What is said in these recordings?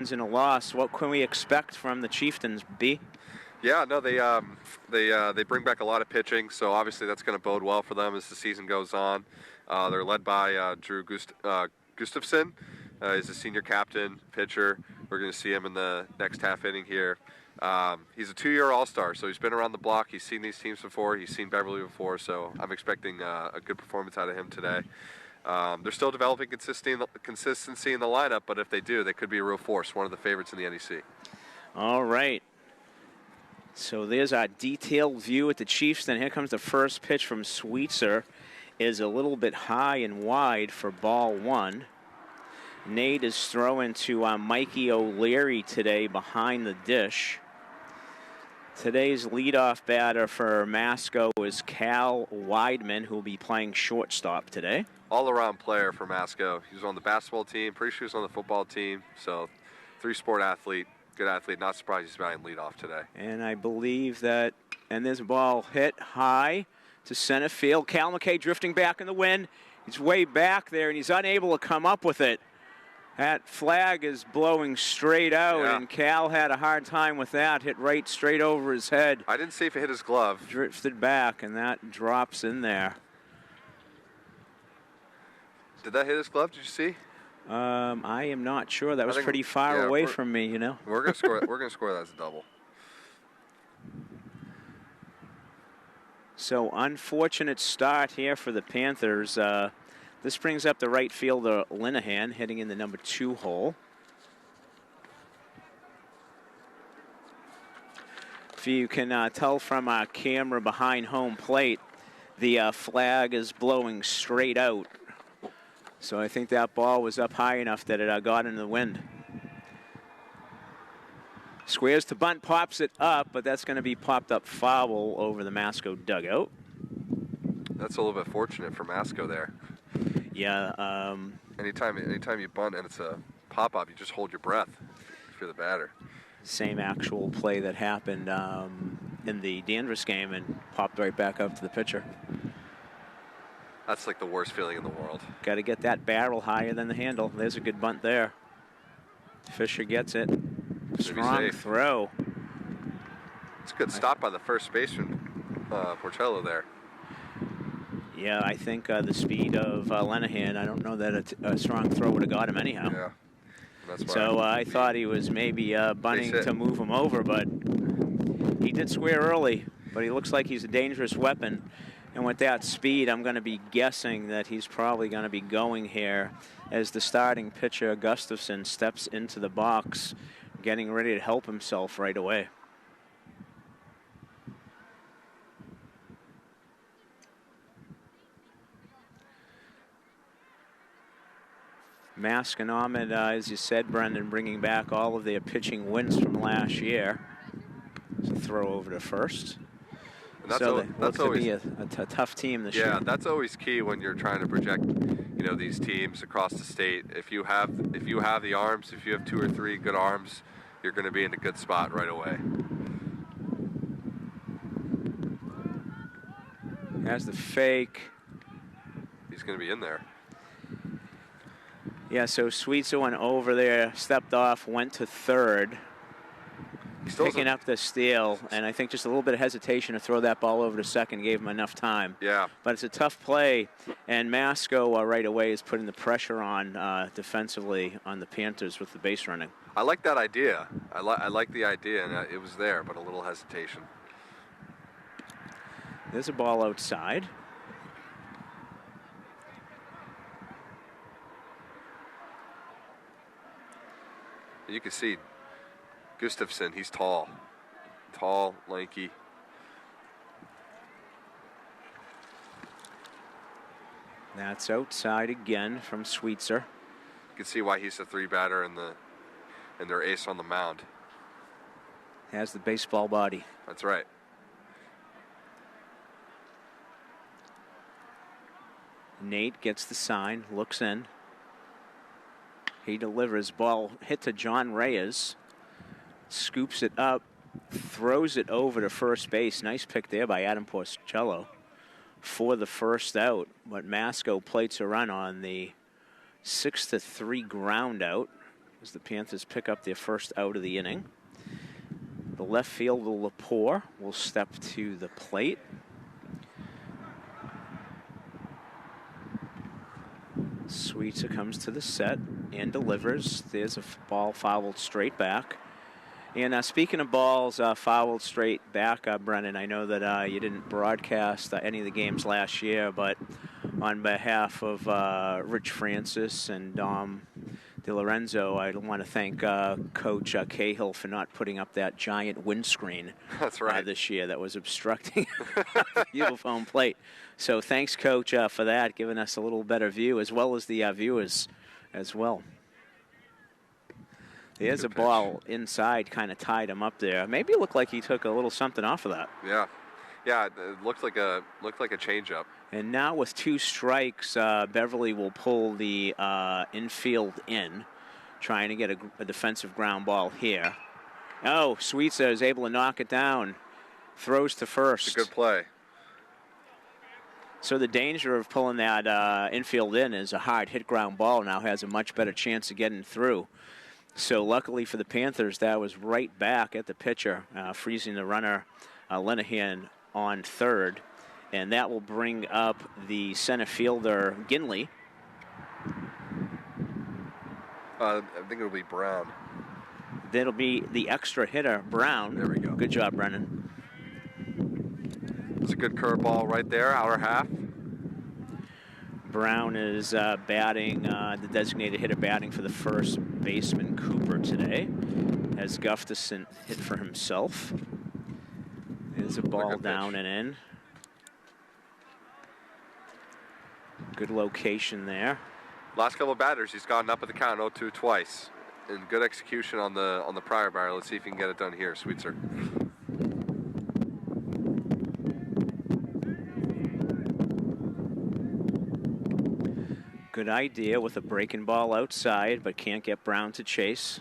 in a loss. What can we expect from the Chieftains, B? Yeah, no, they bring back a lot of pitching, so obviously that's going to bode well for them as the season goes on. They're led by Drew Gustafson. He's a senior captain pitcher. We're going to see him in the next half inning here. He's a 2-year All-Star, so he's been around the block. He's seen these teams before. He's seen Beverly before, so I'm expecting a good performance out of him today. They're still developing consistency in the lineup, but if they do, they could be a real force, one of the favorites in the NEC. All right. So there's our detailed view at the Chiefs. Then here comes the first pitch from Sweetser. Is a little bit high and wide for ball one. Nate is throwing to Mikey O'Leary today behind the dish. Today's leadoff batter for Masco is Cal Weidman, who will be playing shortstop today. All-around player for Masco. He was on the basketball team, pretty sure he was on the football team. So, three-sport athlete, good athlete. Not surprised he's batting leadoff today. And I believe that, and there's a ball hit high to center field. Cal McKay drifting back in the wind. He's way back there, and he's unable to come up with it. That flag is blowing straight out, and Cal had a hard time with that. Hit right straight over his head. I didn't see if it hit his glove. Drifted back, and that drops in there. Did that hit his glove? Did you see? I am not sure. That was pretty far away from me, you know. We're gonna score. We're gonna score that as a double. So unfortunate start here for the Panthers. This brings up the right fielder Linehan hitting in the number 2 hole. If you can tell from our camera behind home plate, the flag is blowing straight out. So I think that ball was up high enough that it got into the wind. Squares to bunt, pops it up, but that's going to be popped up foul over the Masco dugout. That's a little bit fortunate for Masco there. Yeah. Anytime you bunt and it's a pop-up, you just hold your breath if you're the batter. Same actual play that happened in the Danvers game and popped right back up to the pitcher. That's like the worst feeling in the world. Got to get that barrel higher than the handle. There's a good bunt there. Fisher gets it. Strong throw. It's a good stop by the first baseman, Porcello there. Yeah, I think the speed of Linehan, I don't know that a strong throw would have got him anyhow. Yeah. That's why so I thought he was maybe bunting to move him over, but he did square early. But he looks like he's a dangerous weapon. And with that speed, I'm going to be guessing that he's probably going to be going here as the starting pitcher, Gustafson, steps into the box, getting ready to help himself right away. Masconomet, as you said, Brendan, bringing back all of their pitching wins from last year. So throw over to first. That's always be a tough team this year. Yeah, that's always key when you're trying to project, you know, these teams across the state. If you have the arms, if you have 2 or 3 good arms, you're going to be in a good spot right away. Has the fake. He's going to be in there. Yeah, so Sweetser went over there, stepped off, went to third. Picking up the steal, and I think just a little bit of hesitation to throw that ball over to second gave him enough time. Yeah. But it's a tough play, and Masco right away is putting the pressure on defensively on the Panthers with the base running. I like that idea. I like the idea, and it was there, but a little hesitation. There's a ball outside. You can see Gustafson, he's tall, lanky. That's outside again from Sweetser. You can see why he's the 3 batter and their ace on the mound. Has the baseball body. That's right. Nate gets the sign, looks in. He delivers, ball hit to John Reyes. Scoops it up, throws it over to first base. Nice pick there by Adam Porcello for the first out. But Masco plates a run on the 6-3 ground out. as the Panthers pick up their first out of the inning. The left fielder, Lepore, will step to the plate. Sweetser comes to the set and delivers. There's a ball fouled straight back. And speaking of balls fouled straight back, Brennan, I know that you didn't broadcast any of the games last year, but on behalf of Rich Francis and Dom DiLorenzo, I want to thank Coach Cahill for not putting up that giant windscreen. That's right. This year that was obstructing the beautiful home plate. So thanks, Coach, for that, giving us a little better view, as well as the viewers as well. There's a ball inside, kind of tied him up there. Maybe it looked like he took a little something off of that. Yeah, it looked like a changeup. And now with 2 strikes, Beverly will pull the infield in, trying to get a defensive ground ball here. Oh, Sweetser is able to knock it down. Throws to first. It's a good play. So the danger of pulling that infield in is a hard hit ground ball now has a much better chance of getting through. So luckily for the Panthers, that was right back at the pitcher, freezing the runner, Linehan, on third. And that will bring up the center fielder, Ginley. I think it'll be Brown. That'll be the extra hitter, Brown. There we go. Good job, Brennan. It's a good curveball right there, outer half. Brown is batting, the designated hitter batting for the first baseman, Cooper, today. As Gustafson hit for himself. There's a ball down and in. Good location there. Last couple of batters, he's gotten up at the count 0-2 twice. And good execution on the prior batter. Let's see if he can get it done here, Sweetser. Good idea with a breaking ball outside, but can't get Brown to chase.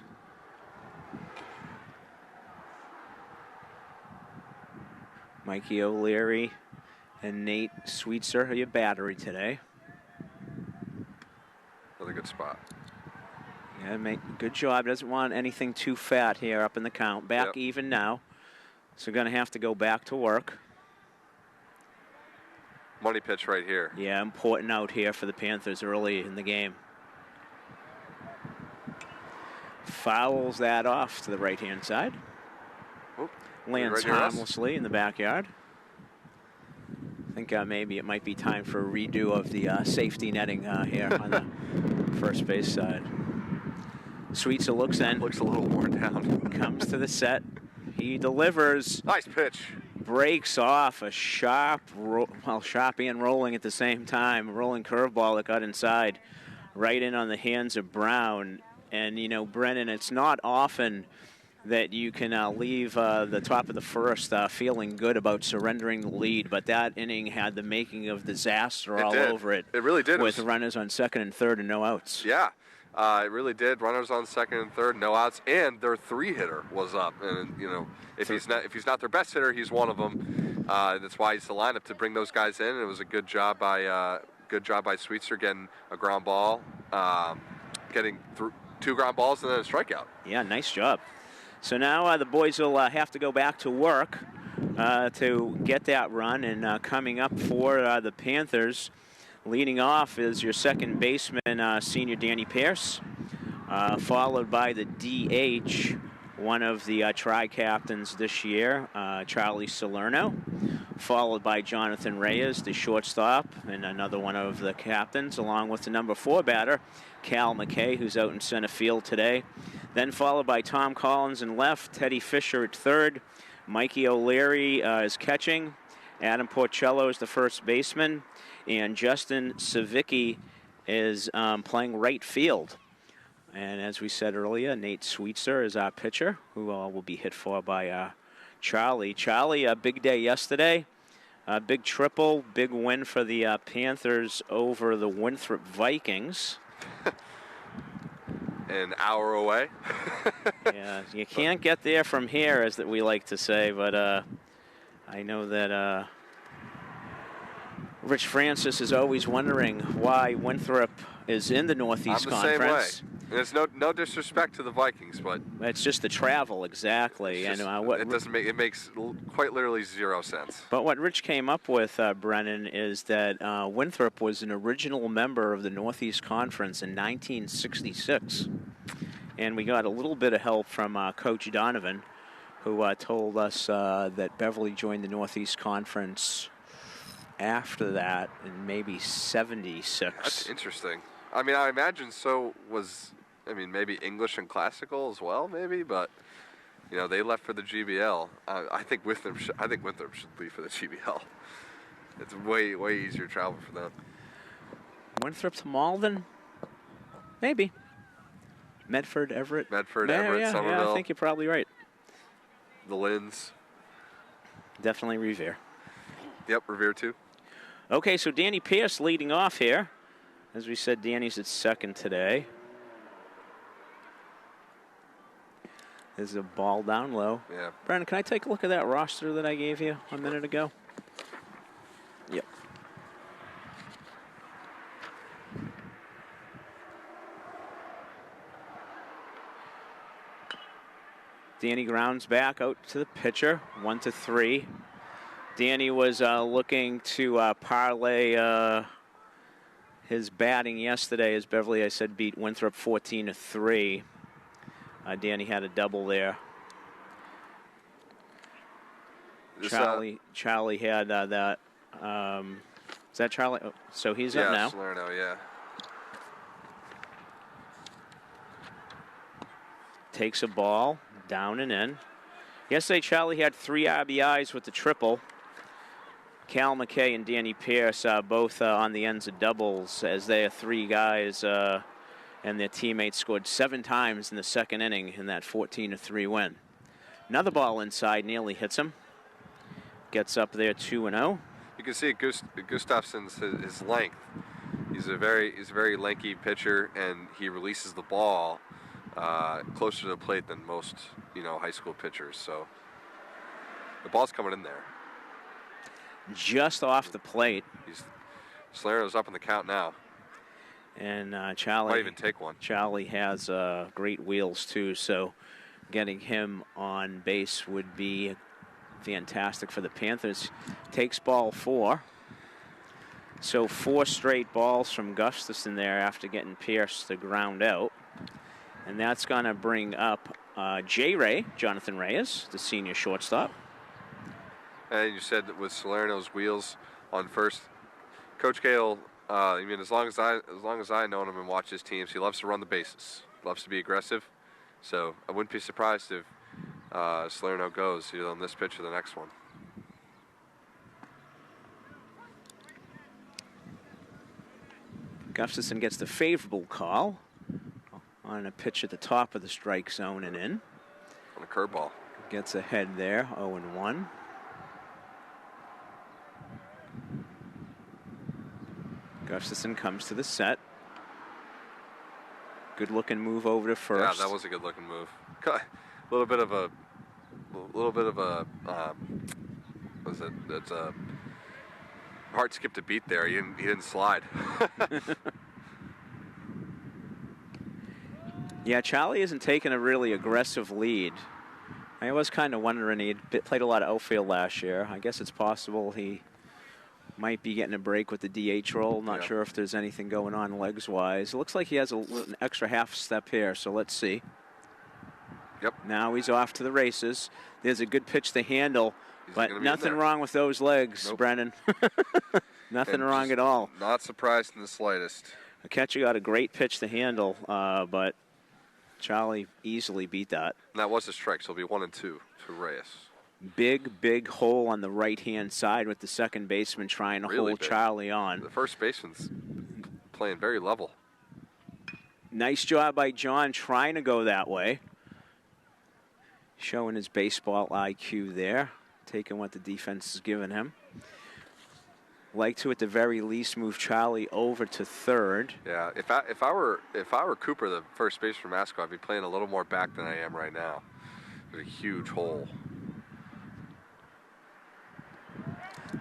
Mikey O'Leary and Nate Sweetser are your battery today. Another good spot. Yeah, good job. Doesn't want anything too fat here up in the count. Back even now. So going to have to go back to work. Money pitch right here. Yeah, important out here for the Panthers early in the game. Fouls that off to the right-hand side. Oop, Lands harmlessly in the backyard. I think maybe it might be time for a redo of the safety netting here on the first base side. Sweetser looks in. Looks a little worn down. Comes to the set. He delivers. Nice pitch. Breaks off a sharp and rolling at the same time. Rolling curveball that got inside. Right in on the hands of Brown. And, you know, Brennan, it's not often that you can leave the top of the first feeling good about surrendering the lead, but that inning had the making of disaster over it. It really did. With runners on second and third and no outs. Yeah, it really did. Runners on second and third, no outs, and their 3-hitter was up. And you know, if he's not their best hitter, he's one of them. That's why he's the lineup to bring those guys in. And it was a good job by Sweetser getting a ground ball, getting through 2 ground balls and then a strikeout. Yeah, nice job. So now the boys will have to go back to work to get that run. And coming up for the Panthers, leading off is your second baseman, senior Danny Pierce, followed by the DH, one of the tri-captains this year, Charlie Salerno, followed by Jonathan Reyes, the shortstop, and another one of the captains, along with the number 4 batter, Cal McKay, who's out in center field today. Then followed by Tom Collins in left, Teddy Fisher at third, Mikey O'Leary is catching, Adam Porcello is the first baseman, and Justin Savicki is playing right field. And as we said earlier, Nate Sweetser is our pitcher, who will be hit for by Charlie. Charlie, a big day yesterday. A big triple, big win for the Panthers over the Winthrop Vikings. An hour away. Yeah, you can't get there from here, as that we like to say, but I know that Rich Francis is always wondering why Winthrop is in the Northeast Conference. Same way. And it's no disrespect to the Vikings, but it's just the travel, exactly. just, And it makes quite literally 0 sense. But what Rich came up with, Brennan, is that Winthrop was an original member of the Northeast Conference in 1966. And we got a little bit of help from Coach Donovan, who told us that Beverly joined the Northeast Conference after that in maybe 76. That's interesting. I mean, I imagine so was, maybe English and classical as well, maybe, but, they left for the GBL. I think Winthrop should leave for the GBL. It's way easier travel for them. Winthrop to Malden? Maybe. Medford, Everett, Somerville. Yeah, I think you're probably right. The Linds. Definitely Revere. Yep, Revere too. Okay, so Danny Pierce leading off here. As we said, Danny's at second today. There's a ball down low. Yeah. Brandon, can I take a look at that roster that I gave you a minute ago? Yep. Danny grounds back out to the pitcher, 1-3. Danny was looking to parlay his batting yesterday as Beverly, I said, beat Winthrop 14-3. Danny had a double there. Charlie had that. Is that Charlie? Oh, so he's up now. Salerno, yeah. Takes a ball down and in. Yesterday, Charlie had 3 RBIs with the triple. Cal McKay and Danny Pierce both on the ends of doubles, as they are 3 guys, and their teammates scored 7 times in the second inning in that 14-3 win. Another ball inside nearly hits him. Gets up there 2-0. You can see Gustafson's his length. He's a very lanky pitcher, and he releases the ball closer to the plate than most high school pitchers. So the ball's coming in there. Just off the plate. Salerno's up in the count now. And Charlie might even take one. Charlie has great wheels too, so getting him on base would be fantastic for the Panthers. Takes ball 4. So 4 straight balls from Gustafson there after getting Pierce to ground out. And that's going to bring up Jonathan Reyes, the senior shortstop. And you said that with Salerno's wheels on first, Coach Gale, as long as I know him and watch his teams, he loves to run the bases, loves to be aggressive. So I wouldn't be surprised if Salerno goes either on this pitch or the next one. Gustafson gets the favorable call on a pitch at the top of the strike zone and in. On a curveball. Gets ahead there, 0-1. Gustafson comes to the set. Good looking move over to first. Yeah, that was a good looking move. A little bit of a was it? That's a hard skip to beat there. He didn't slide. Yeah, Charlie isn't taking a really aggressive lead. I was kind of wondering, he had played a lot of outfield last year. I guess it's possible he might be getting a break with the DH role. Not sure if there's anything going on legs-wise. It looks like he has an extra half step here, so let's see. Yep. Now he's off to the races. There's a good pitch to handle, but nothing wrong with those legs, nope. Brennan. Nothing wrong at all. Not surprised in the slightest. The catcher got a great pitch to handle, but Charlie easily beat that. And that was a strike, so it'll be 1-2 to Reyes. Big hole on the right-hand side with the second baseman trying to hold Charlie on. The first baseman's playing very level. Nice job by John trying to go that way. Showing his baseball IQ there, taking what the defense is giving him. Like to, at the very least, move Charlie over to third. Yeah, if I were Cooper, the first baseman for Masco, I'd be playing a little more back than I am right now. There's a huge hole.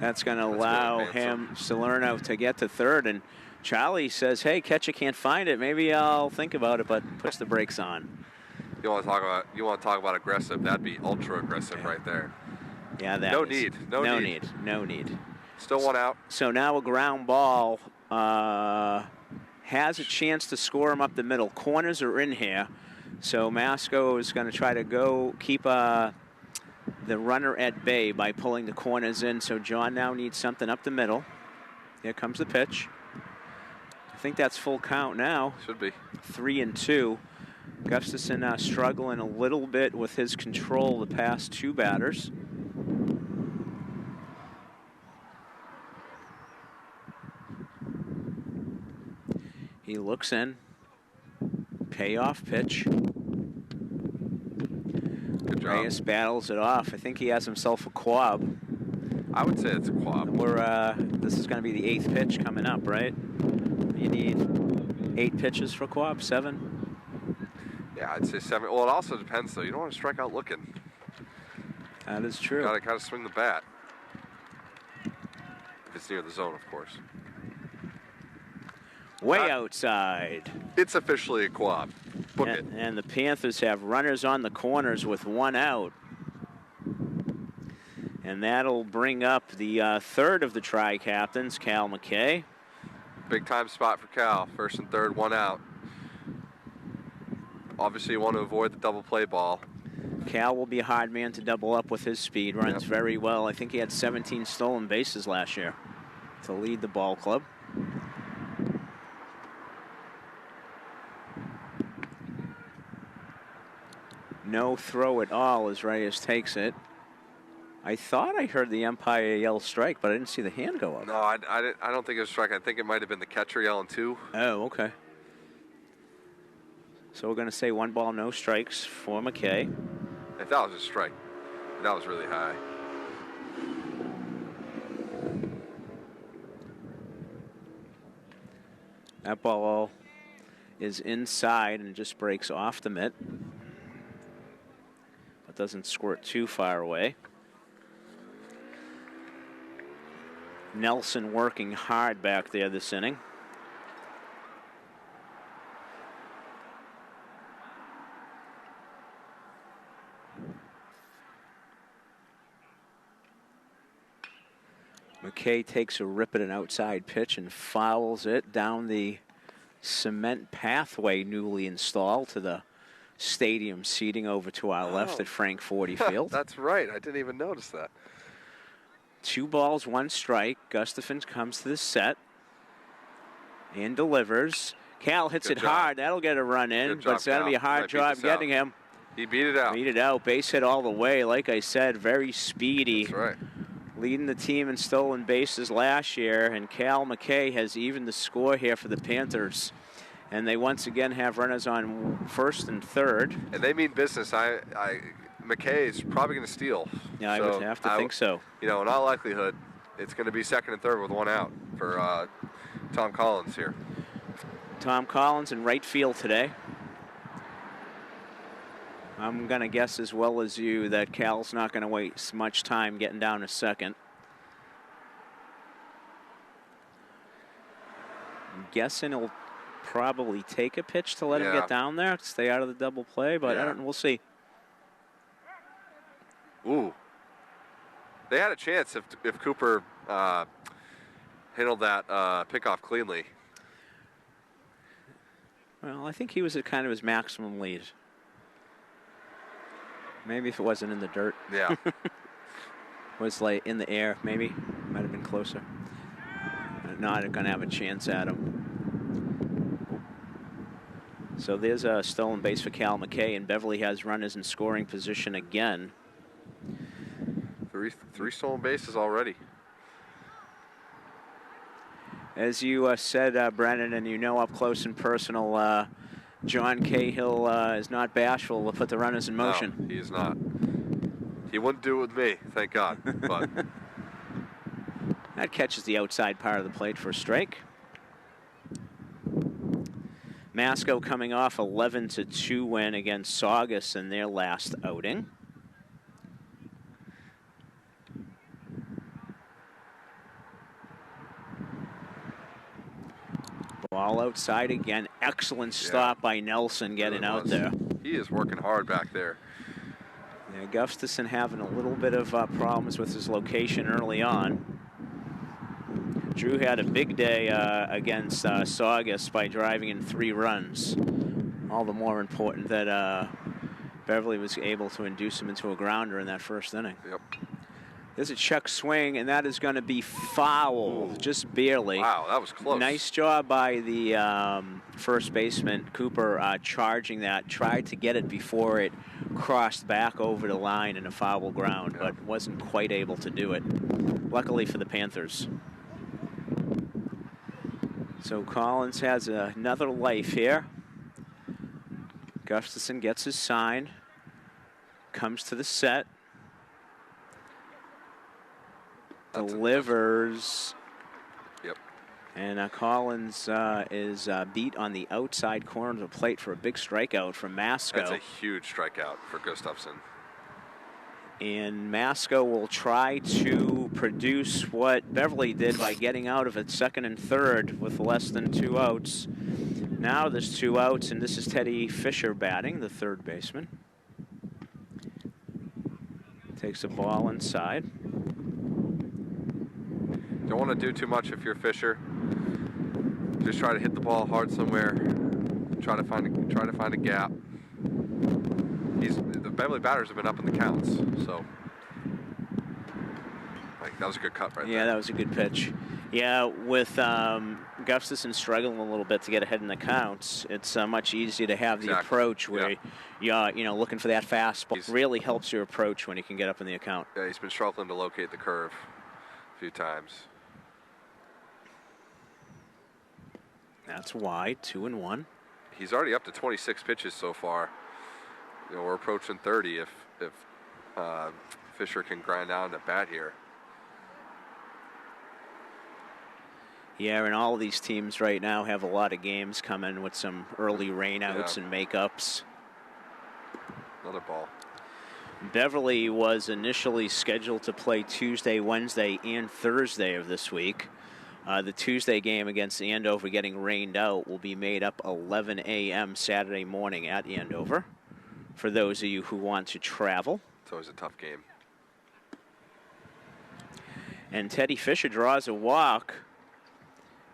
That's going to allow him, Salerno, to get to third, and Charlie says, hey, catcher can't find it. Maybe I'll think about it, but puts the brakes on. You want to talk about aggressive? That'd be ultra aggressive right there. Yeah, that no is. need. No need. Still one out. So now a ground ball has a chance to score him up the middle. Corners are in here. So Masco is going to try to keep the runner at bay by pulling the corners in. So John now needs something up the middle. Here comes the pitch. I think that's full count now. Should be. 3-2. Gustafson struggling a little bit with his control the past two batters. He looks in. Payoff pitch. Good job. Reyes battles it off. I think he has himself a quab. I would say it's a quab. This is going to be the 8th pitch coming up, right? You need 8 pitches for quab, 7? Yeah, I'd say 7. Well, it also depends, though. You don't want to strike out looking. That is true. Got to swing the bat. If it's near the zone, of course. Way outside. It's officially a quab. Book it. And the Panthers have runners on the corners with 1 out. And that'll bring up the third of the tri-captains, Cal McKay. Big time spot for Cal. First and third, 1 out. Obviously, you want to avoid the double play ball. Cal will be a hard man to double up with his speed. Runs very well. I think he had 17 stolen bases last year to lead the ball club. No throw at all as Reyes takes it. I thought I heard the umpire yell strike, but I didn't see the hand go up. No, I don't think it was strike. I think it might have been the catcher yelling too. Oh, okay. So we're going to say 1 ball, no strikes for McKay. If that was a strike, that was really high. That ball is inside and just breaks off the mitt. But doesn't squirt too far away. Nelson working hard back there this inning. McKay takes a rip at an outside pitch and fouls it down the cement pathway newly installed to the stadium seating over to our left at Frank Forty Field. That's right. I didn't even notice that. 2 balls, 1 strike. Gustafson comes to the set and delivers. Cal hits it hard. That'll get a run in, but it's going to be a hard job getting him. He beat it out. Beat it out. Base hit all the way. Like I said, very speedy. That's right. Leading the team in stolen bases last year, and Cal McKay has evened the score here for the Panthers. And they once again have runners on first and third. And they mean business. McKay is probably going to steal. Yeah, I would have to think so. You know, in all likelihood, it's going to be second and third with 1 out for Tom Collins here. Tom Collins in right field today. I'm going to guess as well as you that Cal's not going to waste much time getting down to second. I'm guessing he'll probably take a pitch to let him get down there, stay out of the double play, but I don't know, we'll see. Ooh. They had a chance if Cooper handled that pickoff cleanly. Well, I think he was at kind of his maximum lead. Maybe if it wasn't in the dirt. Yeah. Was like in the air, maybe. Might have been closer. Not going to have a chance at him. So there's a stolen base for Cal McKay, and Beverly has runners in scoring position again. Three stolen bases already. As you said, Brennan, and you know up close and personal, John Cahill is not bashful to put the runners in motion. No, he is not. He wouldn't do it with me, thank God. But that catches the outside part of the plate for a strike. Masco coming off 11-2 win against Saugus in their last outing. Ball outside again. Excellent stop by Nelson getting out there. He is working hard back there. Yeah, Gustafson having a little bit of problems with his location early on. Drew had a big day against Saugus by driving in 3 runs. All the more important that Beverly was able to induce him into a grounder in that first inning. Yep. There's a check swing, and that is going to be foul, just barely. Wow, that was close. Nice job by the first baseman, Cooper, charging that. Tried to get it before it crossed back over the line in a foul ground, but wasn't quite able to do it, luckily for the Panthers. So Collins has another life here. Gustafson gets his sign, comes to the set. Delivers. Yep. And Collins is beat on the outside corner of the plate for a big strikeout from Masco. That's a huge strikeout for Gustafson. And Masco will try to produce what Beverly did by getting out of it second and third with less than 2 outs. Now there's 2 outs, and this is Teddy Fisher batting, the third baseman. Takes a ball inside. Don't want to do too much if you're Fisher. Just try to hit the ball hard somewhere. Try to find a gap. The Beverly batters have been up in the counts, so that was a good cut right there. Yeah, that was a good pitch. Yeah, with Gustafson struggling a little bit to get ahead in the counts, it's much easier to have the approach where you're looking for that fastball. It really helps your approach when you can get up in the account. Yeah, he's been struggling to locate the curve a few times. That's wide, 2-1. He's already up to 26 pitches so far. We're approaching 30 if Fisher can grind down the bat here. Yeah, and all of these teams right now have a lot of games coming with some early rainouts and makeups. Another ball. Beverly was initially scheduled to play Tuesday, Wednesday, and Thursday of this week. The Tuesday game against Andover getting rained out will be made up 11 a.m. Saturday morning at Andover for those of you who want to travel. It's always a tough game. And Teddy Fisher draws a walk,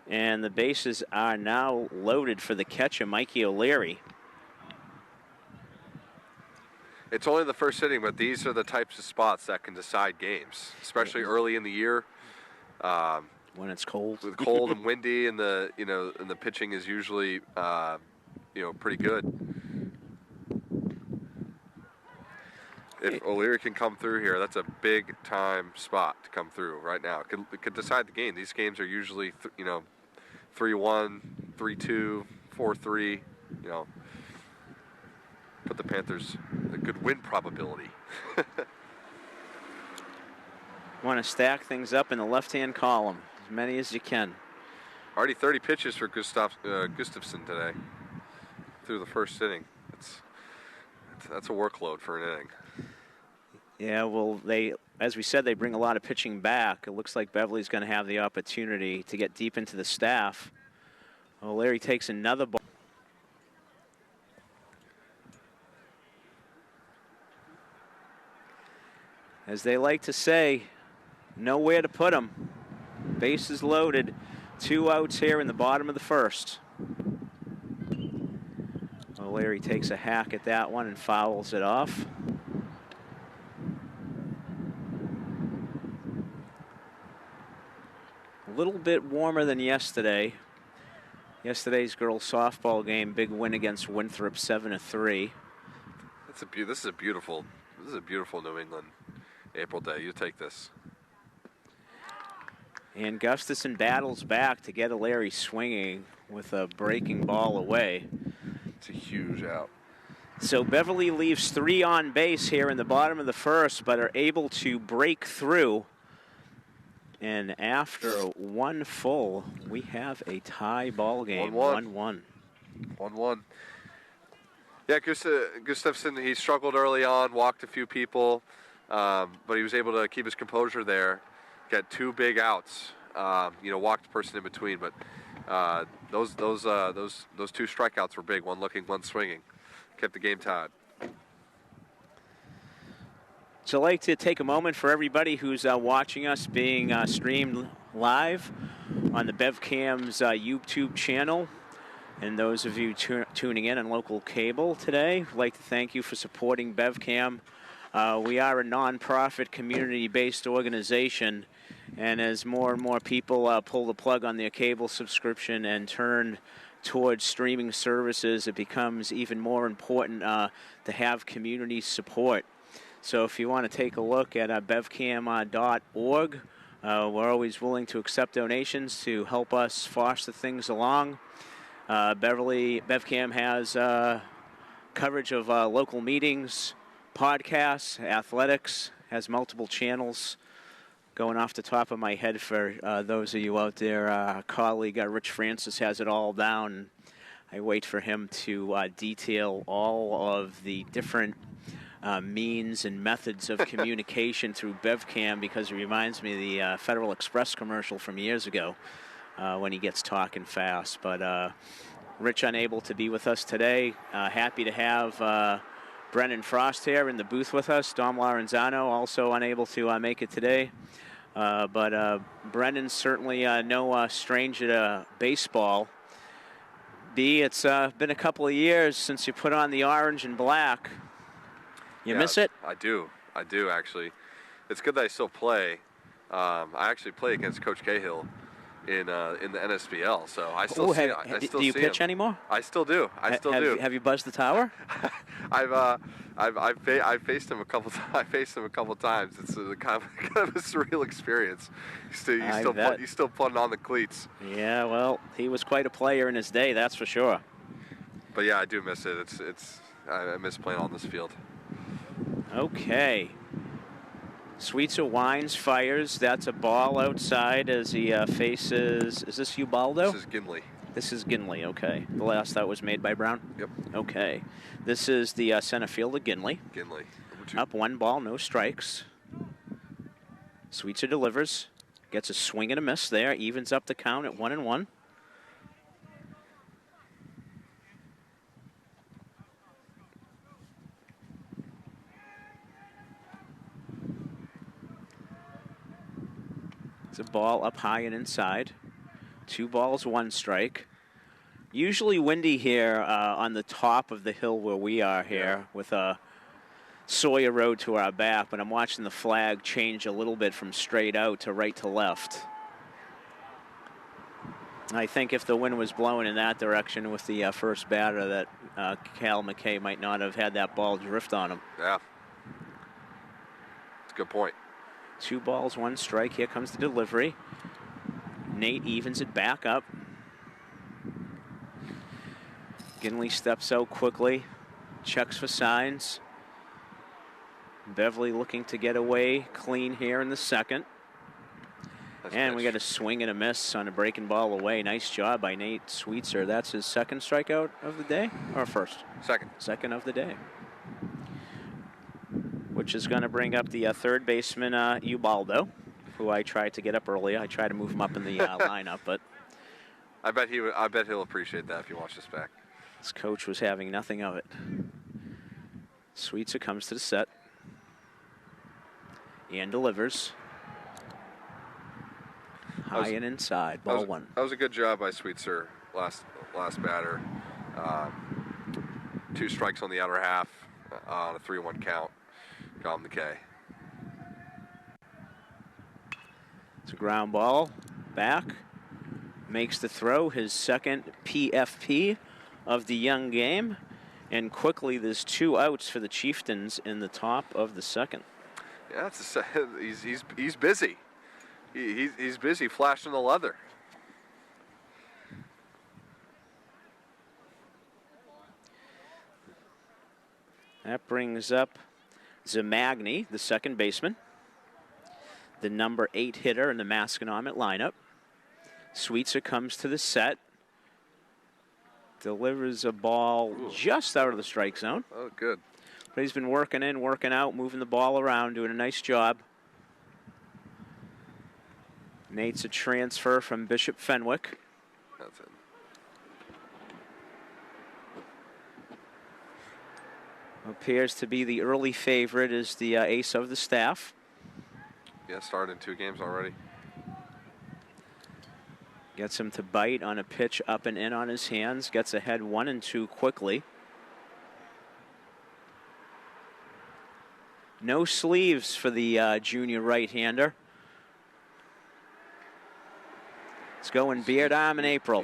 and the bases are now loaded for the catcher, Mikey O'Leary. It's only the first inning, but these are the types of spots that can decide games, especially early in the year. When it's cold. With cold and windy, and the pitching is usually pretty good. If O'Leary can come through here, that's a big time spot to come through right now. It could decide the game. These games are usually 3-1, 3-2, 4-3. Put the Panthers a good win probability. Want to stack things up in the left-hand column, as many as you can. Already 30 pitches for Gustafson today through the first inning. That's a workload for an inning. Yeah, well, as we said, they bring a lot of pitching back. It looks like Beverly's going to have the opportunity to get deep into the staff. O'Leary takes another ball. As they like to say, nowhere to put them. Bases loaded. 2 outs here in the bottom of the first. O'Leary takes a hack at that one and fouls it off. A little bit warmer than yesterday. Yesterday's girls softball game, big win against Winthrop, 7-3. This is a beautiful New England April day. You take this. And Gustafson battles back to get O'Leary swinging with a breaking ball away. It's a huge out. So Beverly leaves 3 on base here in the bottom of the first, but are able to break through. And after 1 full, we have a tie ball game, 1-1. 1-1. Yeah, Gustafson, he struggled early on, walked a few people, but he was able to keep his composure there. Got 2 big outs, walked the person in between, but Those two strikeouts were big. One looking, one swinging. Kept the game tied. So I'd like to take a moment for everybody who's watching us being streamed live on the BevCam's YouTube channel. And those of you tuning in on local cable today, I'd like to thank you for supporting BevCam. We are a nonprofit, community-based organization, and as more and more people pull the plug on their cable subscription and turn towards streaming services, it becomes even more important to have community support. So if you want to take a look at bevcam.org, we're always willing to accept donations to help us foster things along. Beverly, BevCam has coverage of local meetings, podcasts, athletics, has multiple channels. Going off the top of my head for those of you out there, our colleague Rich Francis has it all down. I wait for him to detail all of the different means and methods of communication through BevCam, because it reminds me of the Federal Express commercial from years ago when he gets talking fast. But Rich unable to be with us today. Happy to have Brendan Frost here in the booth with us. Dom Lorenzano also unable to make it today. But Brendan's certainly no stranger to baseball. B, it's been a couple of years since you put on the orange and black. You miss it? I do, actually. It's good that I still play. I actually play against Coach Cahill in the NSBL, so I still see. Do you pitch anymore? I still do. I still do. Have you buzzed the tower? I've faced him a couple. I faced him a couple times. It's kind of a surreal experience. He's still putting on the cleats. Yeah, well, he was quite a player in his day, that's for sure. But yeah, I do miss it. I miss playing on this field. Okay. Sweetser winds, fires. That's a ball outside as he faces. Is this Ubaldo? This is Ginley. This is Ginley, okay. The last that was made by Brown? Yep. Okay. This is the center fielder, Ginley. Ginley. Up 1 ball, no strikes. Sweetser delivers. Gets a swing and a miss there. Evens up the count at 1-1. It's a ball up high and inside. 2 balls, 1 strike. Usually windy here on the top of the hill where we are here, with a Sawyer Road to our back, but I'm watching the flag change a little bit from straight out to right to left. I think if the wind was blowing in that direction with the first batter, that Cal McKay might not have had that ball drift on him. Yeah. That's a good point. 2 balls, 1 strike. Here comes the delivery. Nate evens it back up. Ginley steps out quickly, checks for signs. Beverly looking to get away clean here in the second. And we got a swing and a miss on a breaking ball away. Nice job by Nate Sweetser. That's his second strikeout of the day, or first? Second. Second of the day. Which is going to bring up the third baseman, Ubaldo, who I tried to get up earlier. I tried to move him up in the lineup, but I bet he'll appreciate that if you watch this back. His coach was having nothing of it. Sweetser comes to the set and delivers. High and inside, ball 1. That was a good job by Sweetser, last batter. 2 strikes on the outer half on a 3-1 count. Got him the K. It's a ground ball. Back. Makes the throw. His second PFP of the young game. And quickly, there's 2 outs for the Chieftains in the top of the second. Yeah, he's busy. He's busy flashing the leather. That brings up Zamagni, the second baseman, the number 8 hitter in the Masconomet lineup. Sweetser comes to the set, delivers a ball just out of the strike zone. Oh, good. But he's been working in, working out, moving the ball around, doing a nice job. Nate's a transfer from Bishop Fenwick. Appears to be the early favorite, is the ace of the staff. Yeah, started in 2 games already. Gets him to bite on a pitch up and in on his hands. Gets ahead 1-2 quickly. No sleeves for the junior right-hander. It's going beard arm in April.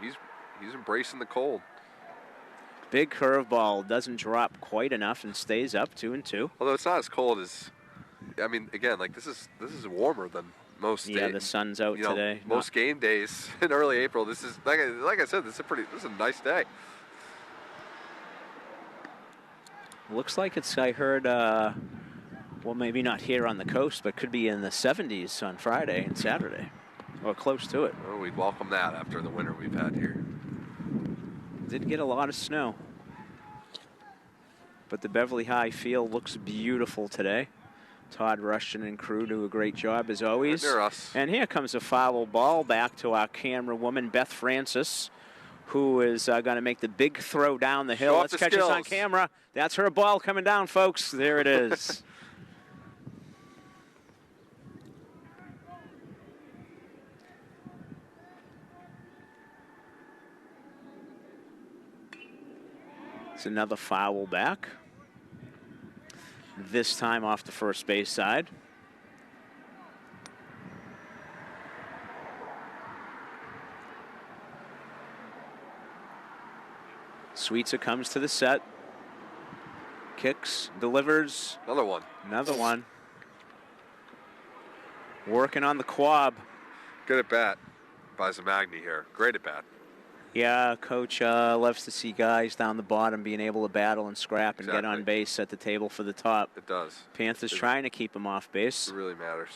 He's embracing the cold. Big curveball, doesn't drop quite enough and stays up 2-2. Although it's not as cold as, I mean, again, like this is warmer than most days. Yeah, the sun's out today. Most game days in early April. This is like I said, this is a nice day. Looks like it's, I heard, well, maybe not here on the coast, but could be in the 70s on Friday and Saturday, or close to it. Oh, we'd welcome that after the winter we've had here. Did get a lot of snow. But the Beverly High field looks beautiful today. Todd Rushton and crew do a great job as always. They're us. And here comes a foul ball back to our camera woman, Beth Francis, who is going to make the big throw down the hill. Let's catch this on camera. That's her ball coming down, folks. There it is. It's another foul back. This time off the first base side. Sweetser comes to the set. Kicks, delivers. Another one. Another one. Working on the quab. Good at bat by Zamagni here. Great at bat. Yeah, Coach loves to see guys down the bottom being able to battle and scrap and get on base at the table for the top. It does. Panthers trying to keep him off base. It really matters.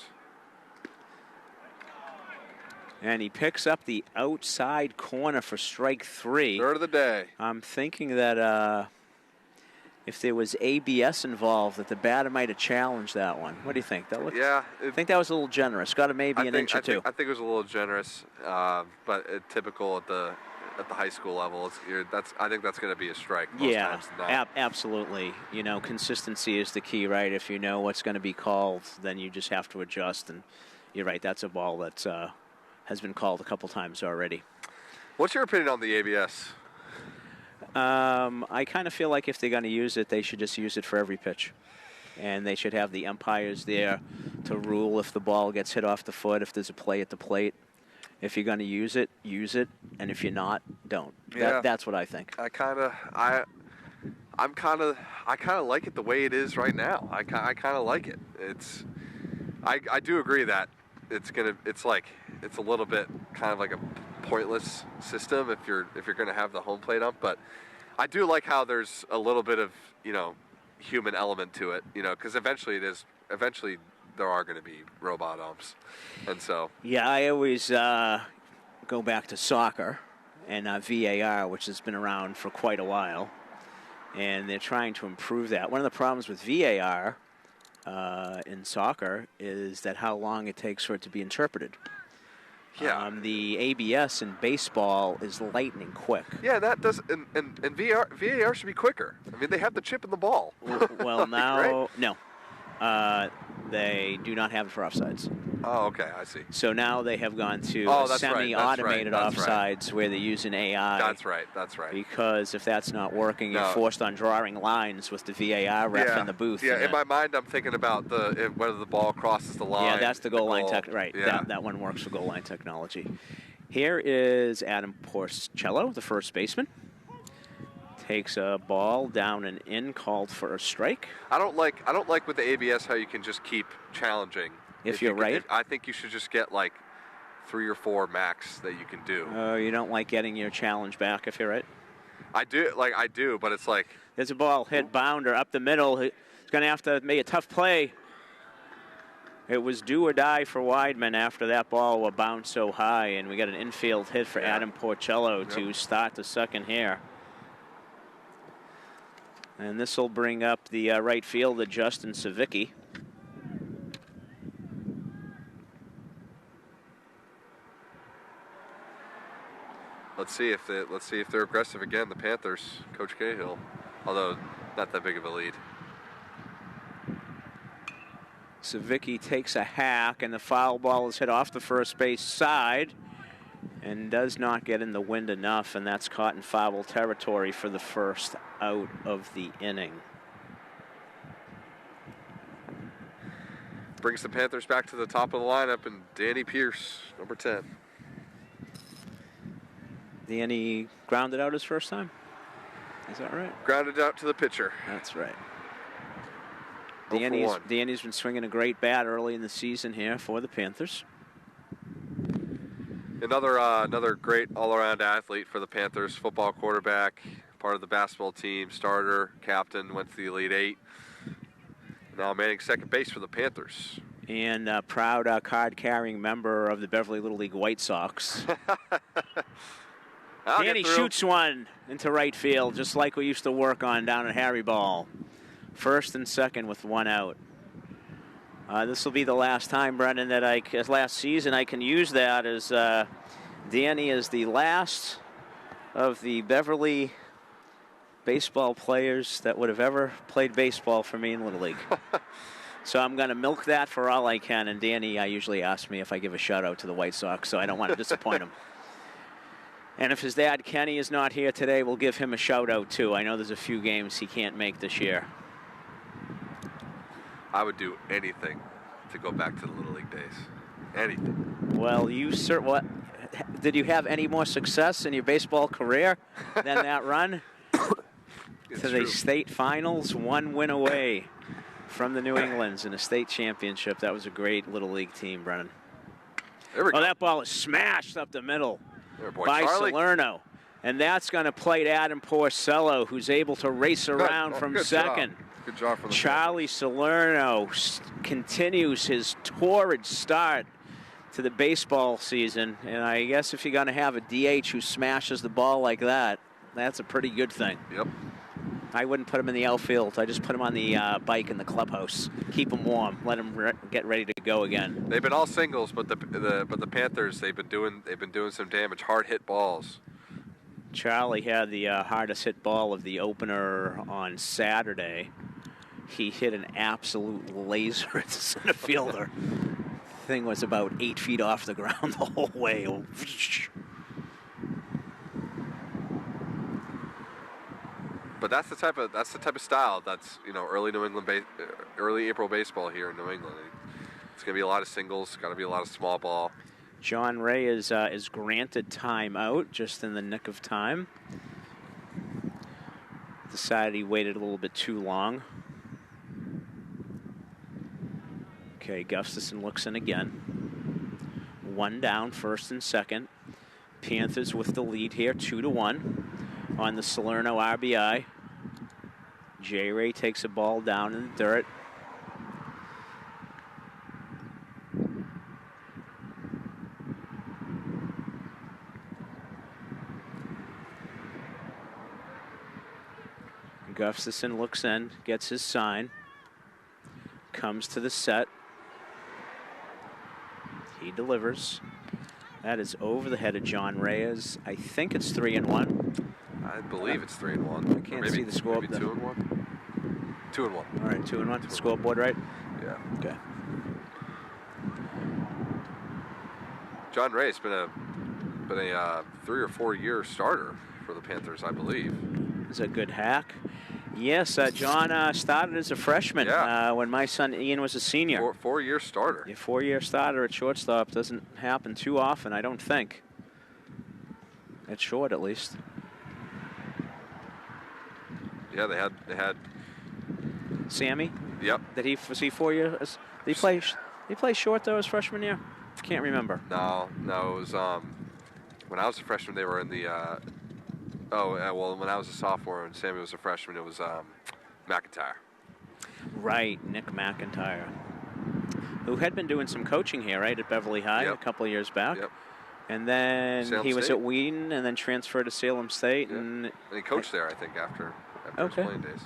And he picks up the outside corner for strike 3. Third of the day. I'm thinking that if there was ABS involved, that the batter might have challenged that one. What do you think? That looked, yeah. I think that was a little generous. Got him maybe an inch or two. I think it was a little generous, but typical at the high school level. I think that's going to be a strike most times than not. Absolutely. You know, consistency is the key, right? If you know what's going to be called, then you just have to adjust. And you're right, that's a ball that has been called a couple times already. What's your opinion on the ABS? I kind of feel like if they're going to use it, they should just use it for every pitch. And they should have the umpires there to rule if the ball gets hit off the foot, if there's a play at the plate. If you're going to use it, and if you're not, don't. Yeah. That's what I think. I kind of like it the way it is right now. I kind of like it. I do agree that it's a little bit kind of like a pointless system if you're going to have the home plate ump, but I do like how there's a little bit of, human element to it, because eventually there are going to be robot umps. And so. Yeah, I always go back to soccer and VAR, which has been around for quite a while. And they're trying to improve that. One of the problems with VAR in soccer is that how long it takes for it to be interpreted. Yeah. The ABS in baseball is lightning quick. Yeah, that does, and VAR should be quicker. I mean, they have the chip in the ball. Well, now, right? No. They do not have it for offsides. Oh, okay, I see. So now they have gone to semi-automated offsides where they're using AI. That's right. Because if that's not working, you're forced on drawing lines with the VAR ref in the booth. Yeah, in my mind, I'm thinking about whether the ball crosses the line. Yeah, that's the goal line tech. Right, yeah. that one works for goal line technology. Here is Adam Porcello, the first baseman. Takes a ball down and in, called for a strike. I don't like with the ABS how you can just keep challenging. If you're right. I think you should just get like 3 or 4 max that you can do. You don't like getting your challenge back if you're right? I do, but it's like. There's a ball hit bounder up the middle. He's going to have to make a tough play. It was do or die for Weidman after that ball will bounce so high, and we got an infield hit for Adam Porcello to start the second here. And this will bring up the right fielder, Justin Savicki. Let's see if they're aggressive again, the Panthers, Coach Cahill. Although not that big of a lead. Savicki takes a hack, and the foul ball is hit off the first base side and does not get in the wind enough, and that's caught in foul territory for the first out of the inning. Brings the Panthers back to the top of the lineup, and Danny Pierce, number 10. Danny grounded out his first time? Is that right? Grounded out to the pitcher. That's right. 0 for 1. Danny's been swinging a great bat early in the season here for the Panthers. Another great all-around athlete for the Panthers. Football quarterback, part of the basketball team, starter, captain, went to the Elite Eight. Now manning second base for the Panthers. And a proud card-carrying member of the Beverly Little League White Sox. Danny shoots one into right field, just like we used to work on down at Harry Ball. First and second with one out. This will be the last time, Brendan, that last season I can use that as Danny is the last of the Beverly baseball players that would have ever played baseball for me in Little League. So I'm going to milk that for all I can. And Danny, usually asks me if I give a shout out to the White Sox, so I don't want to disappoint him. And if his dad, Kenny, is not here today, we'll give him a shout out too. I know there's a few games he can't make this year. I would do anything to go back to the Little League days. Anything. Well, did you have any more success in your baseball career than that run to the state finals? One win away from the New Englands in a state championship. That was a great Little League team, Brennan. There we go. That ball is smashed up the middle by Charlie. Salerno. And that's going to play Adam Porcello, who's able to race around from second. Good job for the Charlie Salerno continues his torrid start to the baseball season. And I guess if you're going to have a DH who smashes the ball like that, that's a pretty good thing. Yep. I wouldn't put him in the outfield. I just put him on the bike in the clubhouse. Keep him warm. Let him get ready to go again. They've been all singles, but the Panthers they've been doing some damage. Hard hit balls. Charlie had the hardest hit ball of the opener on Saturday. He hit an absolute laser at the center fielder. Thing was about 8 feet off the ground the whole way. But that's the type of style that's early New England early April baseball here in New England. It's gonna be a lot of singles. Got to be a lot of small ball. John Ray is granted timeout just in the nick of time. Decided he waited a little bit too long. Okay, Gustafson looks in again. One down, first and second. Panthers with the lead here, 2-1 on the Salerno RBI. J. Ray takes a ball down in the dirt. Gustafson looks in, gets his sign, comes to the set. He delivers. That is over the head of John Reyes. I think it's 3-1. I believe it's 3-1. I can't see the score. Maybe 2-1. 2-1. All right, 2-1. The scoreboard, right? Yeah. Okay. John Reyes been a 3 or 4 year starter for the Panthers, I believe. Is a good hack. Yes, John started as a freshman when my son Ian was a senior. 4-year starter. A 4-year starter at shortstop doesn't happen too often, I don't think. At short, at least. Yeah, they had. Sammy. Yep. Was he 4 years? Did he play short though his freshman year? Can't remember. No, it was when I was a freshman. They were in the. When I was a sophomore and Sammy was a freshman, it was McIntyre. Right, Nick McIntyre, who had been doing some coaching here, right, at Beverly High a couple of years back. Yep. And then Salem he was State. at Wheaton and then transferred to Salem State. Yeah. And he coached there, I think, after his playing days.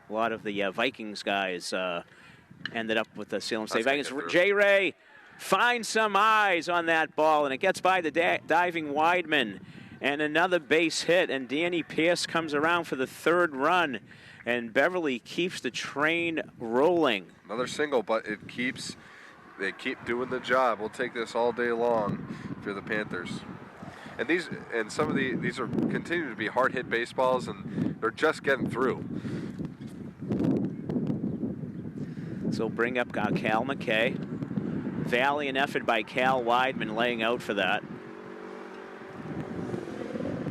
A lot of the Vikings guys ended up with the Salem State That's Vikings. J. Ray finds some eyes on that ball, and it gets by the diving Weidman. And another base hit, and Danny Pierce comes around for the 3rd run, and Beverly keeps the train rolling. Another single, but they keep doing the job. We'll take this all day long for the Panthers. And some of these are continue to be hard hit baseballs, and they're just getting through. So bring up Cal McKay. Valiant effort by Cal Weidman laying out for that.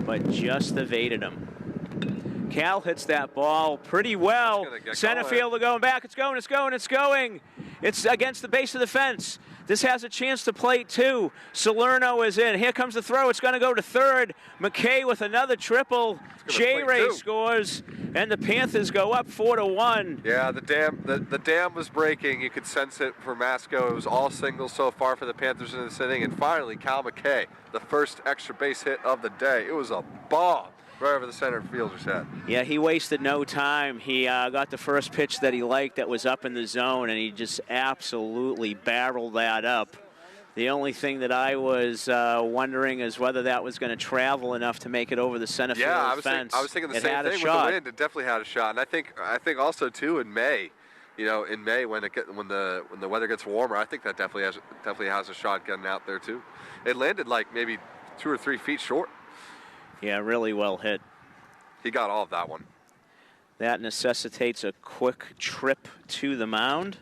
But just evaded him. Cal hits that ball pretty well. Center fielder going back. It's going, it's going, it's going. It's against the base of the fence. This has a chance to plate too. Salerno is in. Here comes the throw. It's going to go to 3rd. McKay with another triple. J-Ray scores, and the Panthers go up 4-1. Yeah, the dam was breaking. You could sense it for Masco. It was all singles so far for the Panthers in this inning, and finally Cal McKay, the first extra base hit of the day. It was a bomb right over the center fielder's head. Yeah, he wasted no time. He got the first pitch that he liked that was up in the zone, and he just absolutely barreled that up. The only thing that I was wondering is whether that was going to travel enough to make it over the center field fence. I was thinking the same thing with the wind. It definitely had a shot, and I think also too in May, in May when the weather gets warmer, I think that definitely has a shot getting out there too. It landed like maybe 2 or 3 feet short. Yeah, really well hit. He got all of that one. That necessitates a quick trip to the mound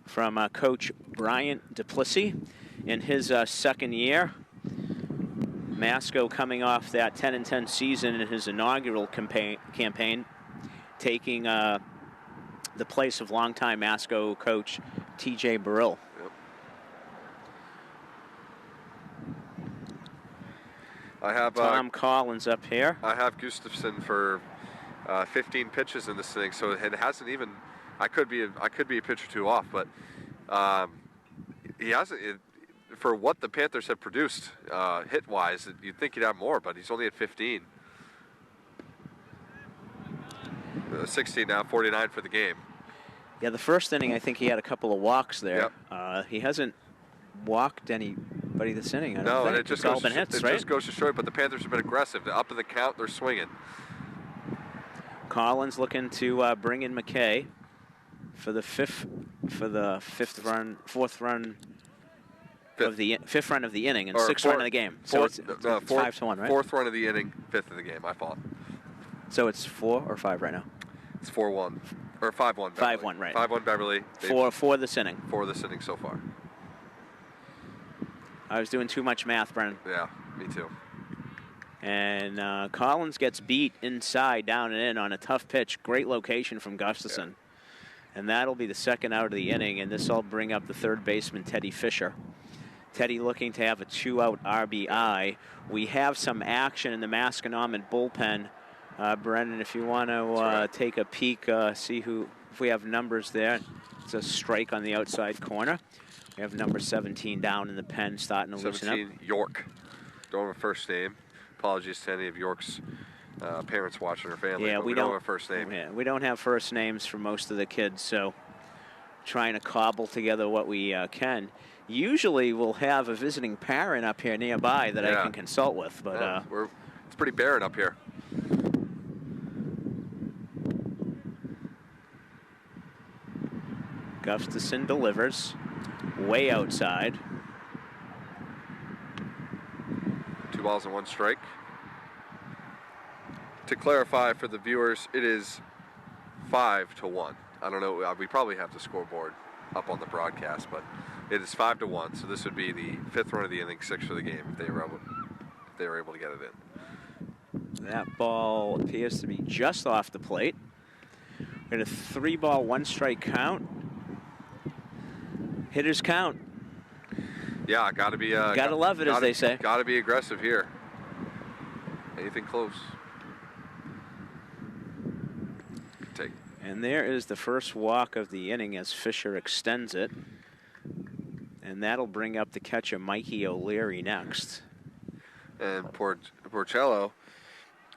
from Coach Bryant Duplessis in his 2nd year. Masco coming off that 10-10 season in his inaugural campaign, taking the place of longtime Masco coach T.J. Burrill. I have Tom Collins up here. I have Gustafson for 15 pitches in this inning, so it hasn't even. I could be a pitch or two off, but he hasn't. For what the Panthers have produced hit-wise, you'd think he'd have more, but he's only at 15. 16 now, 49 for the game. Yeah, the first inning, I think he had a couple of walks there. Yep. He hasn't walked anybody this inning. I don't think. It just goes to show you. But the Panthers have been aggressive. They're up in the count. They're swinging. Collins looking to bring in McKay for the fourth run of the inning and 6th run of the game. So it's 5-1, right? 4th run of the inning, 5th of the game. I thought. So it's 4 or 5 right now. It's 4-1 or 5-1. 5-1, right? 5-1 Beverly. For this inning. For this inning so far. I was doing too much math, Brennan. Yeah, me too. And Collins gets beat inside, down and in on a tough pitch. Great location from Gustafson. Yeah. And that'll be the 2nd out of the inning, and this will bring up the 3rd baseman, Teddy Fisher. Teddy looking to have a 2-out RBI. We have some action in the Masconomet bullpen. Brendan, if you want to take a peek, see if we have numbers there. It's a strike on the outside corner. We have number 17 down in the pen, starting to loosen up. 17, York. Don't have a first name. Apologies to any of York's parents watching or family. Yeah, we don't have a first name. Yeah, we don't have first names for most of the kids, so trying to cobble together what we can. Usually we'll have a visiting parent up here nearby that I can consult with, but it's pretty barren up here. Gustafson delivers way outside. 2 balls and 1 strike. To clarify for the viewers, it is 5-1. I don't know. We probably have the scoreboard up on the broadcast, but it is 5-1. So this would be the 5th run of the inning, 6th for the game if they were able to get it in. That ball appears to be just off the plate. We had a 3-ball, 1-strike count. Hitters count. Yeah, gotta be. Gotta love it, as they say. Gotta be aggressive here. Anything close. Good take. And there is the first walk of the inning as Fisher extends it. And that'll bring up the catcher, Mikey O'Leary, next. And Porcello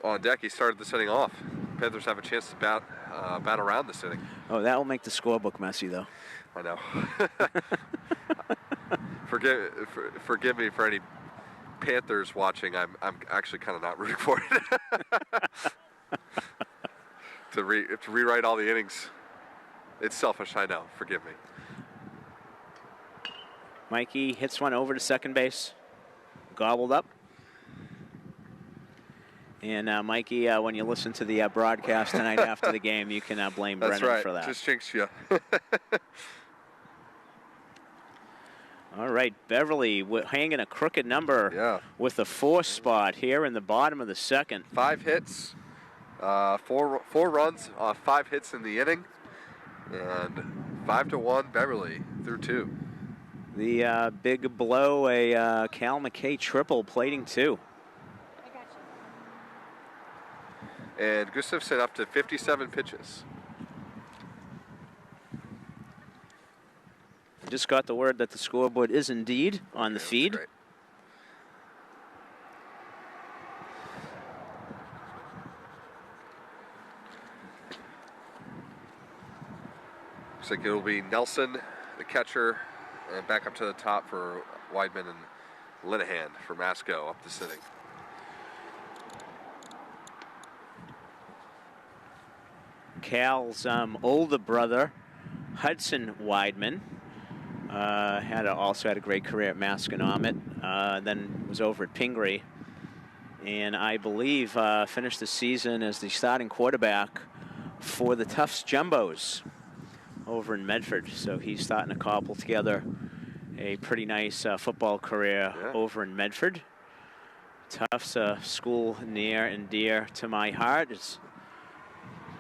on deck. He started this inning off. Panthers have a chance to bat around this inning. Oh, that will make the scorebook messy, though. I know. Forgive me for any Panthers watching, I'm actually kind of not rooting for it. to rewrite all the innings. It's selfish, I know. Forgive me. Mikey hits one over to second base. Gobbled up. And Mikey, when you listen to the broadcast tonight after the game, you can blame That's Brennan right. for that. Just jinxed you. All right, Beverly hanging a crooked number with the 4 spot here in the bottom of the second. 5 hits, 4 runs, 5 hits in the inning, and 5-1 Beverly through 2. The big blow, a Cal McKay triple, plating 2. And Gustafson up to 57 pitches. Just got the word that the scoreboard is indeed on the feed. Great. Looks like it'll be Nelson, the catcher, and back up to the top for Weidman and Linehan for Masco up the sitting. Cal's older brother, Hudson Weidman, also had a great career at Masconomet, then was over at Pingree, and I believe finished the season as the starting quarterback for the Tufts Jumbos over in Medford. So he's starting to cobble together a pretty nice football career over in Medford. Tufts, a school near and dear to my heart. It's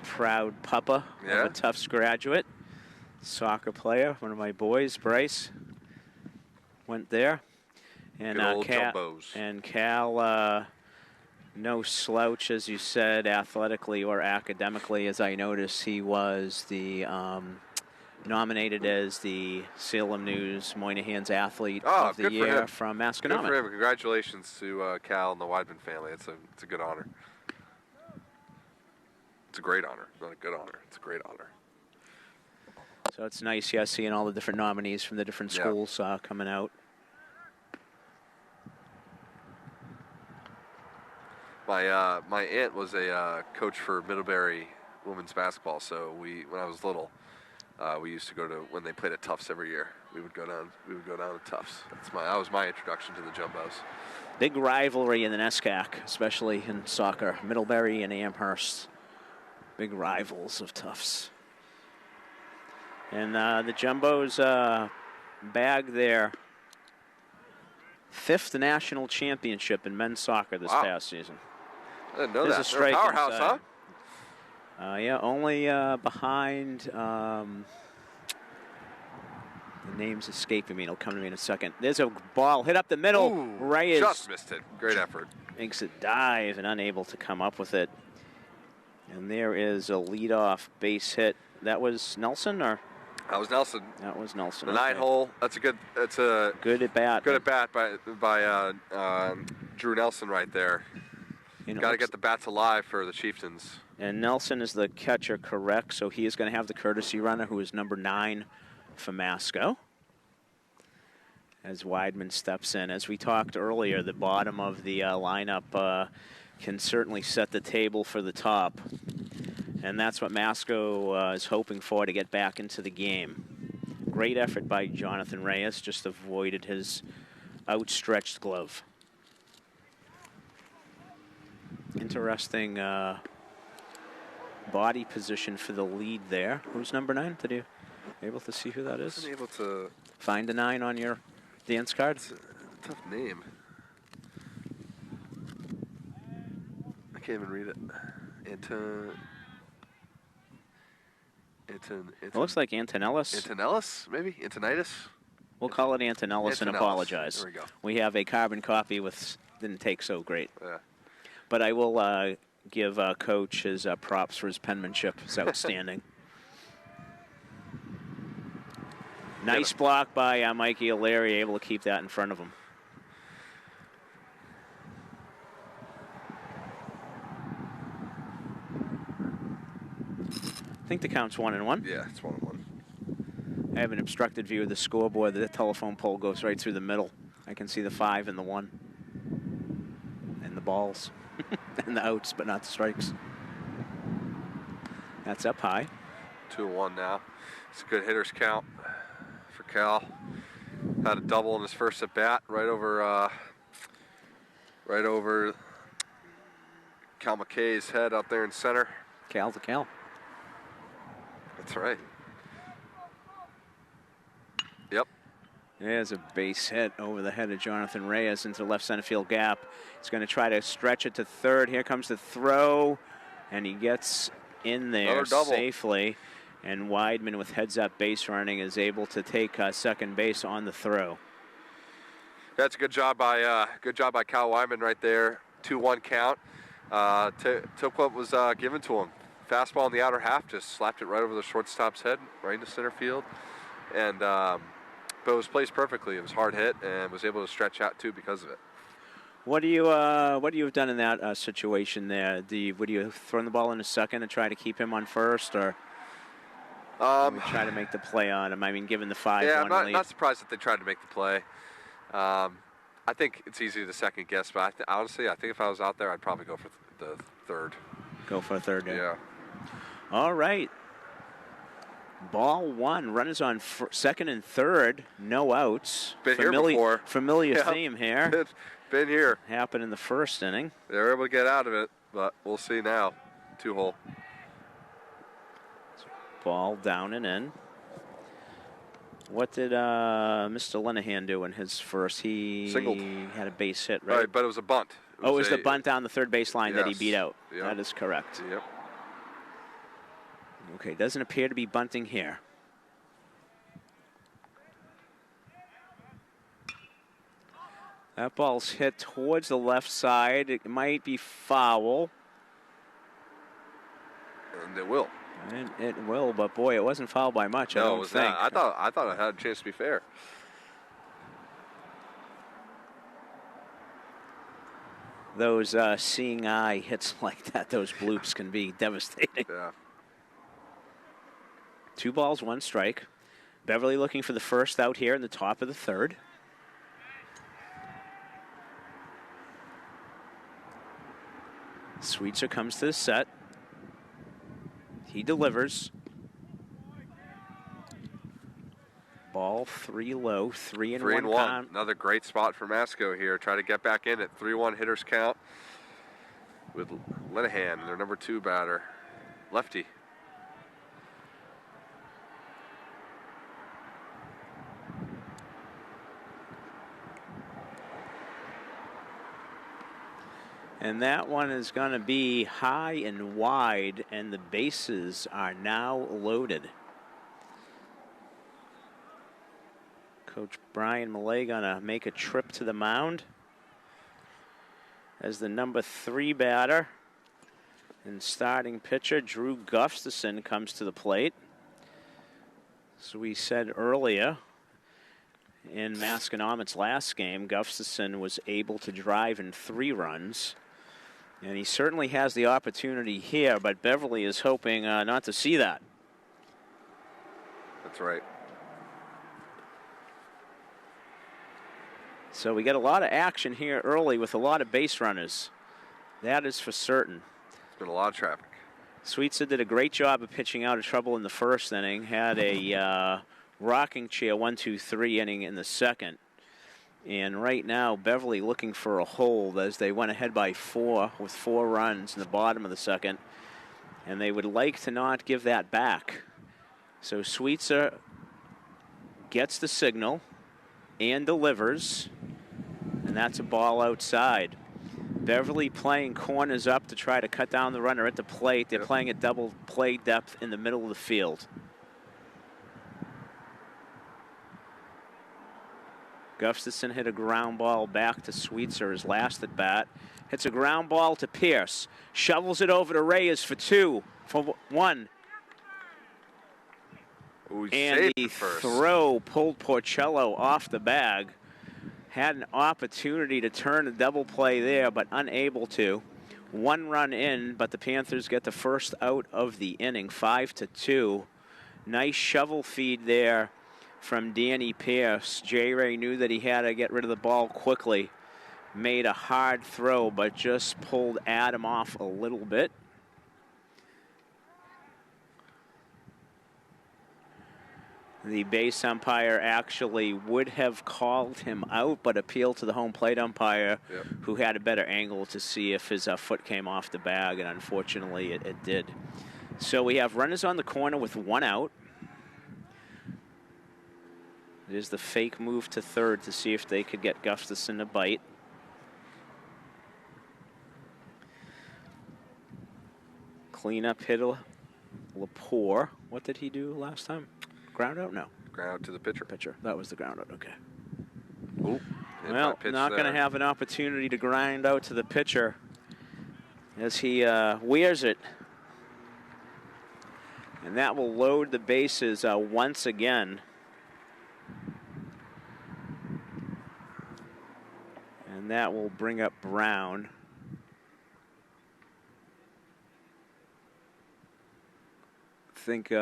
proud papa of a Tufts graduate. Soccer player, one of my boys, Bryce, went there. And Cal, no slouch, as you said, athletically or academically. As I noticed, he was the nominated as the Salem News Moynihan's Athlete of the Year from Masconomet. Good for him. Congratulations to Cal and the Weidman family. It's a good honor. It's a great honor. Not a good honor. It's a great honor. So it's nice, seeing all the different nominees from the different schools coming out. My aunt was a coach for Middlebury women's basketball. So when I was little, we used to go to, when they played at Tufts every year, we would go down to Tufts. That was my introduction to the Jumbos. Big rivalry in the NESCAC, especially in soccer. Middlebury and Amherst, big rivals of Tufts. And the Jumbos bagged their 5th national championship in men's soccer this past season. I didn't know that. They're a powerhouse, huh? Only behind, the name's escaping me. It'll come to me in a second. There's a ball hit up the middle. Ooh, Reyes just missed it. Great effort. Makes a dive and unable to come up with it. And there is a leadoff base hit. That was Nelson, or? That was Nelson. That was Nelson. The 9-hole. That's a good at bat. Good at bat by Drew Nelson right there. Got to get the bats alive for the Chieftains. And Nelson is the catcher, correct? So he is going to have the courtesy runner, who is number 9 for Masco. As Weidman steps in. As we talked earlier, the bottom of the lineup can certainly set the table for the top. And that's what Masco is hoping for to get back into the game. Great effort by Jonathan Reyes, just avoided his outstretched glove. Interesting body position for the lead there. Who's number 9? Did you able to see who that is? I wasn't able to find a 9 on your dance card. It's a tough name. I can't even read it. It looks like Antonellis. Antonellis, maybe? Antonitis? We'll call it Antonellis and apologize. There we go. We have a carbon copy with didn't take so great. Yeah. But I will give Coach his props for his penmanship. It's outstanding. Nice block by Mikey O'Leary, able to keep that in front of him. I think the count's 1-1. Yeah, it's 1-1. I have an obstructed view of the scoreboard. The telephone pole goes right through the middle. I can see the 5 and the 1. balls and the outs, but not the strikes. That's up high. 2-1 now. It's a good hitter's count for Cal. Had a double in his first at bat, right over Cal McKay's head out there in center. Cal to Cal. That's right. Yep. There's a base hit over the head of Jonathan Reyes into the left center field gap. He's going to try to stretch it to third. Here comes the throw, and he gets in there safely. And Weidman, with heads-up base running, is able to take second base on the throw. That's a good job by Cal Weidman right there. 2-1 count. Took what was given to him. Fastball in the outer half, just slapped it right over the shortstop's head, right into center field, and but it was placed perfectly. It was hard hit and was able to stretch out too because of it. What do you have done in that situation there? Would you have thrown the ball in a second and try to keep him on first, or try to make the play on him? I mean, given the 5-1 yeah, I'm lead. not surprised that they tried to make the play. I think it's easy to second guess, but honestly, I think if I was out there, I'd probably go for the third. Go for a third. Yeah. All right. Ball one. Runners on second and third. No outs. Been here before. Familiar theme here. Been here. Happened in the first inning. They were able to get out of it, but we'll see now. 2-hole. Ball down and in. What did Mr. Linehan do in his first? He singled. Had a base hit, right? Right, but it was a bunt. It was the bunt down the third base line that he beat out. Yep. That is correct. Yep. Okay, doesn't appear to be bunting here. That ball's hit towards the left side. It might be foul. And it will. And it will, but boy, it wasn't foul by much. No, I don't it was think. not. I thought it had a chance to be fair. Those seeing eye hits like that, those bloops can be devastating. Yeah. 2 balls, 1 strike. Beverly looking for the first out here in the top of the third. Sweetser comes to the set. He delivers. Ball 3 low, 3-1 count. Another great spot for Masco here. Try to get back in at 3-1 hitters count with Linehan, their number 2 batter. Lefty. And that one is going to be high and wide, and the bases are now loaded. Coach Brian Millay going to make a trip to the mound as the number 3 batter and starting pitcher Drew Gustafson comes to the plate. As we said earlier, in Masconomet's last game, Gustafson was able to drive in 3 runs. And he certainly has the opportunity here, but Beverly is hoping not to see that. That's right. So we get a lot of action here early with a lot of base runners. That is for certain. There's been a lot of traffic. Sweetser did a great job of pitching out of trouble in the first inning. Had a rocking chair 1-2-3 inning in the second. And right now, Beverly looking for a hold as they went ahead by 4 with 4 runs in the bottom of the second. And they would like to not give that back. So Sweetser gets the signal and delivers. And that's a ball outside. Beverly playing corners up to try to cut down the runner at the plate. They're playing at double play depth in the middle of the field. Gustafson hit a ground ball back to Sweetser, his last at bat. Hits a ground ball to Pierce. Shovels it over to Reyes for 2, for 1. Ooh, and the throw pulled Porcello off the bag. Had an opportunity to turn a double play there, but unable to. 1 run in, but the Panthers get the first out of the inning, 5-2. Nice shovel feed there from Danny Pierce. J. Ray knew that he had to get rid of the ball quickly. made a hard throw, but just pulled Adam off a little bit. The base umpire actually would have called him out, but appealed to the home plate umpire, who had a better angle to see if his foot came off the bag, and unfortunately it did. So we have runners on the corner with 1 out. There's the fake move to third to see if they could get Gustafson to bite. Cleanup hitter, Lepore. What did he do last time? Ground out? No. Ground out to the pitcher. That was the ground out, okay. Ooh, well, not going to have an opportunity to grind out to the pitcher as he wears it. And that will load the bases once again. And that will bring up Brown. I think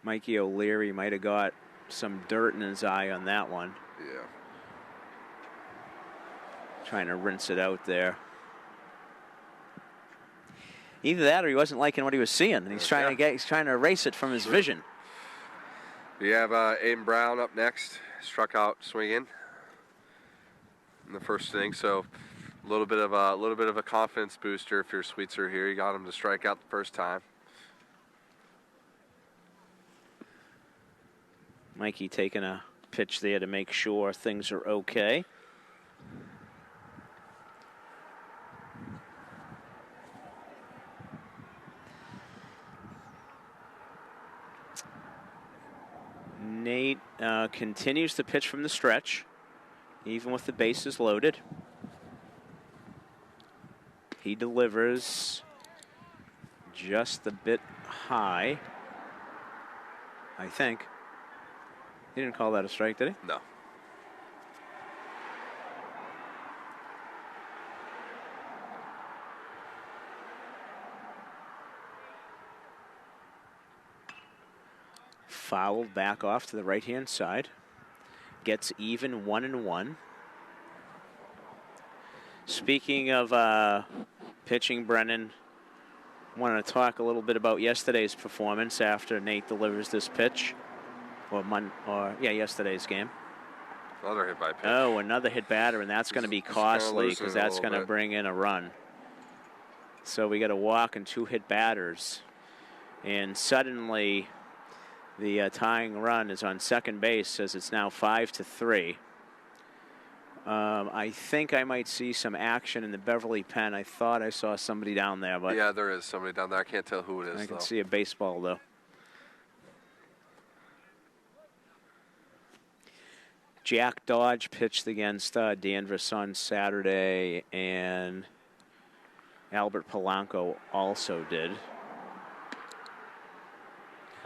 Mikey O'Leary might have got some dirt in his eye on that one. Yeah. Trying to rinse it out there. Either that or he wasn't liking what he was seeing, and he's trying to erase it from his vision. We have Aiden Brown up next. Struck out swinging in the first inning, so a little bit of a confidence booster if you're Sweetser here. You got him to strike out the first time. Mikey taking a pitch there to make sure things are okay. Nate continues to pitch from the stretch, even with the bases loaded. He delivers just a bit high, I think. He didn't call that a strike, did he? No. Fouled back off to the right-hand side. Gets even 1-1. Speaking of pitching, Brennan, wanted to talk a little bit about yesterday's performance after Nate delivers this pitch. Yesterday's game. Another hit by pitch. Oh, another hit batter, and that's going to be costly because that's going to bring in a run. So we got a walk and 2 hit batters. And suddenly the tying run is on second base as it's now 5-3. I think I might see some action in the Beverly pen. I thought I saw somebody down there, but yeah, there is somebody down there. I can't tell who it is. I can see a baseball though. Jack Dodge pitched against Danvers on Saturday, and Albert Polanco also did.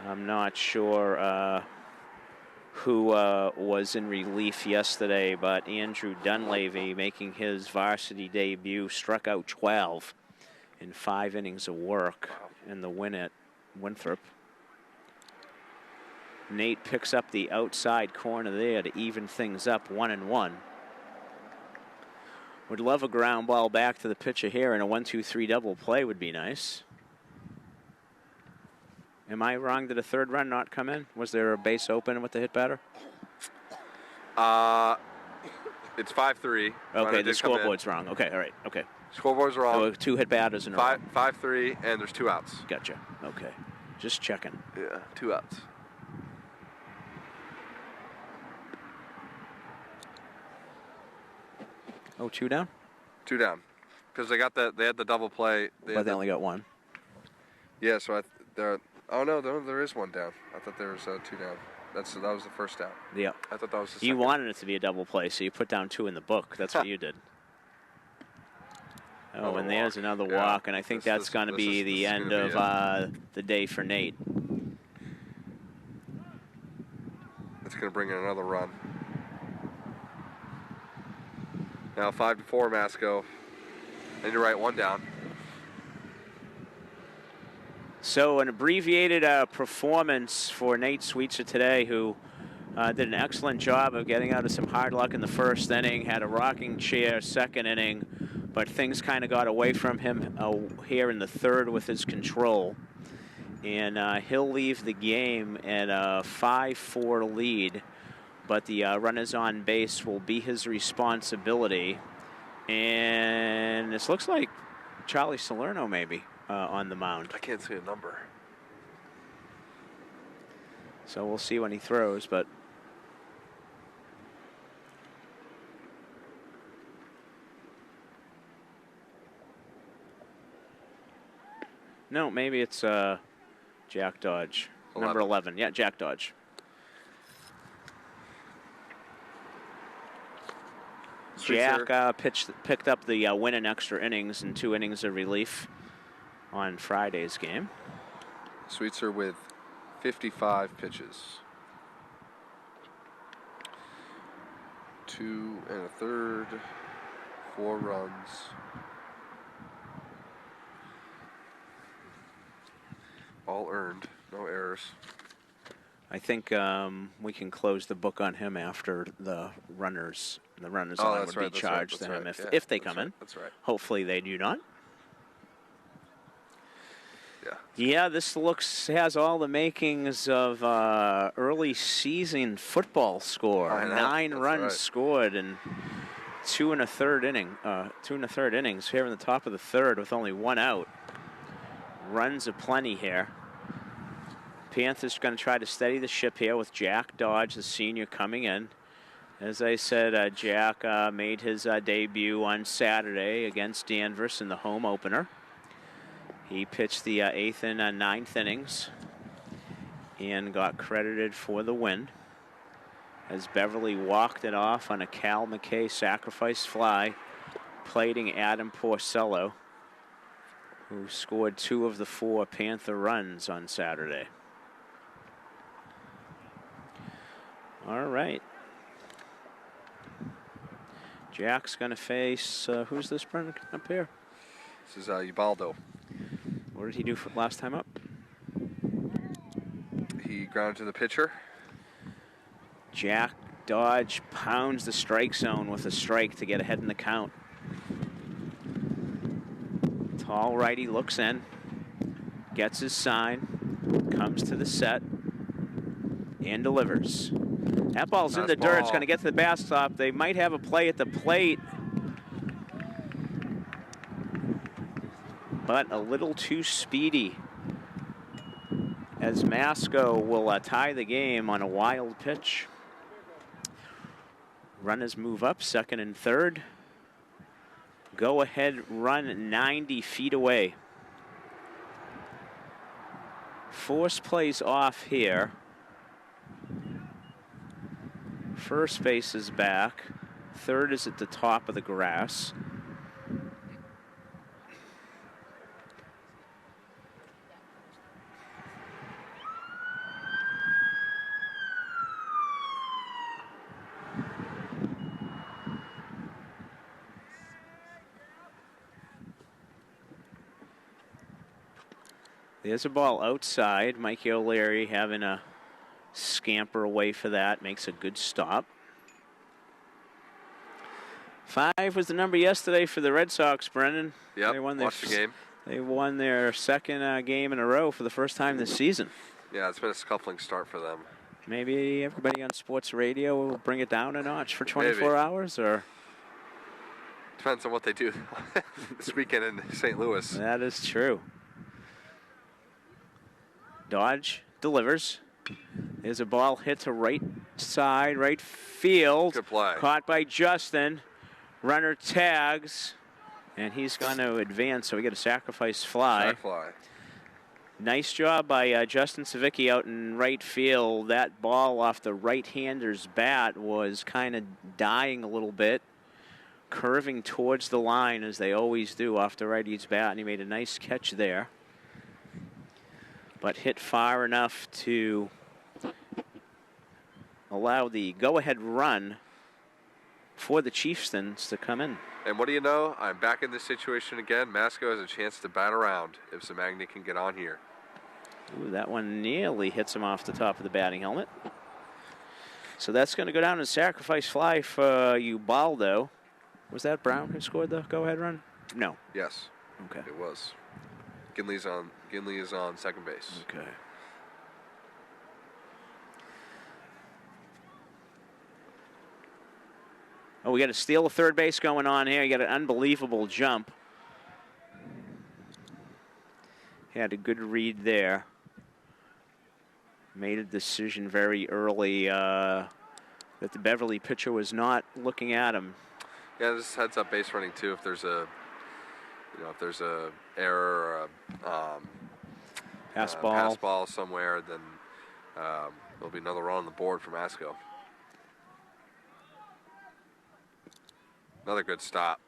I'm not sure who was in relief yesterday, but Andrew Dunleavy, making his varsity debut, struck out 12 in 5 innings of work in the win at Winthrop. Nate picks up the outside corner there to even things up 1-1. Would love a ground ball back to the pitcher here, and a 1-2-3 double play would be nice. Am I wrong? Did a third run not come in? Was there a base open with the hit batter? It's 5-3. Okay, the scoreboard's wrong. Okay, all right, okay. Scoreboard's wrong. So 2 hit batters in a row. 5-3, and there's 2 outs. Gotcha. Okay, just checking. Yeah, 2 outs. Oh, 2 down? 2 down, because they had the double play. But they only got 1. Yeah, so there is 1 down. I thought there was 2 down. That was the first down. Yeah. I thought that was the second. You wanted it to be a double play, so you put down 2 in the book. That's what you did. Oh, and there's another walk, and I think that's going to be the end of the day for Nate. It's going to bring in another run. Now 5-4, Masco. And you're right, 1 down. So an abbreviated performance for Nate Sweetser today, who Did an excellent job of getting out of some hard luck in the first inning, had a rocking chair second inning, but things kind of got away from him here in the third with his control. And he'll leave the game at a 5-4 lead, but the runners on base will be his responsibility. And this looks like Charlie Salerno maybe on the mound. I can't see a number. So we'll see when he throws, but no, maybe it's Jack Dodge, 11. number 11. Yeah, Jack Dodge. Jack picked up the win in extra innings and 2 innings of relief on Friday's game. Sweetser with 55 pitches. 2 1/3, 4 runs. All earned, no errors. I think we can close the book on him after the runners on would be charged to him if they come in. That's right. Hopefully they do not. Yeah. Yeah, this has all the makings of early season football score. 9 runs scored in 2 1/3 innings here in the top of the third with only 1 out. Runs aplenty here. Panthers going to try to steady the ship here with Jack Dodge, the senior, coming in. As I said, Jack made his debut on Saturday against Danvers in the home opener. He pitched the 8th and 9th innings and got credited for the win as Beverly walked it off on a Cal McKay sacrifice fly, plating Adam Porcello, who scored 2 of the 4 Panther runs on Saturday. All right. Jack's going to face, who's this Brendan up here? This is Ubaldo. What did he do for last time up? He grounded to the pitcher. Jack Dodge pounds the strike zone with a strike to get ahead in the count. Tall righty looks in, gets his sign, comes to the set, and delivers. That ball's in the dirt. It's going to get to the backstop. They might have a play at the plate, but a little too speedy, as Masco will tie the game on a wild pitch. Runners move up, second and third. Go ahead run 90 feet away. Force plays off here. First base is back. Third is at the top of the grass. There's a ball outside. Mikey O'Leary having a scamper away for that. Makes a good stop. 5 was the number yesterday for the Red Sox, Brendan. Yep, watched the game. They won their second game in a row for the first time this season. Yeah, it's been a scuffling start for them. Maybe everybody on sports radio will bring it down a notch for 24 hours, or? Depends on what they do this weekend in St. Louis. That is true. Dodge delivers. There's a ball hit to right side, right field. Good play. Caught by Justin. Runner tags, and he's going to advance, so we get a sacrifice fly. Sac fly. Nice job by Justin Savicki out in right field. That ball off the right-hander's bat was kind of dying a little bit, curving towards the line as they always do off the righty's bat, and he made a nice catch there. But hit far enough to allow the go-ahead run for the Chieftains to come in. And what do you know? I'm back in this situation again. Masco has a chance to bat around if Zamagni can get on here. Ooh, that one nearly hits him off the top of the batting helmet. So that's going to go down as sacrifice fly for Ubaldo. Was that Brown who scored the go-ahead run? No. Yes. Okay. It was. Ginley is on second base. Okay. Oh, we got a steal of third base going on here. You got an unbelievable jump. He had a good read there. Made a decision very early that the Beverly pitcher was not looking at him. Yeah, this heads up base running too. If there's a, if there's a error or a pass ball somewhere, then there'll be another run on the board for Masco. Another good stop.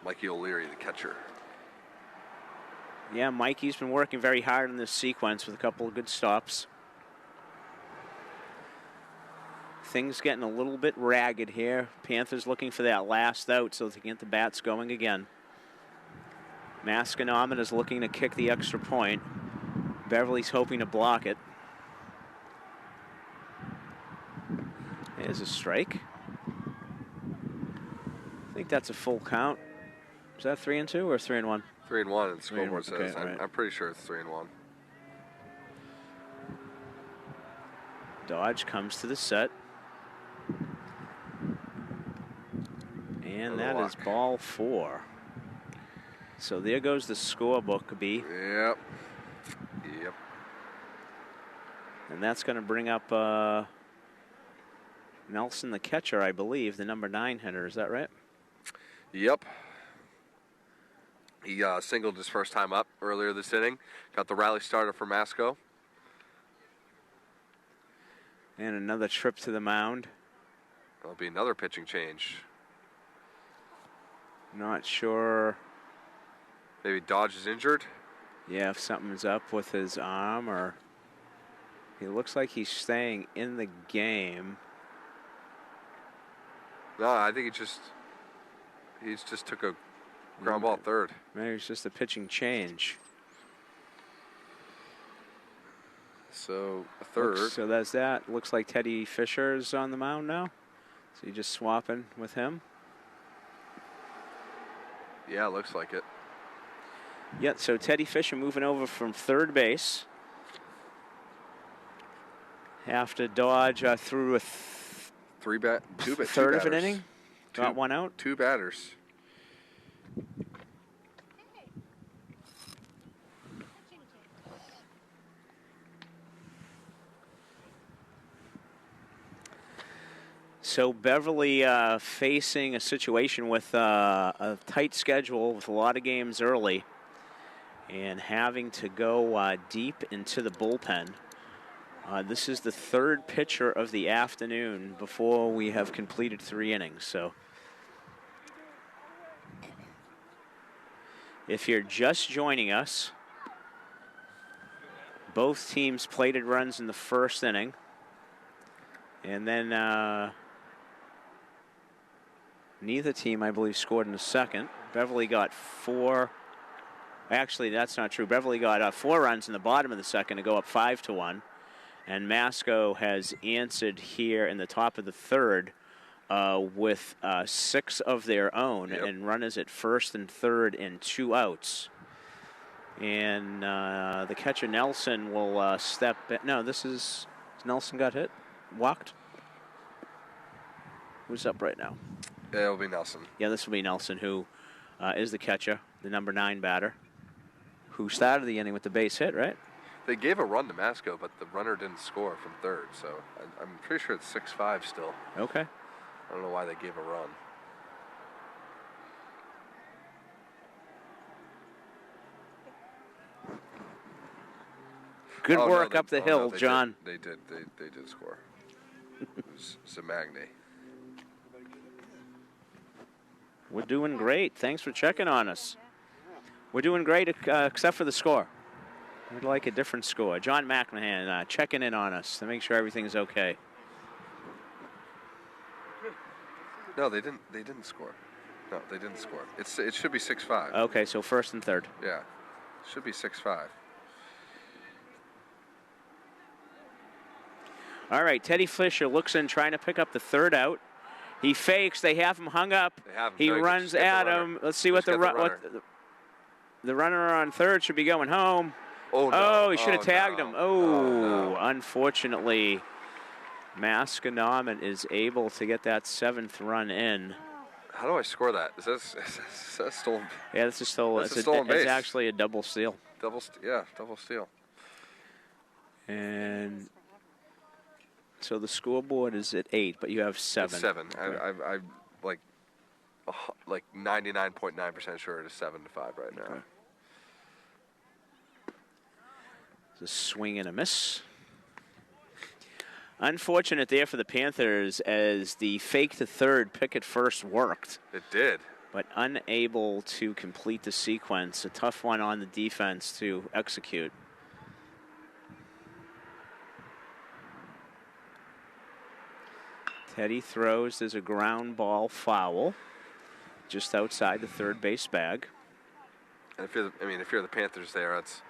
Mikey O'Leary, the catcher. Yeah, Mikey's been working very hard in this sequence with a couple of good stops. Things getting a little bit ragged here. Panthers looking for that last out so they can get the bats going again. Masconomet is looking to kick the extra point. Beverly's hoping to block it. There's a strike. I think that's a full count. Is that 3-2 or 3-1? 3-1, and the scoreboard says. Okay, right. I'm pretty sure it's 3-1. Dodge comes to the set. And that is ball 4. So there goes the scorebook, B. Yep. And that's going to bring up Nelson, the catcher, I believe, the number 9 hitter. Is that right? Yep. He singled his first time up earlier this inning. Got the rally starter for Masco. And another trip to the mound. There'll be another pitching change. Not sure. Maybe Dodge is injured. Yeah, if something's up with his arm, or he looks like he's staying in the game. No, I think he just took a ground ball third. Maybe it's just a pitching change. So a third. So that's that. Looks like Teddy Fisher's on the mound now. So you're just swapping with him. Yeah, looks like it. Yeah, so Teddy Fisher moving over from third base. Have to Dodge through a third of an inning. Got one out. 2 batters. So Beverly facing a situation with a tight schedule with a lot of games early and having to go deep into the bullpen. This is the third pitcher of the afternoon before we have completed 3 innings. So if you're just joining us, both teams plated runs in the first inning. And then neither team, I believe, scored in the second. Beverly got 4. Actually, that's not true. Beverly got 4 runs in the bottom of the second to go up 5-1. And Masco has answered here in the top of the third with 6 of their own. Yep. And runners at first and third and 2 outs. And the catcher Nelson will step in. No, this is Nelson got hit? Walked? Who's up right now? It'll be Nelson. Yeah, this will be Nelson, who is the catcher, the number 9 batter, who started the inning with the base hit, right? They gave a run to Masco, but the runner didn't score from third, so I'm pretty sure it's 6-5 still. Okay. I don't know why they gave a run. Good work up the hill, John. They did score. It was Zamagne. We're doing great. Thanks for checking on us. We're doing great except for the score. We'd like a different score. John McMahon checking in on us to make sure everything's okay. No, they didn't score. No, they didn't score. It should be 6-5. Okay, so first and third. Yeah, should be 6-5. All right, Teddy Fisher looks in, trying to pick up the third out. He fakes. They have him hung up. They have him. He No, runs at him. Let's see what the runner on third should be going home. Oh, no. He should have tagged him. No. Unfortunately, Masconomet is able to get that 7th run in. How do I score that? Is that stolen? Yeah, this is stolen. It's a stolen base. It's actually a double steal. Double steal. And so the scoreboard is at 8, but you have 7. It's 7. I'm like 99.9% sure it is 7-5 right now. Okay. It's a swing and a miss. Unfortunate there for the Panthers as the fake to third, pick at first worked. It did. But unable to complete the sequence. A tough one on the defense to execute. Teddy throws. There's a ground ball foul just outside the third base bag. And if you're the Panthers there, it's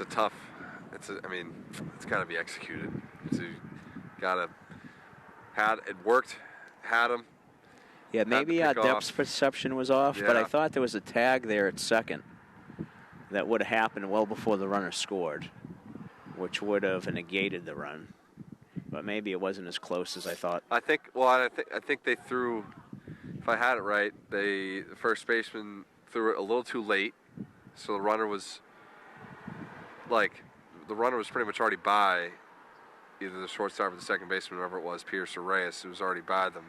a tough. It's got to be executed. It worked. Had him. Yeah, maybe depth perception was off, but I thought there was a tag there at second that would have happened well before the runner scored, which would have negated the run. But maybe it wasn't as close as I thought. I think they threw. If I had it right, the first baseman threw it a little too late, so the runner was pretty much already by either the shortstop or the second baseman, whoever it was, Pierce or Reyes, who was already by them.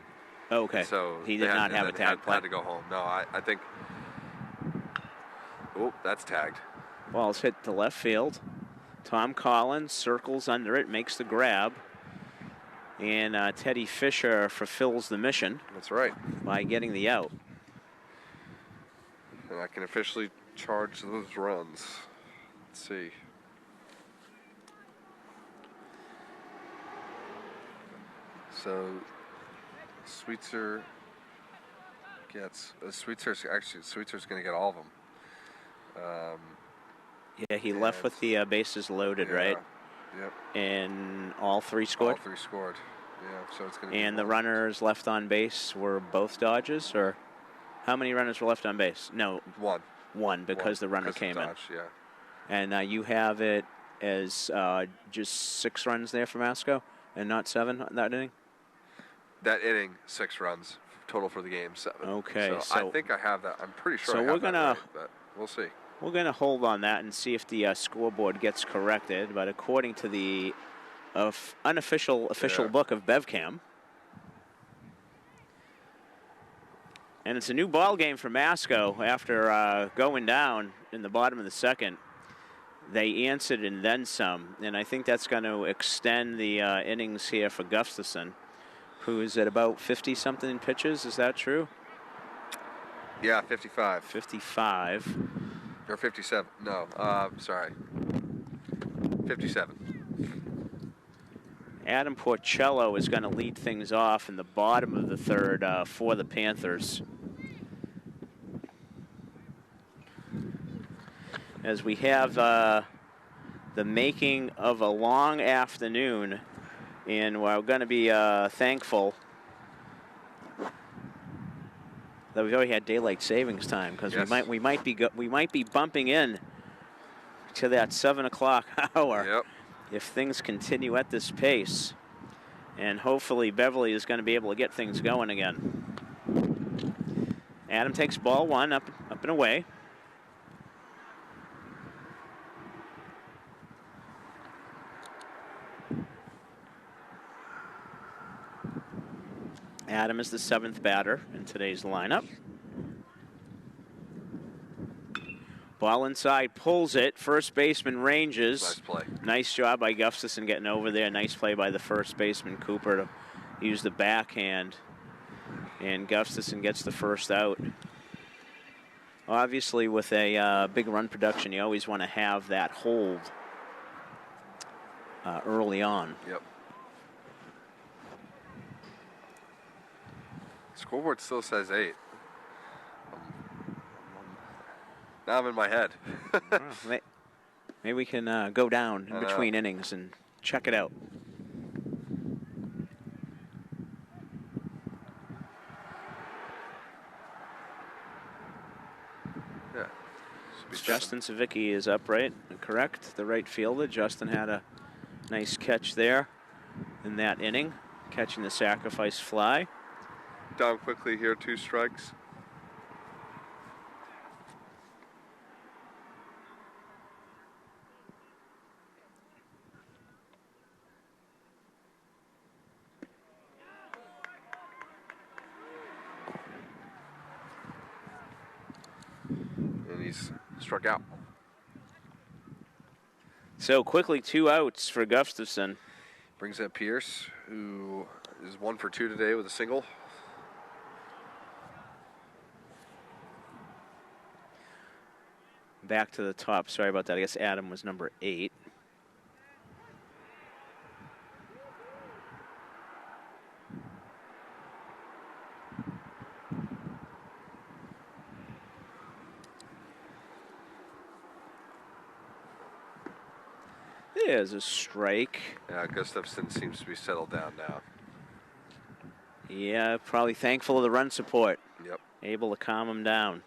Okay. So he did not have a tag play. Had to go home. No, I think. Oh, that's tagged. Ball's hit to left field. Tom Collins circles under it, makes the grab. And Teddy Fisher fulfills the mission. That's right. By getting the out. And I can officially charge those runs. Let's see. So Sweetser's going to get all of them. Yeah, he left with the bases loaded, right? Yep. And all 3 scored? All 3 scored. Yeah, so it's going to And the runners left on base were both Dodgers, or how many runners were left on base? No. One, because the runner came in. Yeah. And you have it as just 6 runs there for Masco and not 7 that inning? That inning, 6 runs. Total for the game, 7. Okay. So I think I have that. I'm pretty sure I have that right, but we'll see. We're going to hold on that and see if the scoreboard gets corrected. But according to the unofficial book of BevCam, and it's a new ball game for Masco after going down in the bottom of the 2nd. They answered and then some, and I think that's going to extend the innings here for Gustafson, who is at about 50-something pitches. Is that true? Yeah, 55. 55. Or 57. No, sorry. 57. Adam Porcello is going to lead things off in the bottom of the 3rd for the Panthers. As we have the making of a long afternoon, and we're going to be thankful that we've already had daylight savings time, because we might be bumping in to that 7 o'clock hour if things continue at this pace, and hopefully Beverly is going to be able to get things going again. Adam takes ball 1 up and away. Adam is the 7th batter in today's lineup. Ball inside, pulls it. First baseman ranges. Nice play. Nice job by Gustafson getting over there. Nice play by the first baseman, Cooper, to use the backhand. And Gustafson gets the first out. Obviously, with a big run production, you always want to have that hold early on. Yep. Scoreboard still says 8. Now I'm in my head. Maybe we can go down in between innings and check it out. Justin Savicki is upright and correct, the right fielder. Justin had a nice catch there in that inning, catching the sacrifice fly. Down quickly here, 2 strikes. And he's struck out. So quickly 2 outs for Gustafson. Brings up Pierce, who is 1 for 2 today with a single. Back to the top. Sorry about that. I guess Adam was number 8. There's a strike. Yeah, Gustafson seems to be settled down now. Yeah, probably thankful of the run support. Yep. Able to calm him down.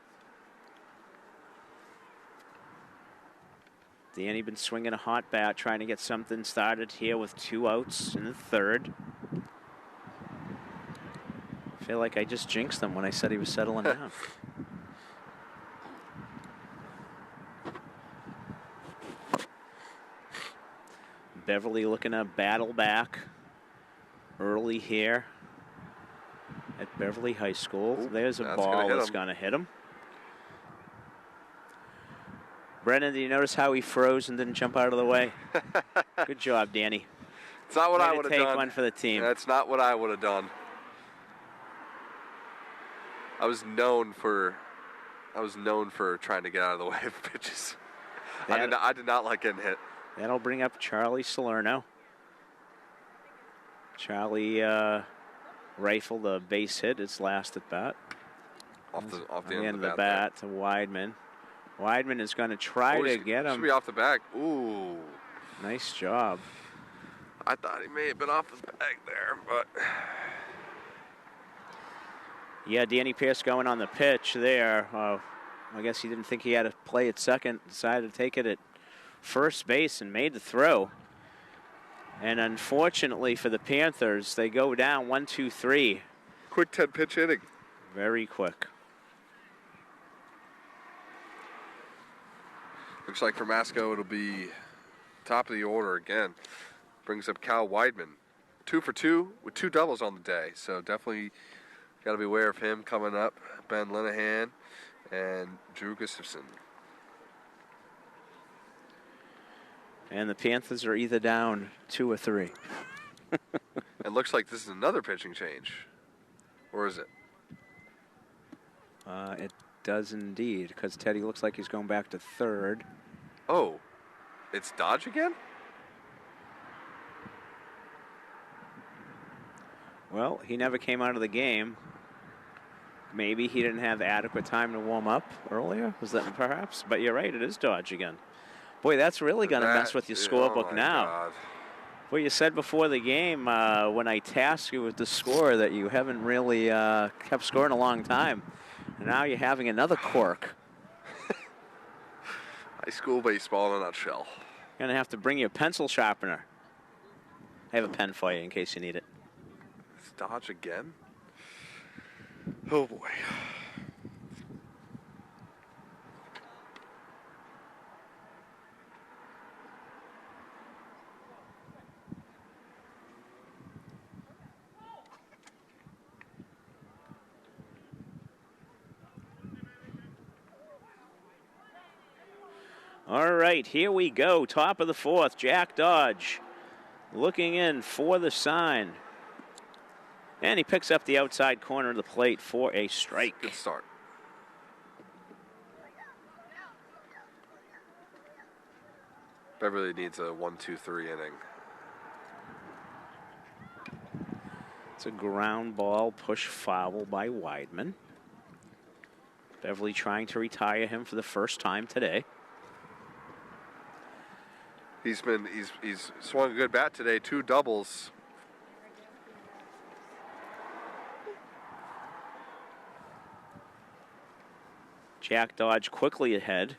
Danny been swinging a hot bat, trying to get something started here with 2 outs in the 3rd. I feel like I just jinxed him when I said he was settling down. Beverly looking to battle back early here at Beverly High School. Ooh, there's a ball that's going to hit him. Brennan, did you notice how he froze and didn't jump out of the way? Good job, Danny. It's not what I would have done. Take one for the team. That's not what I would have done. I was known for trying to get out of the way of pitches. I did not like getting hit. That'll bring up Charlie Salerno. Charlie rifled a base hit, its last at bat. Off the end of the bat to Weidman. Weidman is going to try to get him. Should be off the back. Ooh. Nice job. I thought he may have been off the bag there, but. Yeah, Danny Pierce going on the pitch there. I guess he didn't think he had to play at second. Decided to take it at first base and made the throw. And unfortunately for the Panthers, they go down 1-2-3. Quick 10-pitch inning. Very quick. Looks like for Masco, it'll be top of the order again. Brings up Cal Weidman. 2 for 2 with 2 doubles on the day. So definitely got to be aware of him coming up. Ben Linehan and Drew Gustafson. And the Panthers are either down 2 or 3. And looks like this is another pitching change. Or is it? It does indeed, because Teddy looks like he's going back to 3rd. Oh, it's Dodge again? Well, he never came out of the game. Maybe he didn't have adequate time to warm up earlier. Was that perhaps? But you're right, it is Dodge again. Boy, that's really going to mess with your scorebook now. God. Well, you said before the game when I tasked you with the score that you haven't really kept scoring a long time. And now you're having another quirk. High school baseball in a nutshell. You're going to have to bring your pencil sharpener. I have a pen for you in case you need it. It's Dodge again? Oh, boy. All right, here we go. Top of the 4th, Jack Dodge looking in for the sign. And he picks up the outside corner of the plate for a strike. Good start. Beverly needs a 1-2-3 inning. It's a ground ball push foul by Weidman. Beverly trying to retire him for the first time today. He's swung a good bat today, 2 doubles. Jack Dodge quickly ahead.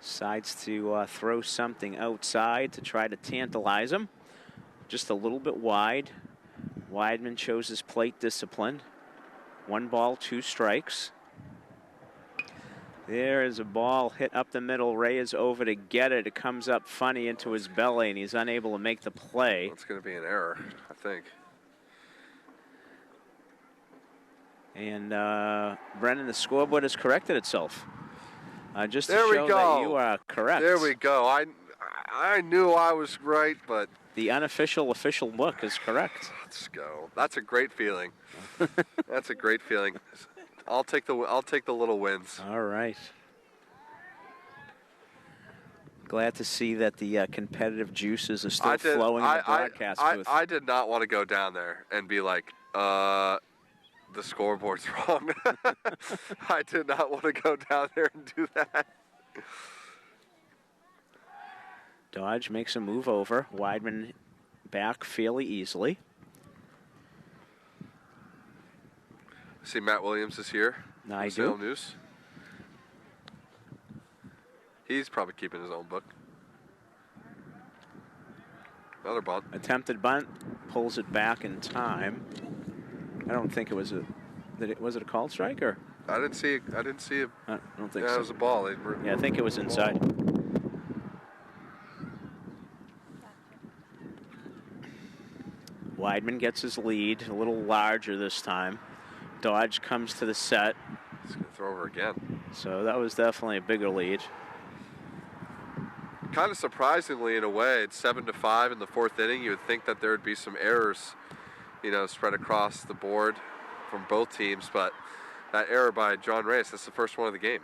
Decides to throw something outside to try to tantalize him. Just a little bit wide. Weidman chose his plate discipline. 1 ball, 2 strikes. There is a ball hit up the middle. Reyes over to get it. It comes up funny into his belly, and he's unable to make the play. That's going to be an error, I think. And Brennan, the scoreboard has corrected itself. Just to there show that you are correct. There we go. I knew I was right, but the unofficial official look is correct. Let's go. That's a great feeling. That's a great feeling. I'll take the little wins. All right. Glad to see that the competitive juices are still flowing in the broadcast booth. I did not want to go down there and be like, the scoreboard's wrong. I did not want to go down there and do that. Dodge makes a move over. Weidman back fairly easily. See, Matt Williams is here. I do. News. He's probably keeping his own book. Another bunt. Attempted bunt, pulls it back in time. I don't think it was was it a called strike or? I didn't see it. I don't think so. Yeah, it was a ball. Yeah, I think it was inside. Weidman gets his lead, a little larger this time. Dodge comes to the set. He's going to throw over again. So that was definitely a bigger lead. Kind of surprisingly, in a way, it's 7-5 in the 4th inning. You would think that there would be some errors, spread across the board from both teams, but that error by John Reyes, that's the first one of the game.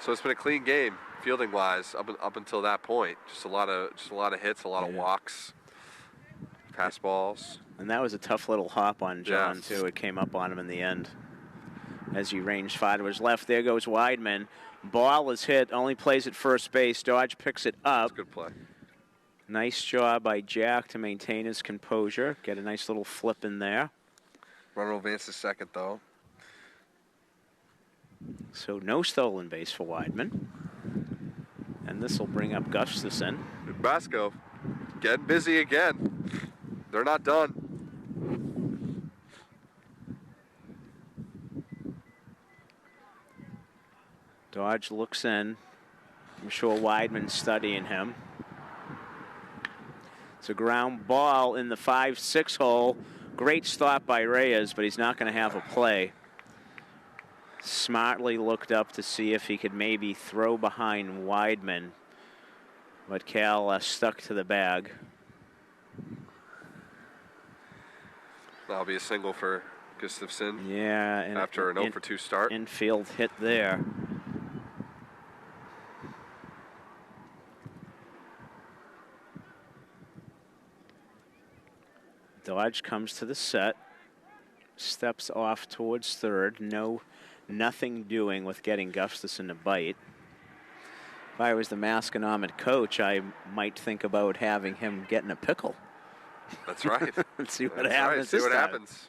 So it's been a clean game, fielding-wise, up until that point. Just a lot of hits, a lot of walks, pass balls. And that was a tough little hop on John, too. It came up on him in the end as he ranged 5 to his left. There goes Weidman. Ball is hit, only plays at first base. Dodge picks it up. That's a good play. Nice job by Jack to maintain his composure. Get a nice little flip in there. Runner will advance to second, though. So no stolen base for Weidman. And this will bring up Gustafson. Basco getting busy again. They're not done. Dodge looks in. I'm sure Weidman's studying him. It's a ground ball in the 5-6 hole. Great stop by Reyes, but he's not going to have a play. Smartly looked up to see if he could maybe throw behind Weidman, but Cal stuck to the bag. That'll be a single for Gustafson. Yeah. And after an 0-for-2 start. Infield hit there. Dodge comes to the set, steps off towards third. Nothing doing with getting Gustafson to bite. If I was the Masconomet coach, I might think about having him get in a pickle. That's right. Let's see what happens. See what happens.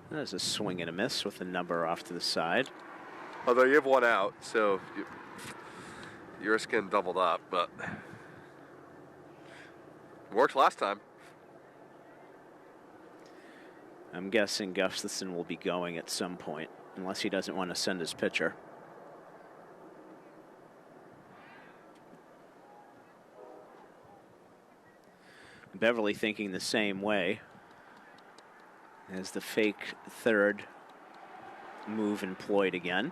There's a swing and a miss with the number off to the side. Although you have one out, so you're risking doubled up, but worked last time. I'm guessing Gustafson will be going at some point, unless he doesn't want to send his pitcher. Beverly thinking the same way as the fake third move employed again.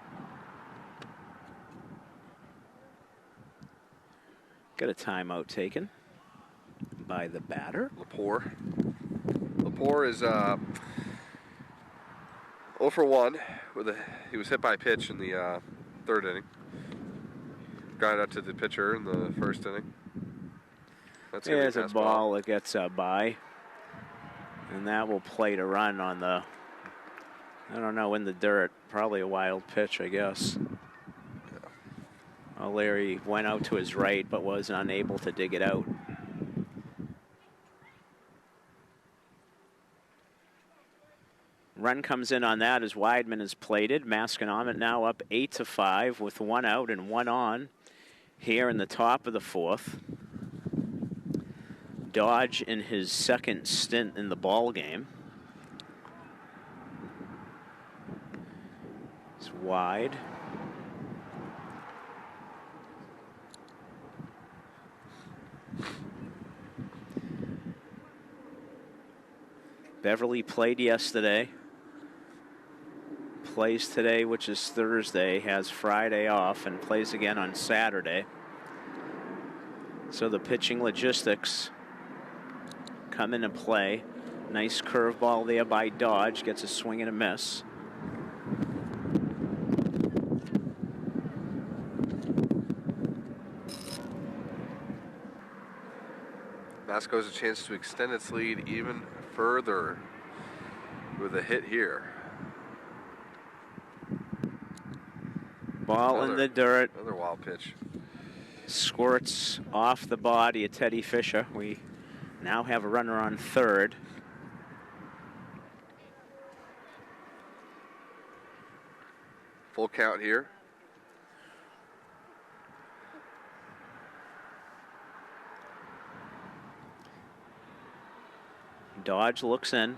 Got a timeout taken by the batter. Lepore is 0 for 1. He was hit by a pitch in the 3rd inning. Got out to the pitcher in the 1st inning. There's a ball that gets by. And that will play to run on the, I don't know, in the dirt. Probably a wild pitch, I guess. Yeah. O'Leary went out to his right, but was unable to dig it out. Run comes in on that as Weidman is plated. Masconomet now up 8-5 with 1 out and 1 on here in the top of the 4th. Dodge in his second stint in the ball game. It's wide. Beverly played yesterday. Plays today, which is Thursday, has Friday off, and plays again on Saturday. So the pitching logistics come into play. Nice curveball there by Dodge. Gets a swing and a miss. Masco has a chance to extend its lead even further with a hit here. Ball in the dirt. Another wild pitch. Squirts off the body of Teddy Fisher. We now have a runner on third. Full count here. Dodge looks in.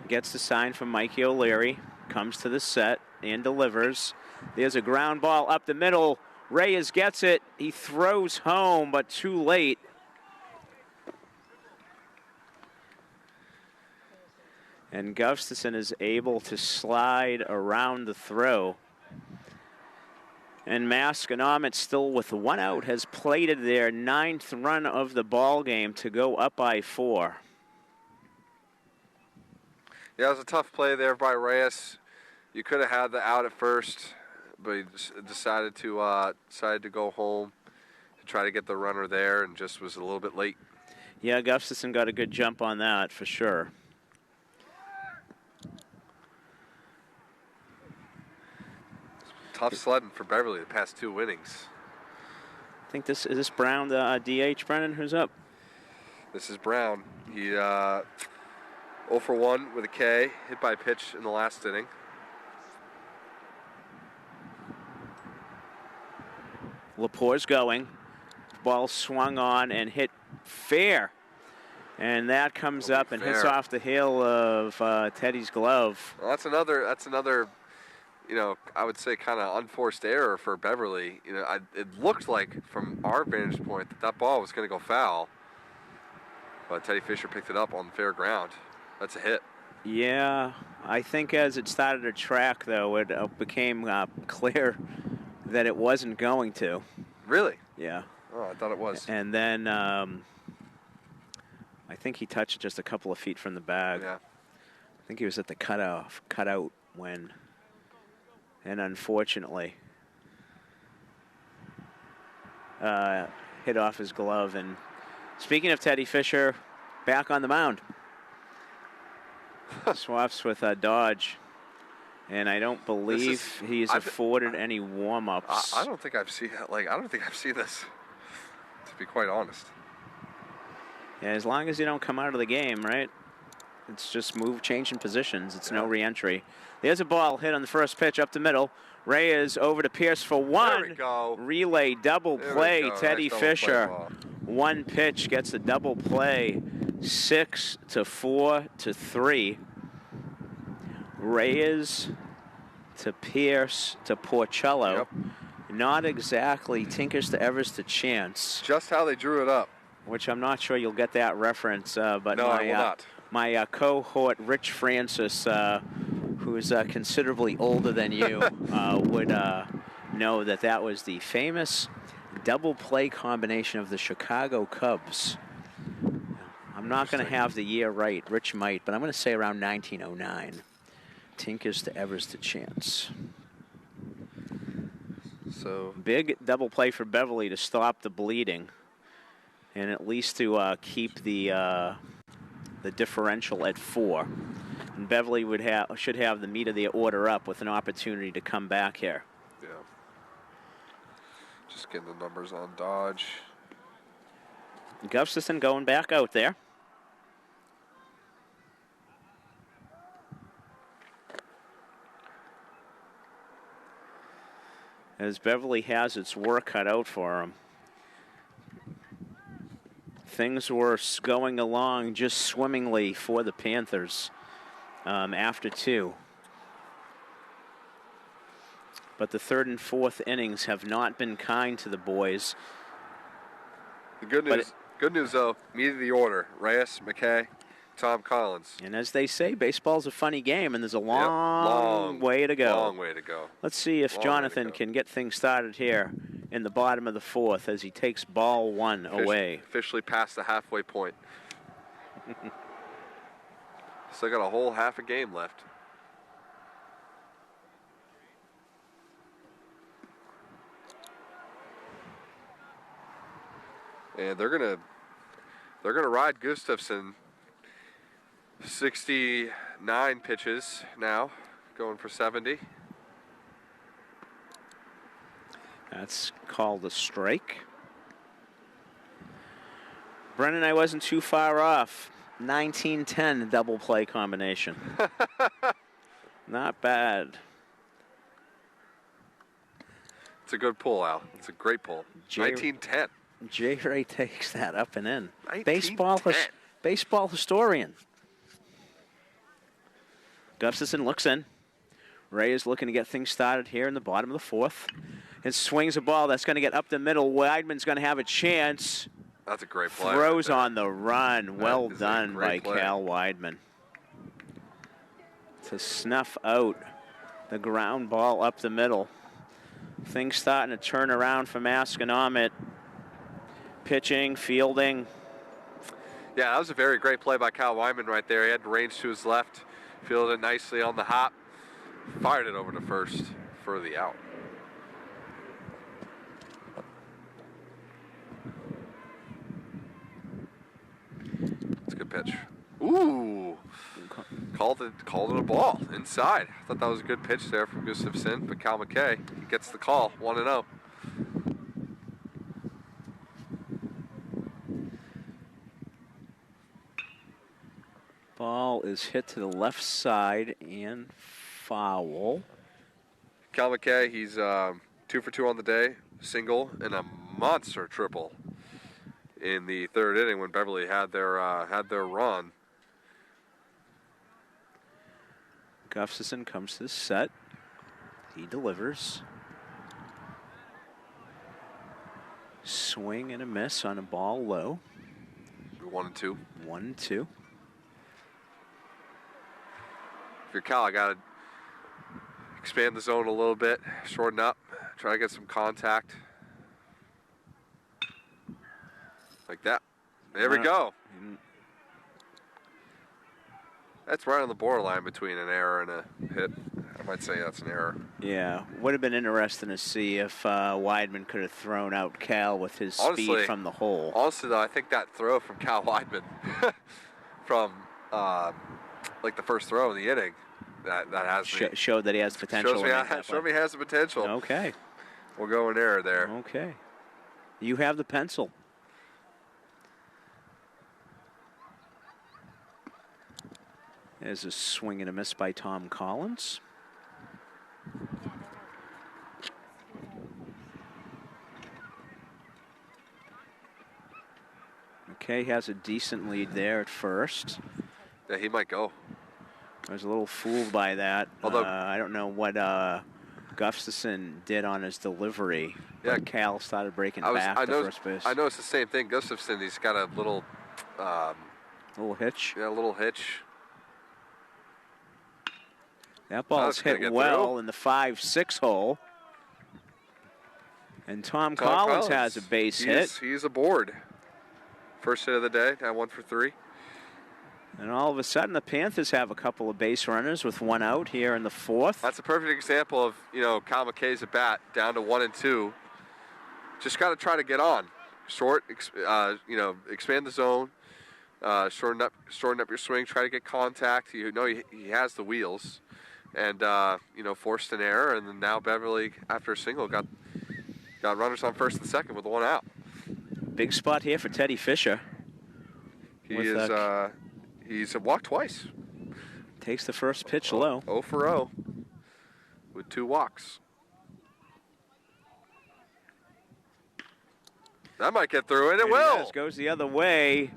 Gets the sign from Mikey O'Leary. Comes to the set and delivers. There's a ground ball up the middle. Reyes gets it. He throws home, but too late. And Gustafson is able to slide around the throw. And Masconomet, still with 1 out, has plated their 9th run of the ball game to go up by 4. Yeah, it was a tough play there by Reyes. You could have had the out at first, but he decided to go home to try to get the runner there, and just was a little bit late. Yeah, Gustafson got a good jump on that for sure. Tough sledding for Beverly the past 2 innings. I think is this Brown, the DH, Brennan, who's up? This is Brown. He 0 for 1 with a K, hit by a pitch in the last inning. Lepore's going. Ball swung on and hit fair. And that comes up and hits off the heel of Teddy's glove. Well, that's another, you know, I would say kind of unforced error for Beverly. You know, it looked like from our vantage point that ball was going to go foul. But Teddy Fisher picked it up on fair ground. That's a hit. Yeah, I think as it started to track, though, it became clear that it wasn't going to. Really? Yeah. Oh, I thought it was. And then I think he touched it just a couple of feet from the bag. Yeah. I think he was at the cutout when, and unfortunately, hit off his glove. And speaking of Teddy Fisher, back on the mound. Swaps with Dodge. And I don't believe he's afforded any warm-ups. I don't think I've seen that. I don't think I've seen this, to be quite honest. Yeah, as long as you don't come out of the game, right? It's just changing positions. It's no re-entry. There's a ball hit on the first pitch up the middle. Reyes over to Pierce for 1. There we go. Relay double play. Teddy nice Fisher. double play 1 pitch gets a double play. 6-4 to 3. Reyes to Pierce to Porcello. Yep. Not exactly Tinkers to Evers to Chance. Just how they drew it up. Which I'm not sure you'll get that reference, but no, I will not. My cohort, Rich Francis, who's considerably older than you, would know that was the famous double play combination of the Chicago Cubs. I'm not going to have the year right. Rich might, but I'm going to say around 1909. Tinkers to Evers to Chance. So big double play for Beverly to stop the bleeding, and at least to keep the differential at 4. And Beverly should have the meat of the order up with an opportunity to come back here. Yeah. Just getting the numbers on Dodge. Gustafson going back out there. as Beverly has its work cut out for him. Things were going along just swimmingly for the Panthers after 2. But the 3rd and 4th innings have not been kind to the boys. The good news though, meat of the order: Reyes, McKay, Tom Collins. And as they say, baseball's a funny game, and there's a long way to go. Long way to go. Let's see if Jonathan can get things started here in the bottom of the 4th as he takes ball 1 away. Officially past the halfway point. Still got a whole half a game left. And they're gonna ride Gustafson. 69 pitches now, going for 70. That's called a strike. Brennan, I wasn't too far off. 19-10 double play combination. Not bad. It's a good pull, Al. It's a great pull. 19-10. J-Ray takes that up and in. 19-10. Baseball historian. Gustafson looks in. Ray is looking to get things started here in the bottom of the 4th. And swings a ball that's going to get up the middle. Weidman's going to have a chance. That's a great play. Throws on the run. Well done by play. Cal Weidman. To snuff out the ground ball up the middle. Things starting to turn around for Masconomet. Pitching, fielding. Yeah, that was a very great play by Cal Weidman right there. He had range to his left. Fielded it nicely on the hop. Fired it over to first for the out. It's a good pitch. Ooh. Called it a ball inside. I thought that was a good pitch there from Gustafson, but Cal McKay, he gets the call, 1-0. Ball is hit to the left side and foul. Cal McKay, he's 2 for 2 on the day, single and a monster triple in the 3rd inning when Beverly had their run. Gustafson comes to the set. He delivers. Swing and a miss on a ball low. 1-2. 1-2. If you're Cal, I gotta expand the zone a little bit, shorten up, try to get some contact. Like that. There we go. That's right on the borderline between an error and a hit. I might say that's an error. Yeah, would have been interesting to see if Weidman could have thrown out Cal with his speed from the hole. Honestly, though, I think that throw from Cal Weidman from like the first throw in the inning, that has showed that he has potential. Showed me he has the potential. Okay. We'll go in error there. Okay. You have the pencil. There's a swing and a miss by Tom Collins. McKay has a decent lead there at first. Yeah, he might go. I was a little fooled by that. Although I don't know what Gustafson did on his delivery. Yeah, Cal started breaking back to first base. I know it's the same thing. Gustafson, he's got a little hitch. Yeah, a little hitch. That ball's hit well in the 5-6 hole. And Tom Collins has a base hit. He's aboard. First hit of the day, now 1 for 3. And all of a sudden, the Panthers have a couple of base runners with 1 out here in the 4th. That's a perfect example of, Cal McKay's at bat, down to 1-2. Just got to try to get on. Short, expand the zone, shorten up your swing, try to get contact. He has the wheels. And, forced an error. And then now Beverly, after a single, got runners on first and second with 1 out. Big spot here for Teddy Fisher. He's walked twice. Takes the first pitch low. 0 for 0 with 2 walks. That might get through, and it It will. does. Goes the other way.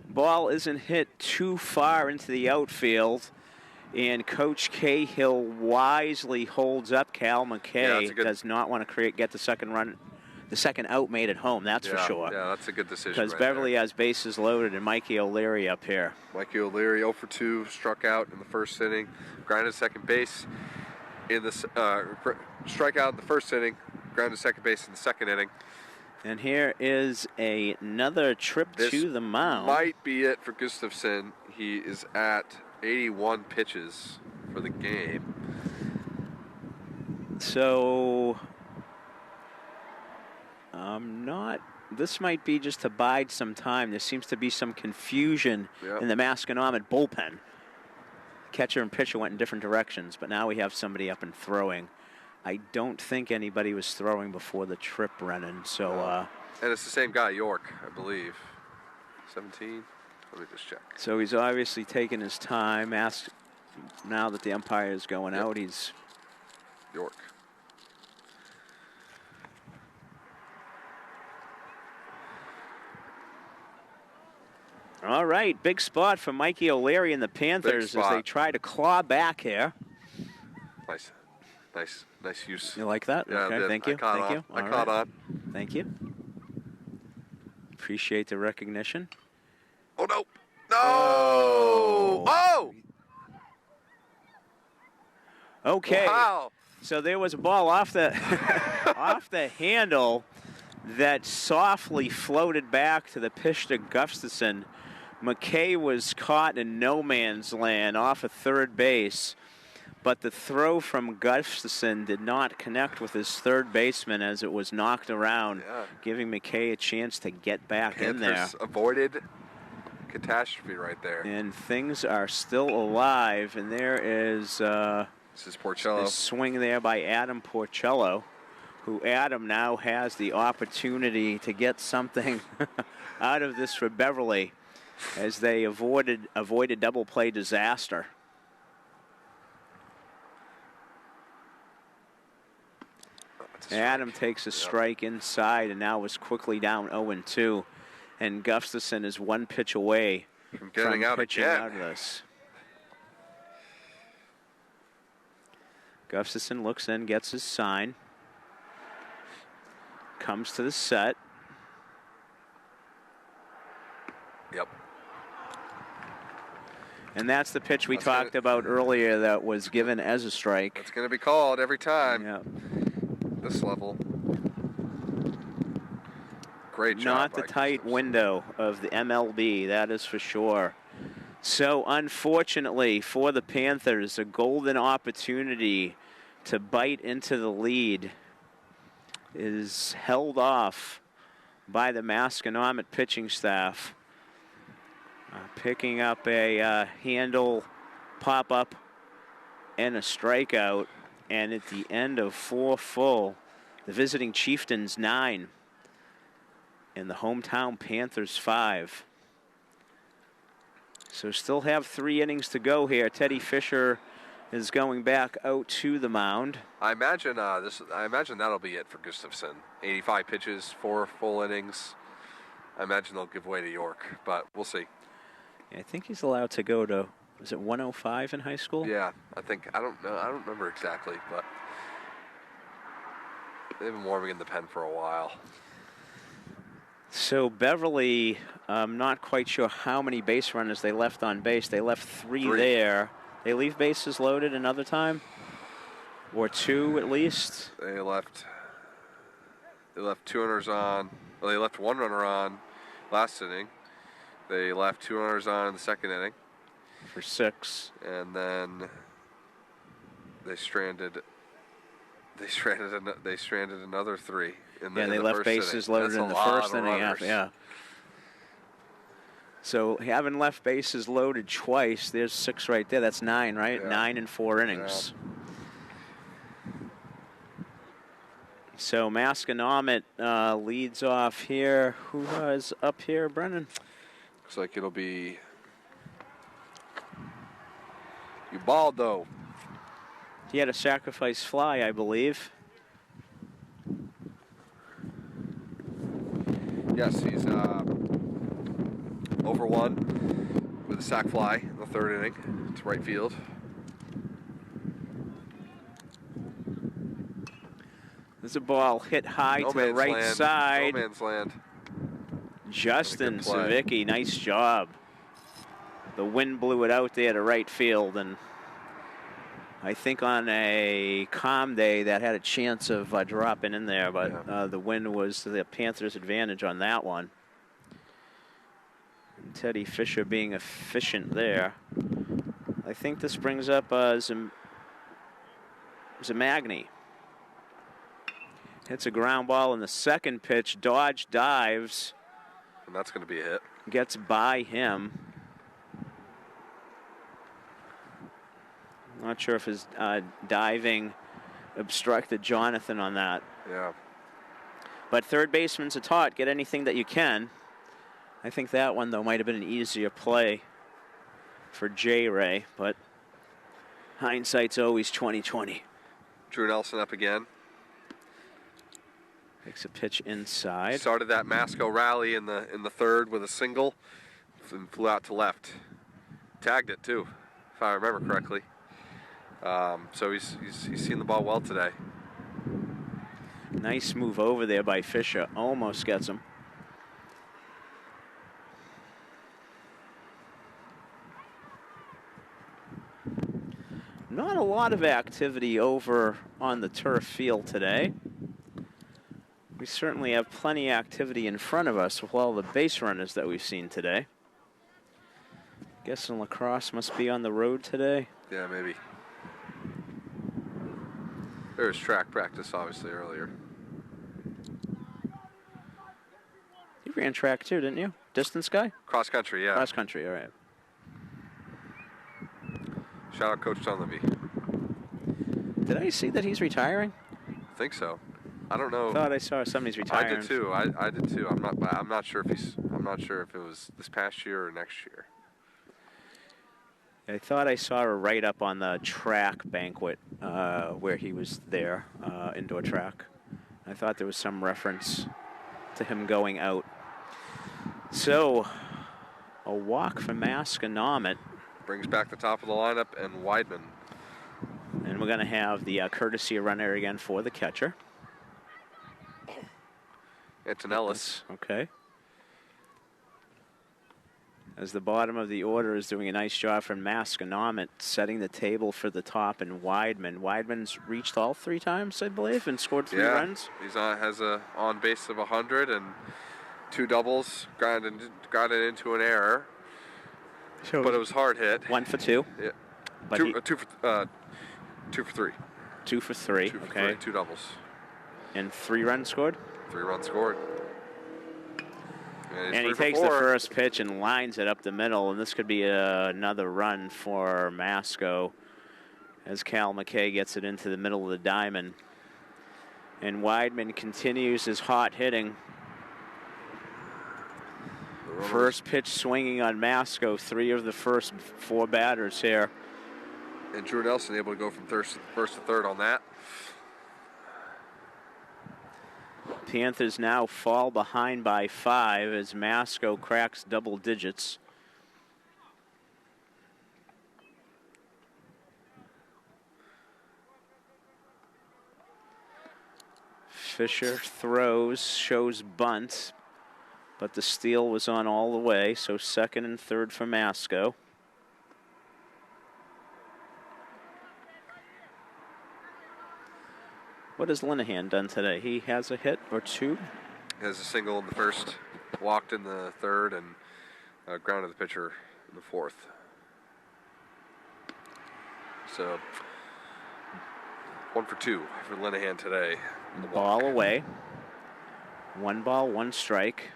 Ball isn't hit too far into the outfield. And Coach Cahill wisely holds up Cal McKay. Yeah, does not want to get the second run, the second out made at home, that's for sure. Yeah, that's a good decision. Because Beverly has bases loaded and Mikey O'Leary up here. Mikey O'Leary 0 for 2, struck out in the first inning, grounded second base in the strikeout in the first inning, grounded second base in the second inning. And here is another trip to the mound. Might be it for Gustafson. He is at 81 pitches for the game. So, this might be just to bide some time. There seems to be some confusion in the Masconomet bullpen. Catcher and pitcher went in different directions, but now we have somebody up and throwing. I don't think anybody was throwing before the trip, Brennan. So, and it's the same guy, York, I believe. 17. Let me just check. So he's obviously taking his time. Now that the umpire is going out, he's York. All right, big spot for Mikey O'Leary and the Panthers as they try to claw back here. Nice use. You like that? Yeah, okay, thank you. Thank you. I caught on. Thank you. Appreciate the recognition. Oh, no. No! Oh! Okay. Wow. So there was a ball off the off the handle that softly floated back to the pitch to Gustafson. McKay was caught in no man's land off of third base, but the throw from Gustafson did not connect with his third baseman as it was knocked around, giving McKay a chance to get back in there. Panthers avoided catastrophe right there. And things are still alive, and there is this is Porcello. A swing there by Adam Porcello, who Adam now has the opportunity to get something out of this for Beverly as they avoided double play disaster. Adam takes a strike inside and now is quickly down 0-2. And Gustafson is one pitch away from getting out pitching again. Out of this. Gustafson looks in, gets his sign. Comes to the set. Yep. And that's the pitch we talked about earlier that was given as a strike. It's going to be called every time. Yep. This level. Great job. Not the tight window of the MLB, that is for sure. So unfortunately for the Panthers, a golden opportunity to bite into the lead is held off by the Masconomet pitching staff. Picking up a handle pop-up and a strikeout. And at the end of 4 full, the visiting Chieftains 9 and the hometown Panthers 5. So still have 3 innings to go here. Teddy Fisher is going back out to the mound. I imagine that'll be it for Gustafson. 85 pitches, 4 full innings. I imagine they'll give way to York, but we'll see. Yeah, I think he's allowed to go to, is it 105 in high school? Yeah, I don't know. I don't remember exactly, but they've been warming in the pen for a while. So Beverly, I'm not quite sure how many base runners they left on base. They left 3 there. They leave bases loaded another time? Or 2 at least? They left 2 runners on. Well, they left 1 runner on last inning. They left 2 runners on in the second inning. For 6. And then they stranded another 3 in the Yeah, they in the left first bases inning. loaded That's in the a lot first of inning. runners. Yeah. So having left bases loaded twice, there's 6 right there. That's 9, right? Yeah. 9 in 4 innings. Yeah. So Masconomet leads off here. Who is up here, Brennan? Looks like it'll be Ubaldo. He had a sacrifice fly, I believe. Yes, he's over one with a sac fly in the third inning to right field. There's a ball hit high to the right side. No man's land. Justin Savicki, nice job. The wind blew it out there to right field, and I think on a calm day that had a chance of dropping in there, but the wind was the Panthers' advantage on that one. And Teddy Fisher being efficient there. I think this brings up Zamagny. Hits a ground ball in the second pitch. Dodge dives. And that's going to be a hit. Gets by him. Not sure if his diving obstructed Jonathan on that. Yeah. But third baseman's a taught. Get anything that you can. I think that one, though, might have been an easier play for J-Ray. But hindsight's always 20/20. Drew Nelson up again. Takes a pitch inside. Started that Masco rally in the third with a single and flew out to left. Tagged it too, if I remember correctly. So he's seen the ball well today. Nice move over there by Fisher. Almost gets him. Not a lot of activity over on the turf field today. We certainly have plenty of activity in front of us with all the base runners that we've seen today. Guessing lacrosse must be on the road today. Yeah, maybe. There was track practice, obviously, earlier. You ran track too, didn't you? Distance guy? Cross country, yeah. Cross country, all right. Shout out Coach Dunleavy. Did I see that he's retiring? I think so. I don't know. I thought I saw somebody's retiring. I did too. I did too. I'm not sure if it was this past year or next year. I thought I saw a write-up on the track banquet where he was there, indoor track. I thought there was some reference to him going out. So, a walk for Masconomet. Brings back the top of the lineup and Weidman. And we're going to have the courtesy runner again for the catcher. Antonellis. Okay. As the bottom of the order is doing a nice job from Masconomet, setting the table for the top, and Weidman. Weidman's reached all 3 times, I believe, and scored 3 runs. He's has a on base of 100 and 2 doubles. Got it into an error, but it was hard hit. 1 for 2. Yeah. But 2 for 3. 2 for 3. 2 for okay. 3, 2 doubles. And 3 runs scored. 3 runs scored. And he takes the first pitch and lines it up the middle, and this could be another run for Masco as Cal McKay gets it into the middle of the diamond. And Weidman continues his hot hitting. First pitch swinging on Masco, 3 of the first 4 batters here. And Drew Nelson able to go from first to third on that. Panthers now fall behind by 5 as Masco cracks double digits. Fisher throws, shows bunt, but the steal was on all the way, so second and third for Masco. What has Linehan done today? He has a hit or 2? He has a single in the first, walked in the third, and grounded the pitcher in the fourth. So, 1 for 2 for Linehan today. The ball away. 1 ball, 1 strike.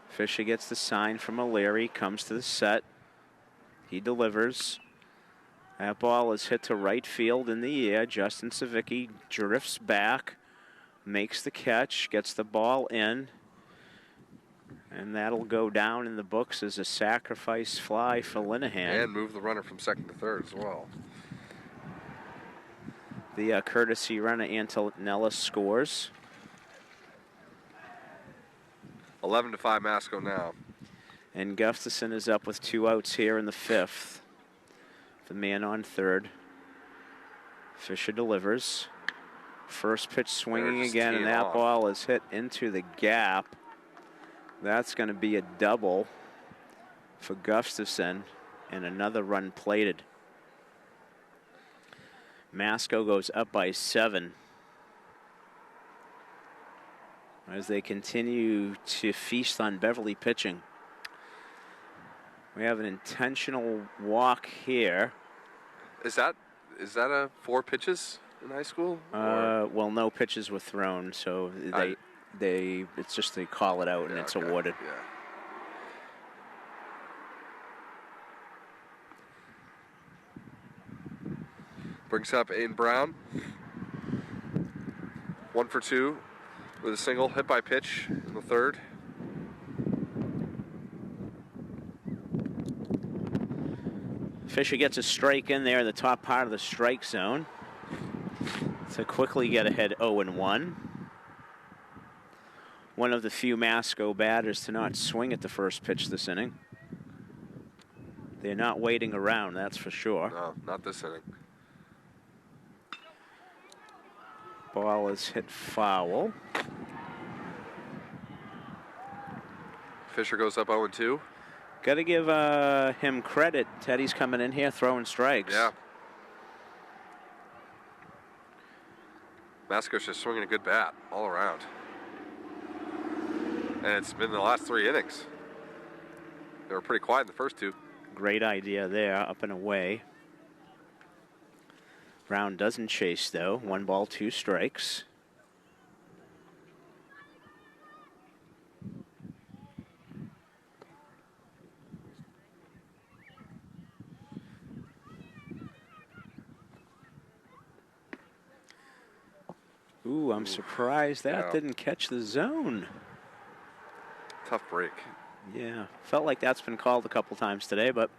Fisher gets the sign from O'Leary, comes to the set. He delivers. That ball is hit to right field in the air. Justin Savicki drifts back, makes the catch, gets the ball in, and that'll go down in the books as a sacrifice fly for Linehan. And move the runner from second to third as well. The courtesy runner, Antonellis, scores. 11-5 Masco now. And Gustafson is up with 2 outs here in the 5th. The man on third. Fisher delivers. First pitch swinging again, and that ball is hit into the gap. That's going to be a double for Gustafson, and another run plated. Masco goes up by 7 as they continue to feast on Beverly pitching. We have an intentional walk here. Is that a 4 pitches in high school? Well, no pitches were thrown, so it's just they call it out and it's awarded. Yeah. Brings up Aiden Brown. 1 for 2 with a single, hit by pitch in the 3rd. Fisher gets a strike in there in the top part of the strike zone to quickly get ahead 0-1. One of the few Masco batters to not swing at the first pitch this inning. They're not waiting around, that's for sure. No, not this inning. Ball is hit foul. Fisher goes up 0-2. Got to give him credit. Teddy's coming in here throwing strikes. Yeah. Masco's just swinging a good bat all around. And it's been the last 3 innings. They were pretty quiet in the first 2. Great idea there, up and away. Brown doesn't chase, though. 1 ball, 2 strikes. Ooh, I'm surprised that didn't catch the zone. Tough break. Yeah, felt like that's been called a couple times today, but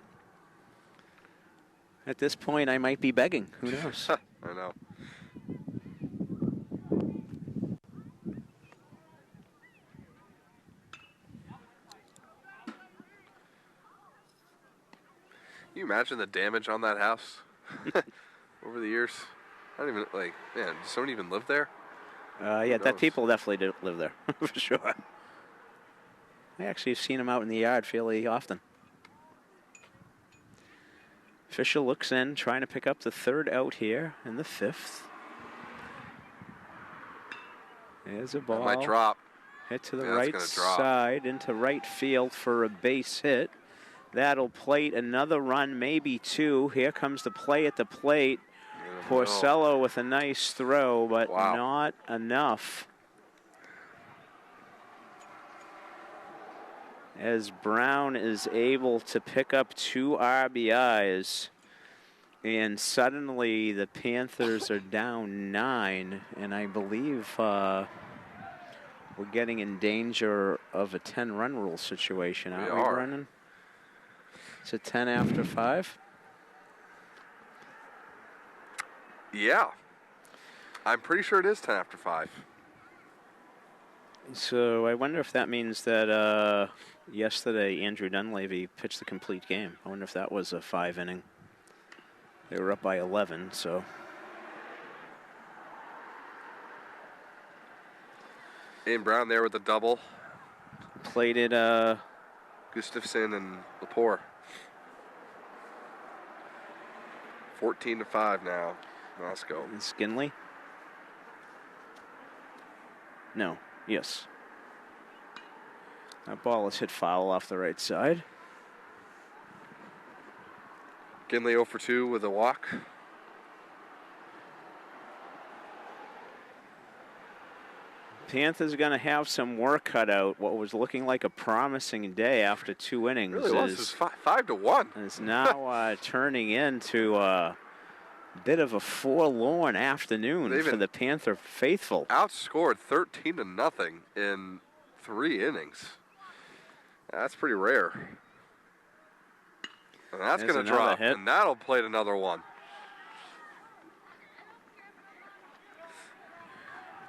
at this point I might be begging. Who knows? I know. Can you imagine the damage on that house over the years? I don't even, like, man, does someone even live there? Yeah, that people definitely do live there, for sure. I actually have seen them out in the yard fairly often. Fisher looks in, trying to pick up the 3rd out here in the 5th. There's a ball. That might drop. Hit to the right side into right field for a base hit. That'll plate another run, maybe 2. Here comes the play at the plate. Porcello with a nice throw, but not enough. As Brown is able to pick up 2 RBIs, and suddenly the Panthers are down 9, and I believe we're getting in danger of a 10-run rule situation, aren't we, Brennan? It's a 10 after 5. Yeah. I'm pretty sure it is 10 after 5. So I wonder if that means that yesterday Andrew Dunleavy pitched the complete game. I wonder if that was a 5-inning. They were up by 11, so. Aiden Brown there with the double. Plated Gustafson and Lepore. 14-5 now. Masco. And Skinley? No. Yes. That ball is hit foul off the right side. Ginley 0 for 2 with a walk. Panthers are going to have some work cut out. What was looking like a promising day after 2 innings really was. It was 5-1. Is now turning into a bit of a forlorn afternoon for the Panther faithful. Outscored 13-0 in 3 innings. That's pretty rare. And that's going to drop, and that'll plate another one.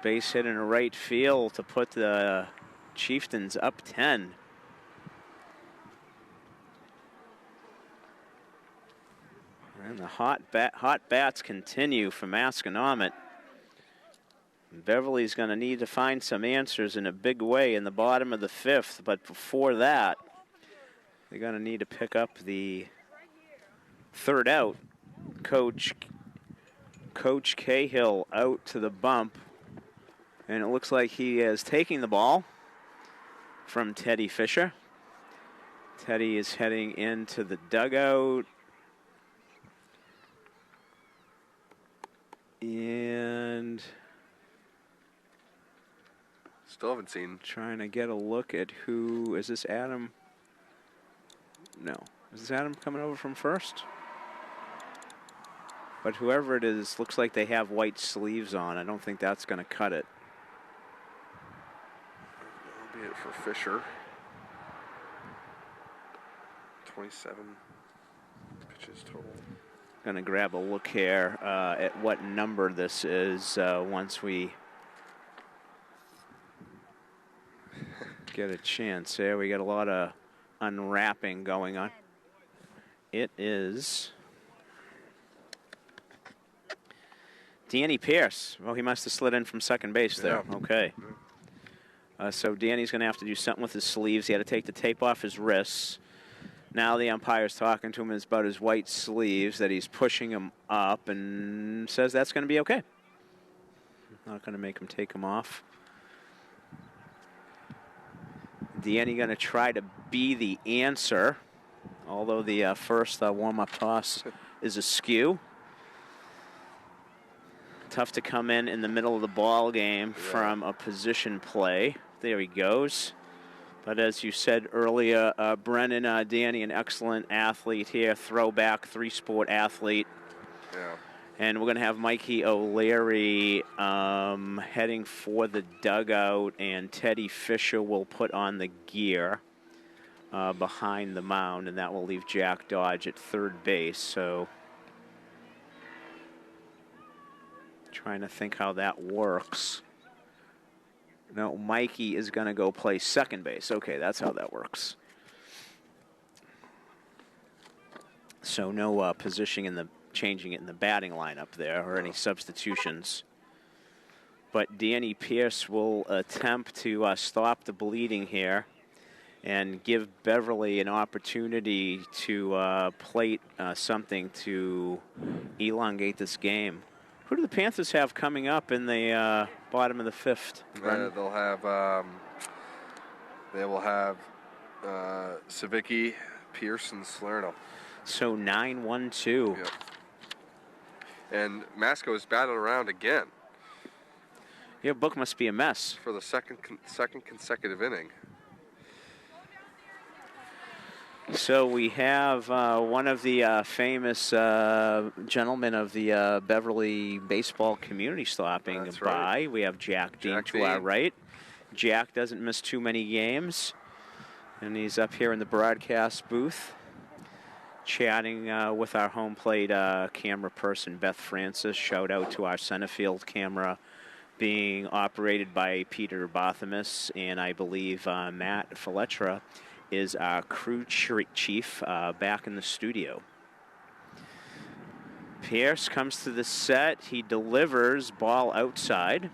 Base hit in right field to put the Chieftains up 10. And the hot bats continue for Masconomet. Beverly's going to need to find some answers in a big way in the bottom of the 5th, but before that, they're going to need to pick up the 3rd out. Coach Cahill out to the bump, and it looks like he is taking the ball from Teddy Fisher. Teddy is heading into the dugout. And still haven't seen. Trying to get a look at who is this. Adam? No, is this Adam coming over from first? But whoever it is, looks like they have white sleeves on. I don't think that's going to cut it. That'll be it for Fisher. 27 pitches total. Going to grab a look here at what number this is once we get a chance. There, we got a lot of unwrapping going on. It is Danny Pierce. Well, he must have slid in from second base there. Yeah. Okay. So Danny's going to have to do something with his sleeves. He had to take the tape off his wrists. Now the umpire's talking to him about his white sleeves, that he's pushing him up, and says that's going to be okay. Not going to make him take them off. Danny going to try to be the answer, although the first warm-up toss is askew. Tough to come in the middle of the ball game from a position play. There he goes. But as you said earlier, Brennan, Danny, an excellent athlete here, throwback, 3-sport athlete. Yeah. And we're going to have Mikey O'Leary heading for the dugout, and Teddy Fisher will put on the gear behind the mound, and that will leave Jack Dodge at third base. So trying to think how that works. No, Mikey is going to go play second base. Okay, that's how that works. So no positioning changing it in the batting lineup there, or any substitutions. But Danny Pierce will attempt to stop the bleeding here and give Beverly an opportunity to plate something to elongate this game. Who do the Panthers have coming up in the bottom of the 5th? They will have Savicki, Pierce, and Salerno. So 9-1-2. Yep. And Masco is batted around again. Your book must be a mess. For the second consecutive inning. So we have one of the famous gentlemen of the Beverly baseball community stopping by. Right. We have Jack Dean to our right. Jack doesn't miss too many games, and he's up here in the broadcast booth chatting with our home plate camera person, Beth Francis. Shout out to our center field camera being operated by Peter Bothamus, and I believe Matt Fletcher is our crew chief back in the studio. Pierce comes to the set. He delivers ball outside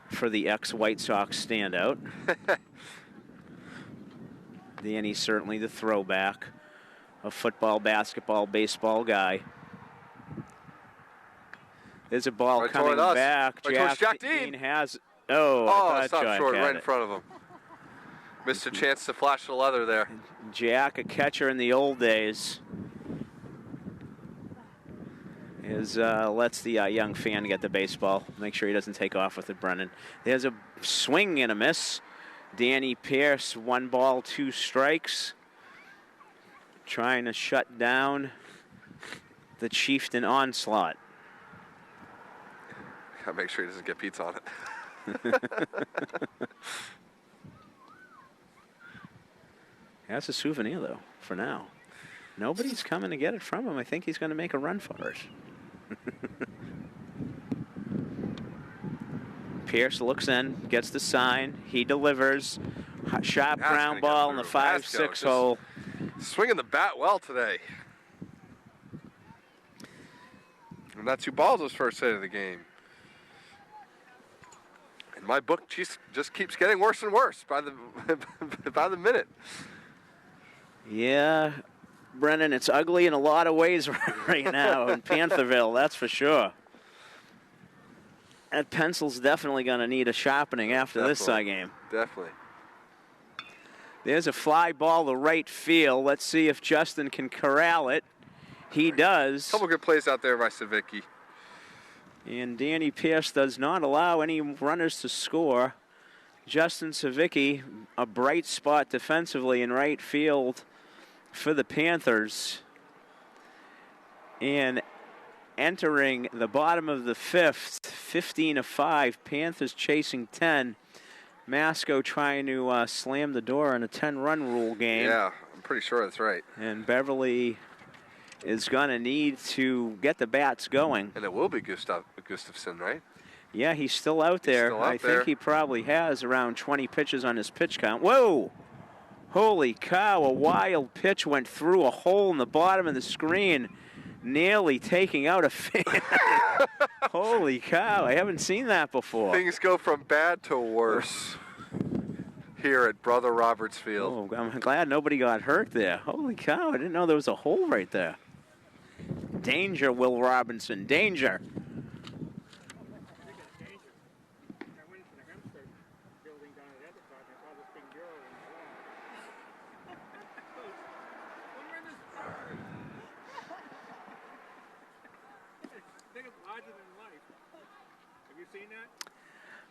for the ex-White Sox standout. Danny's certainly the throwback, a football, basketball, baseball guy. There's a ball coming back. Jack Dean has. I stopped short right in front of him. Missed a chance to flash the leather there. Jack, a catcher in the old days, lets the young fan get the baseball. Make sure he doesn't take off with it, Brennan. There's a swing and a miss. Danny Pierce, 1 ball, 2 strikes. Trying to shut down the Chieftain onslaught. Gotta make sure he doesn't get pizza on it. That's a souvenir, though, for now. Nobody's coming to get it from him. I think he's going to make a run for it. Pierce looks in, gets the sign. He delivers. Sharp That's ground ball in the 5-6 hole. Swinging the bat well today. And that's Ubaldo's first hit of the game. And my book just keeps getting worse and worse by the by the minute. Yeah, Brennan, it's ugly in a lot of ways right now in Pantherville, that's for sure. That pencil's definitely going to need a sharpening after this game. Definitely. There's a fly ball to right field. Let's see if Justin can corral it. He does. Couple good plays out there by Savicki. And Danny Pierce does not allow any runners to score. Justin Savicki, a bright spot defensively in right field for the Panthers. And entering the bottom of the 5th, 15-5, Panthers chasing 10. Masco trying to slam the door on a 10-run rule game. Yeah, I'm pretty sure that's right. And Beverly is going to need to get the bats going. And it will be Gustafson, right? Yeah, he's still out there. I think he probably has around 20 pitches on his pitch count. Whoa! Holy cow, a wild pitch went through a hole in the bottom of the screen, nearly taking out a fan. Holy cow, I haven't seen that before. Things go from bad to worse here at Brother Roberts Field. Oh, I'm glad nobody got hurt there. Holy cow, I didn't know there was a hole right there. Danger, Will Robinson, danger.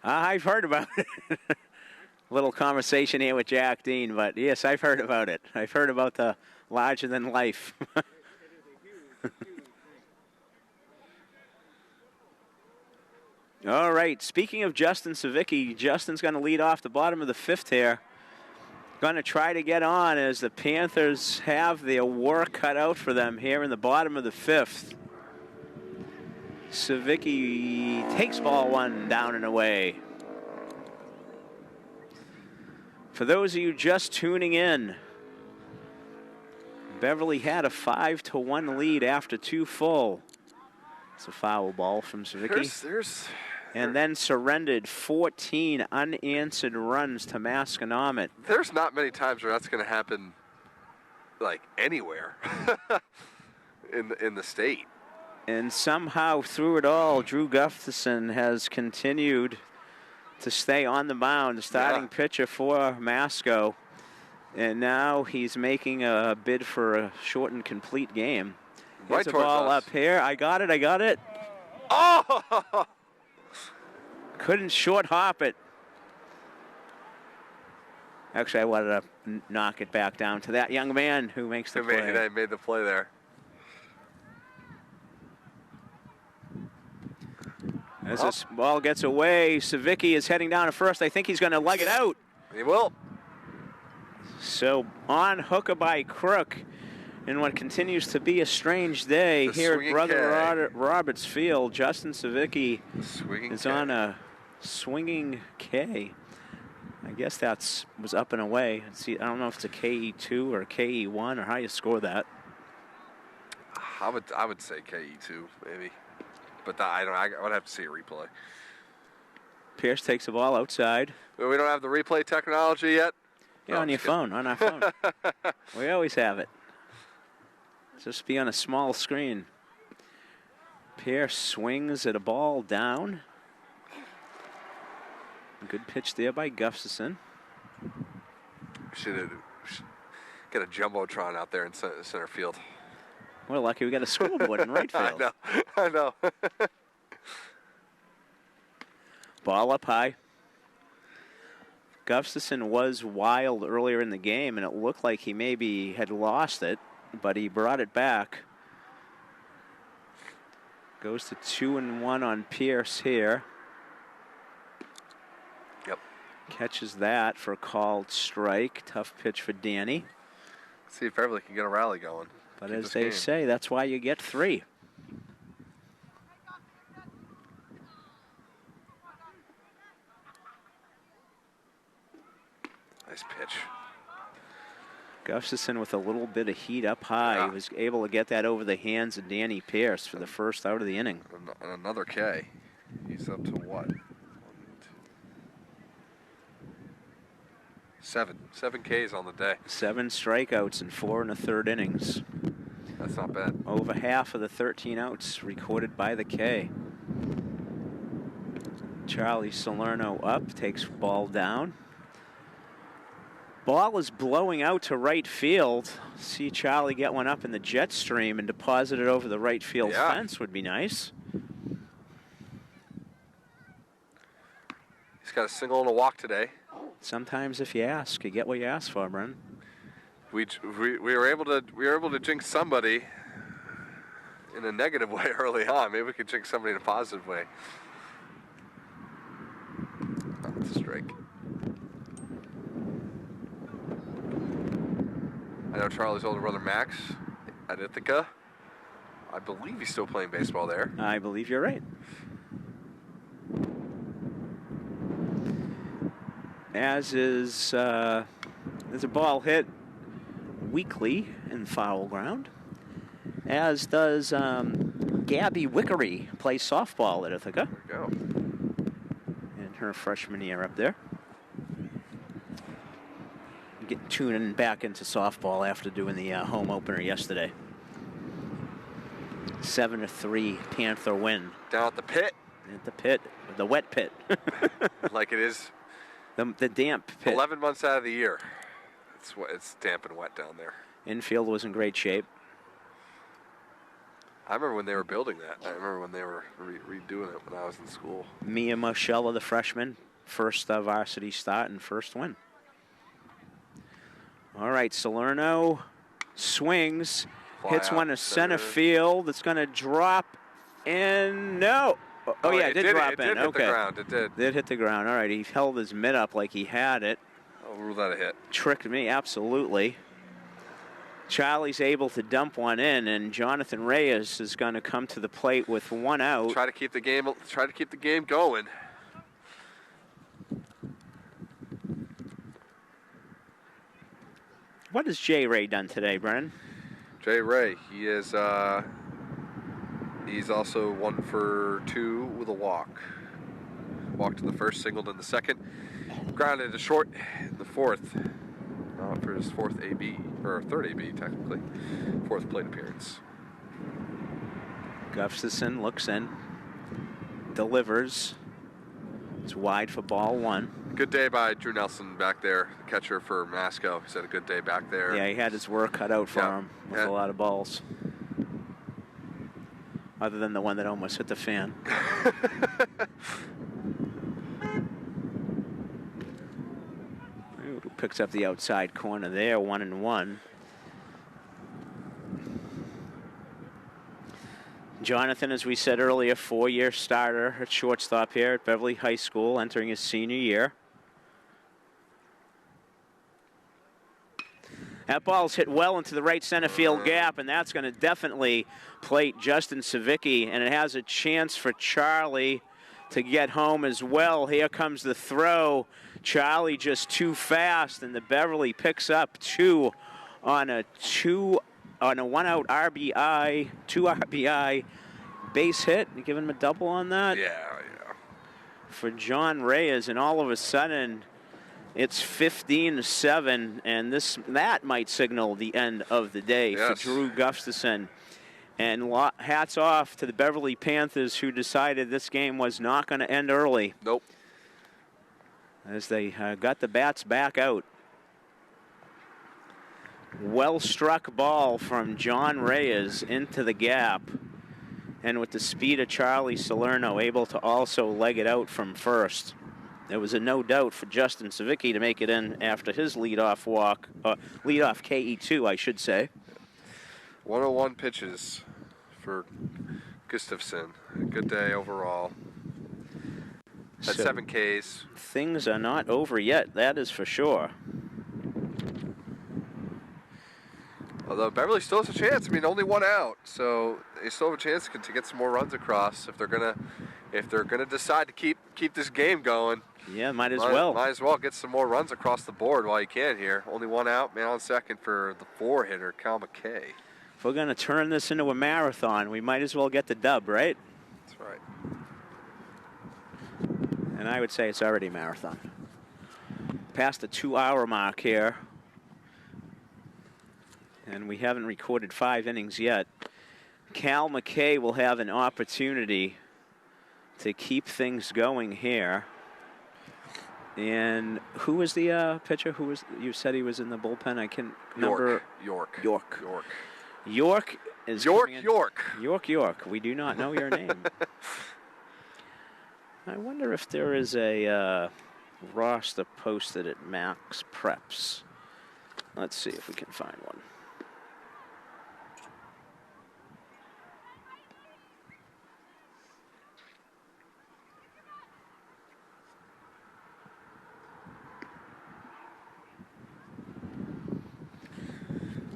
I've heard about it. Little conversation here with Jack Dean, but yes, I've heard about it. I've heard about the larger than life. All right, speaking of Justin Savicki, Justin's going to lead off the bottom of the 5th here. Going to try to get on as the Panthers have their work cut out for them here in the bottom of the 5th. Savicki takes ball 1 down and away. For those of you just tuning in, Beverly had a 5-1 lead after 2 full. It's a foul ball from Savicki. And then surrendered 14 unanswered runs to Masconomet. There's not many times where that's going to happen, like, anywhere in the state. And somehow through it all, Drew Gustafson has continued to stay on the mound, the starting pitcher for Masco. And now he's making a bid for a short and complete game. Gets the ball up here. I got it. Oh! Couldn't short hop it. Actually, I wanted to knock it back down to that young man who makes the play. He made the play there. As this ball gets away, Savicki is heading down to first. I think he's going to lug it out. He will. So on hook by crook in what continues to be a strange day here at Brother Roberts Field. Justin Savicki is on a swinging K. I guess that's was up and away. See, I don't know if it's a KE2 or a KE1 or how you score that. I would say KE2 maybe. But I would have to see a replay. Pierce takes the ball outside. Well, we don't have the replay technology yet? Yeah, on your phone, on our phone. We always have it. Just be on a small screen. Pierce swings at a ball down. Good pitch there by Gustafson. Should get a jumbotron out there in center field. We're lucky we got a scoreboard in right field. I know. Ball up high. Gustafson was wild earlier in the game, and it looked like he maybe had lost it, but he brought it back. Goes to 2-1 on Pierce here. Yep. Catches that for a called strike. Tough pitch for Danny. See if Beverly can get a rally going. But as they say, that's why you get 3. Nice pitch. Gustafson with a little bit of heat up high. Yeah. He was able to get that over the hands of Danny Pierce for the first out of the inning. And another K. He's up to what? 7 Ks on the day. 7 strikeouts and 4 1/3 innings. That's not bad. Over half of the 13 outs recorded by the K. Charlie Salerno up, takes ball down. Ball is blowing out to right field. See Charlie get one up in the jet stream and deposit it over the right field fence would be nice. He's got a single and a walk today. Sometimes if you ask, you get what you ask for, Bren. We were able to jinx somebody in a negative way early on. Maybe we could jinx somebody in a positive way. Oh, that's a strike. I know Charlie's older brother Max at Ithaca. I believe he's still playing baseball there. I believe you're right. As is, there's a ball hit weakly in foul ground, as does Gabby Wickery, plays softball at Ithaca. There we go. In her freshman year up there. Getting tuning back into softball after doing the home opener yesterday. 7-3 Panther win. Down at the pit. At the pit, the wet pit. Like it is. The damp pit. 11 months out of the year. It's damp and wet down there. Infield was in great shape. I remember when they were building that. I remember when they were redoing it when I was in school. Mia Moschella, the freshman, first varsity start and first win. All right, Salerno swings, hits one to center field. It's going to drop in. No. Oh, yeah, it did drop in. It did hit the ground. It did. Did hit the ground. All right, he held his mitt up like he had it. I'll rule that a hit. Tricked me, absolutely. Charlie's able to dump one in, and Jonathan Reyes is going to come to the plate with one out. Try to keep the game going. What has Jay Ray done today, Brennan? Jay Ray, he is he's also 1 for 2 with a walk. Walked in the first, singled in the second, grounded to short in the fourth. For his fourth AB, or third AB technically, fourth plate appearance. Gustafson looks in, delivers. It's wide for ball 1. Good day by Drew Nelson back there, the catcher for Masco. He's had a good day back there. Yeah, he had his work cut out for him with a lot of balls. Other than the one that almost hit the fan. Ooh, picks up the outside corner there, 1-1. Jonathan, as we said earlier, 4-year starter at shortstop here at Beverly High School, entering his senior year. That ball's hit well into the right center field gap, and that's going to definitely plate Justin Savicki, and it has a chance for Charlie to get home as well. Here comes the throw. Charlie just too fast, and the Beverly picks up 2 on a 1-out RBI, 2 RBI base hit. You giving him a double on that? Yeah. For John Reyes, and all of a sudden, it's 15-7, and that might signal the end of the day for Drew Gustafson. And hats off to the Beverly Panthers, who decided this game was not going to end early. Nope. As they got the bats back out. Well-struck ball from John Reyes into the gap. And with the speed of Charlie Salerno, able to also leg it out from first. There was a no doubt for Justin Savicki to make it in after his leadoff walk, leadoff KE2, I should say. 101 pitches for Gustafson. Good day overall. At 7 Ks. Things are not over yet, that is for sure. Although Beverly still has a chance. I mean, only 1 out, so they still have a chance to get some more runs across if they're gonna decide to keep this game going. Yeah, might as well. Might as well get some more runs across the board while you can here. Only one out, man on second for the 4-hitter, Cal McKay. If we're going to turn this into a marathon, we might as well get the dub, right? That's right. And I would say it's already a marathon. Past the 2-hour mark here. And we haven't recorded 5 innings yet. Cal McKay will have an opportunity to keep things going here. And who was the pitcher? Who was, you said he was in the bullpen? I can't remember. York. York is York. We do not know your name. I wonder if there is a roster posted at Max Preps. Let's see if we can find one.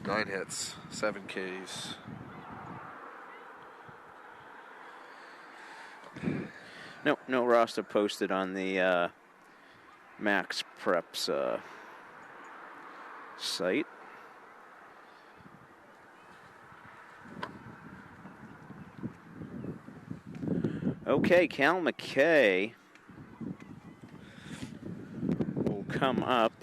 Nine hits, 7 Ks. No roster posted on the Max Preps site. Okay, Cal McKay will come up.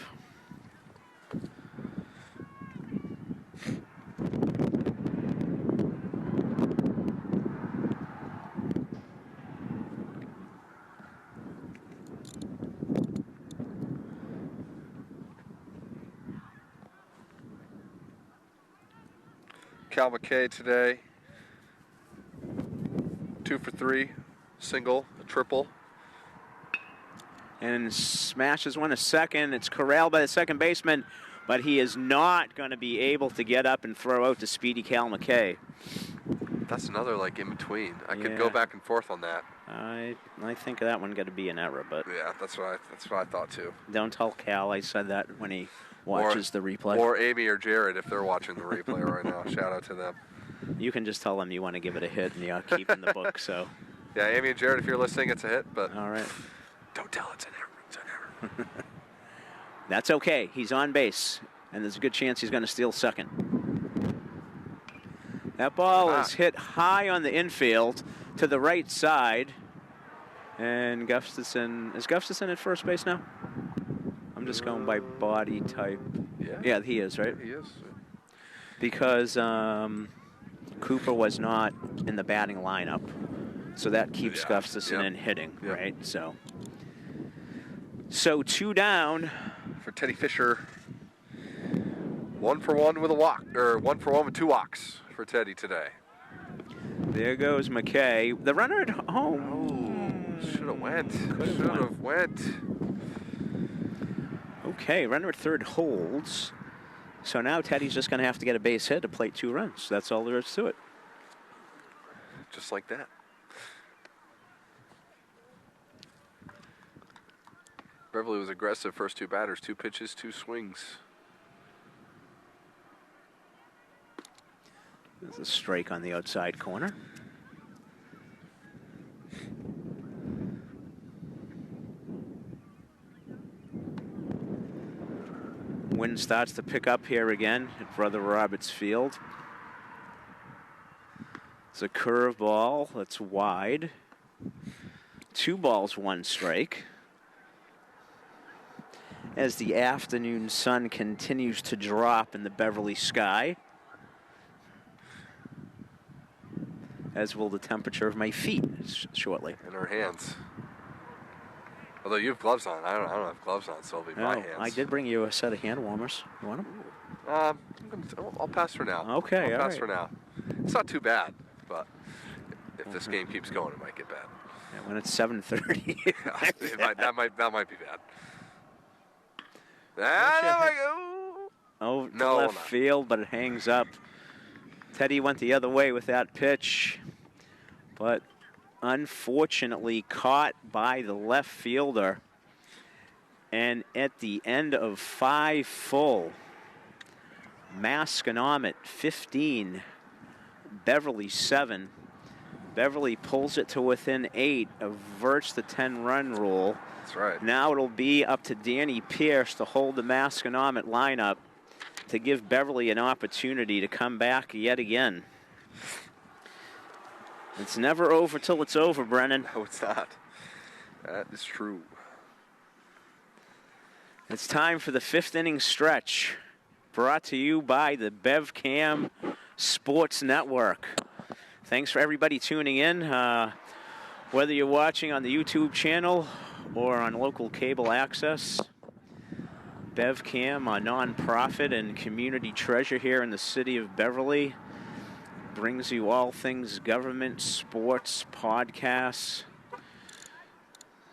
Cal McKay today, 2 for 3, single, a triple. And smashes one to second. It's corralled by the second baseman, but he is not going to be able to get up and throw out to speedy Cal McKay. That's another like in between. I could go back and forth on that. I think that one got to be an error, but yeah, that's what I thought too. Don't tell Cal I said that when he watches the replay. Or Amy or Jared if they're watching the replay right now. Shout out to them. You can just tell them you want to give it a hit and you're keeping the book. So. Yeah, Amy and Jared, if you're listening, it's a hit. But all right. Don't tell it's an error. It's an error. That's okay. He's on base, and there's a good chance he's going to steal second. That ball is hit high on the infield to the right side. And Gustafson, is Gustafson at first base now? I'm just going by body type. Yeah, he is, right? He is. Because Cooper was not in the batting lineup. So that keeps Gustafson in hitting, right? So 2 down. For Teddy Fisher. 1 for 1 with a walk, or 1 for 1 with 2 walks for Teddy today. There goes McKay. The runner at home. Oh, should have went. Should have went. Okay, runner at third holds. So now Teddy's just going to have to get a base hit to plate 2 runs. That's all there is to it. Just like that. Beverly was aggressive first 2 batters, 2 pitches, 2 swings. There's a strike on the outside corner. Wind starts to pick up here again at Brother Roberts Field. It's a curveball that's wide. 2 balls, 1 strike. As the afternoon sun continues to drop in the Beverly sky, as will the temperature of my feet shortly. And our hands. Although you have gloves on. I don't have gloves on, so it'll be my hands. I did bring you a set of hand warmers. You want them? I'll pass for now. Okay, I'll pass for now. It's not too bad, but if this game keeps going, it might get bad. Yeah, when it's 7:30. that might be bad. Oh, no, left field, but it hangs up. Teddy went the other way with that pitch, but unfortunately caught by the left fielder. And at the end of 5 full, Masconomet 15, Beverly 7. Beverly pulls it to within 8, averts the 10-run rule. That's right. Now it'll be up to Danny Pierce to hold the Masconomet lineup to give Beverly an opportunity to come back yet again. It's never over till it's over, Brennan. No, it's not. That is true. It's time for the 5th inning stretch, brought to you by the BevCam Sports Network. Thanks for everybody tuning in. Whether you're watching on the YouTube channel or on local cable access, BevCam, a nonprofit and community treasure here in the city of Beverly, brings you all things government, sports, podcasts.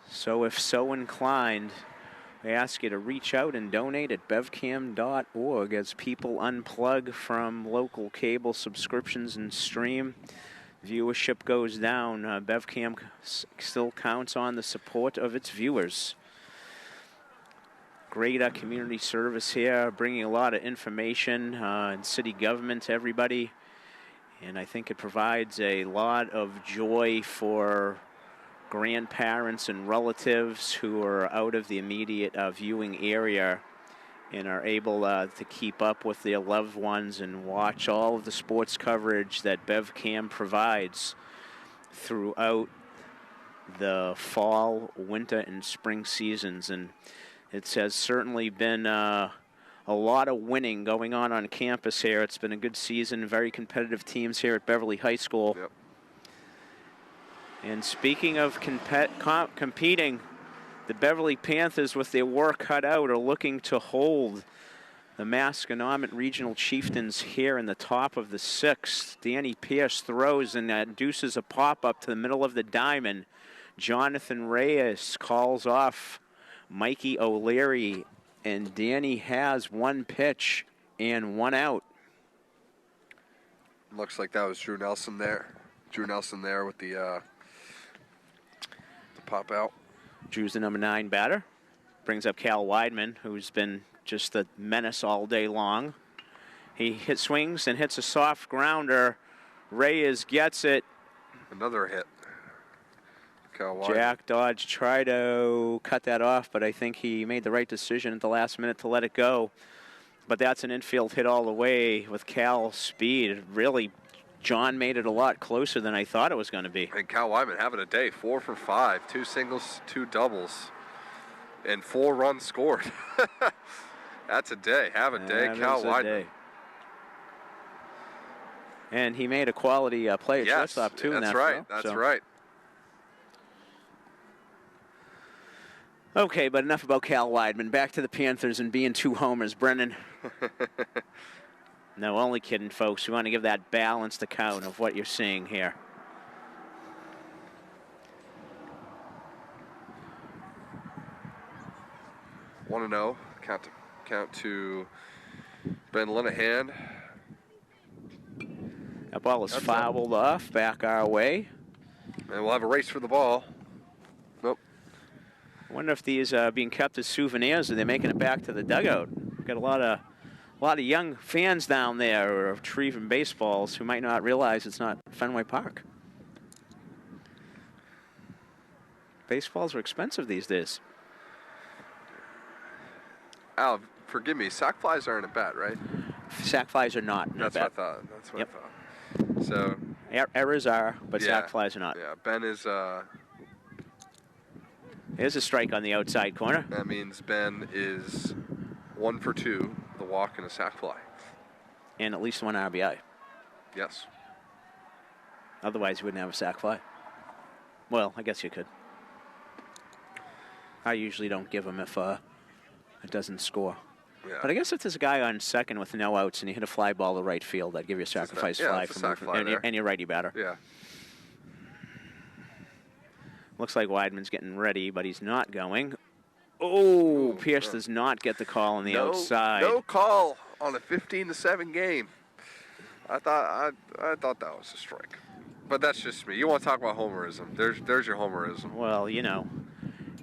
So if so inclined, I ask you to reach out and donate at bevcam.org as people unplug from local cable subscriptions and stream. Viewership goes down. BevCam still counts on the support of its viewers. Great community service here, bringing a lot of information and city government to everybody. And I think it provides a lot of joy for grandparents and relatives who are out of the immediate viewing area and are able to keep up with their loved ones and watch all of the sports coverage that BevCam provides throughout the fall, winter, and spring seasons. And it has certainly been a lot of winning going on campus here. It's been a good season, very competitive teams here at Beverly High School. Yep. And speaking of competing, the Beverly Panthers, with their work cut out, are looking to hold the Masconomet Regional Chieftains here in the top of the 6th. Danny Pierce throws and induces a pop-up to the middle of the diamond. Jonathan Reyes calls off Mikey O'Leary, and Danny has 1 pitch and 1 out. Looks like that was Drew Nelson there. Drew Nelson there with the pop out. Drew's the number 9 batter. Brings up Cal Weidman, who's been just a menace all day long. He swings and hits a soft grounder. Reyes gets it. Another hit. Cal Weidman. Jack Dodge tried to cut that off, but I think he made the right decision at the last minute to let it go. But that's an infield hit all the way with Cal's speed. Really, John made it a lot closer than I thought it was going to be. And Cal Wyman having a day, 4 for 5, 2 singles, 2 doubles, and 4 runs scored. That's a day. Have a day, Cal Wyman. And he made a quality play at shortstop too. That's right. That's right. Okay, but enough about Cal Weidman. Back to the Panthers and being 2 homers. Brennan. No, only kidding, folks. We want to give that balanced account of what you're seeing here. Want to know? Count to Ben Linehan. That ball is fouled off, back our way. And we'll have a race for the ball. Nope. I wonder if these are being kept as souvenirs or they're making it back to the dugout. We've got a lot of young fans down there who are retrieving baseballs who might not realize it's not Fenway Park. Baseballs are expensive these days. Al, forgive me, sac flies aren't a bet, right? Sac flies are not. That's what I thought. That's what I thought. So errors are, but sac flies are not. Yeah, Ben is. Here's a strike on the outside corner. That means Ben is 1 for 2, the walk and a sac fly. And at least 1 RBI. Yes. Otherwise, you wouldn't have a sac fly. Well, I guess you could. I usually don't give him if it doesn't score. Yeah. But I guess if there's a guy on second with no outs and you hit a fly ball to right field, I'd give you a sacrifice fly for any righty batter. Yeah. Looks like Weidman's getting ready, but he's not going. Oh, Pierce does not get the call on the outside. No call on a 15-7 game. I thought that was a strike. But that's just me. You want to talk about homerism. There's your homerism. Well, you know,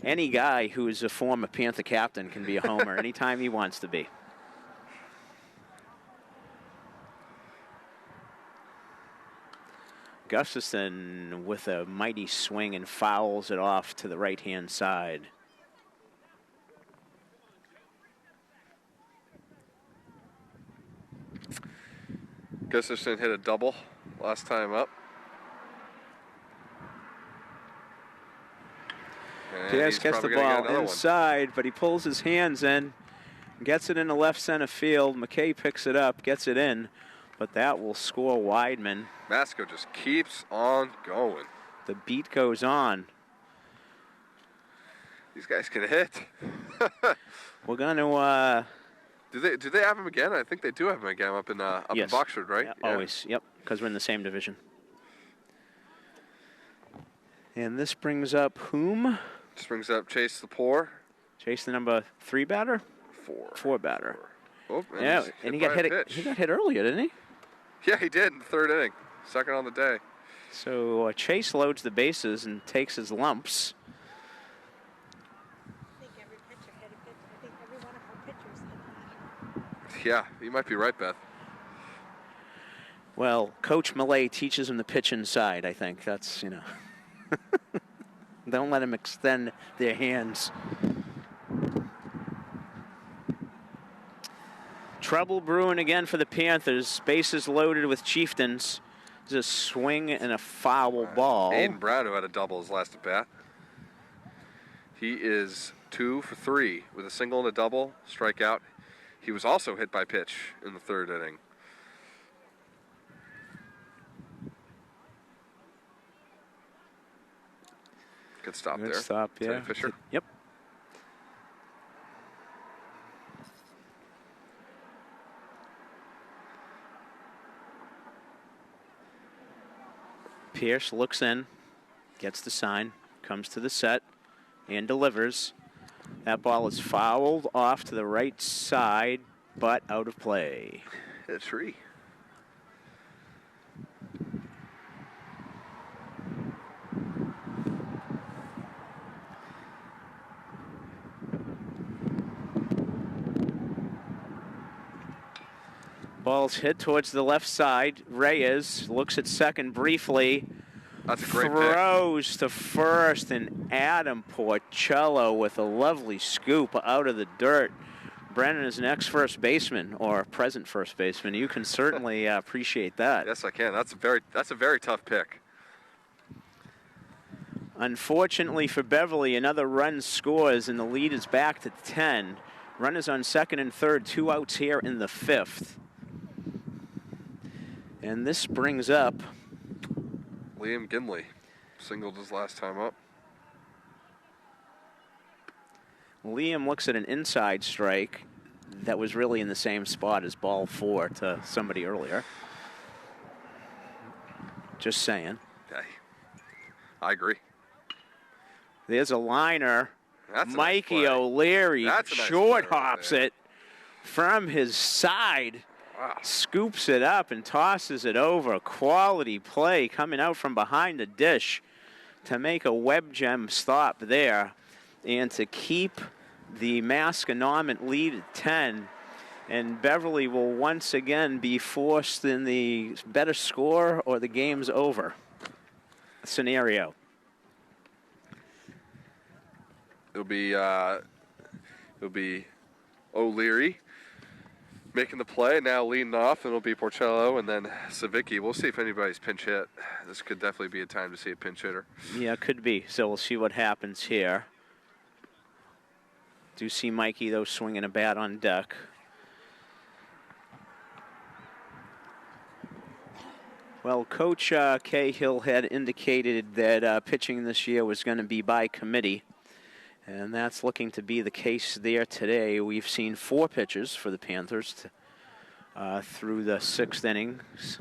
any guy who is a former Panther captain can be a homer anytime he wants to be. Gustafson with a mighty swing and fouls it off to the right-hand side. Gustafson hit a double last time up. Pierce gets the ball inside, but he pulls his hands in, gets it into left center field. McKay picks it up, gets it in, but that will score Weidman. Masco just keeps on going. The beat goes on. These guys can hit. We're going to... Do they have him again? I think they do have him again up in Boxford, right? Yeah, always, yep, because we're in the same division. And this brings up whom? This brings up Chase Lepore. Chase, the number 3 batter? 4 batter. Oh, yeah, and he got hit earlier, didn't he? Yeah, he did in the 3rd inning. 2nd on the day. So Chase loads the bases and takes his lumps. I think every pitcher hit a pitch. I think every one of our pitchers hit that. Yeah, you might be right, Beth. Well, Coach Millay teaches him to pitch inside, I think. That's, Don't let them extend their hands. Trouble brewing again for the Panthers. Bases loaded with Chieftains. There's a swing and a foul ball. Aiden Brown, who had a double his last at bat. He is 2 for 3 with a single and a double, strikeout. He was also hit by pitch in the 3rd inning. Good stop there. Good stop, yeah. Teddy Fisher. Yep. Pierce looks in, gets the sign, comes to the set, and delivers. That ball is fouled off to the right side, but out of play. Hit a tree. Ball's hit towards the left side. Reyes looks at second briefly. That's a great throws to first, and Adam Porcello with a lovely scoop out of the dirt. Brennan is next first baseman, or present first baseman. You can certainly appreciate that. Yes, I can. That's a very tough pick. Unfortunately for Beverly, another run scores, and the lead is back to 10. Runners on second and third, 2 outs here in the 5th. And this brings up Liam Ginley. Singled his last time up. Liam looks at an inside strike that was really in the same spot as ball 4 to somebody earlier. Just saying. Okay. I agree. There's a liner. That's Mikey nice O'Leary short hops it from his side. Wow. Scoops it up and tosses it over. Quality play coming out from behind the dish to make a web gem stop there and to keep the Masconomet lead at 10. And Beverly will once again be forced in the better score or the game's over scenario. It'll be O'Leary making the play, now leading off, and it'll be Porcello and then Savicki. We'll see if anybody's pinch hit. This could definitely be a time to see a pinch hitter. Yeah, could be. So we'll see what happens here. Do see Mikey, though, swinging a bat on deck. Well, Coach Cahill had indicated that pitching this year was going to be by committee. And that's looking to be the case there today. We've seen 4 pitchers for the Panthers through the 6th innings.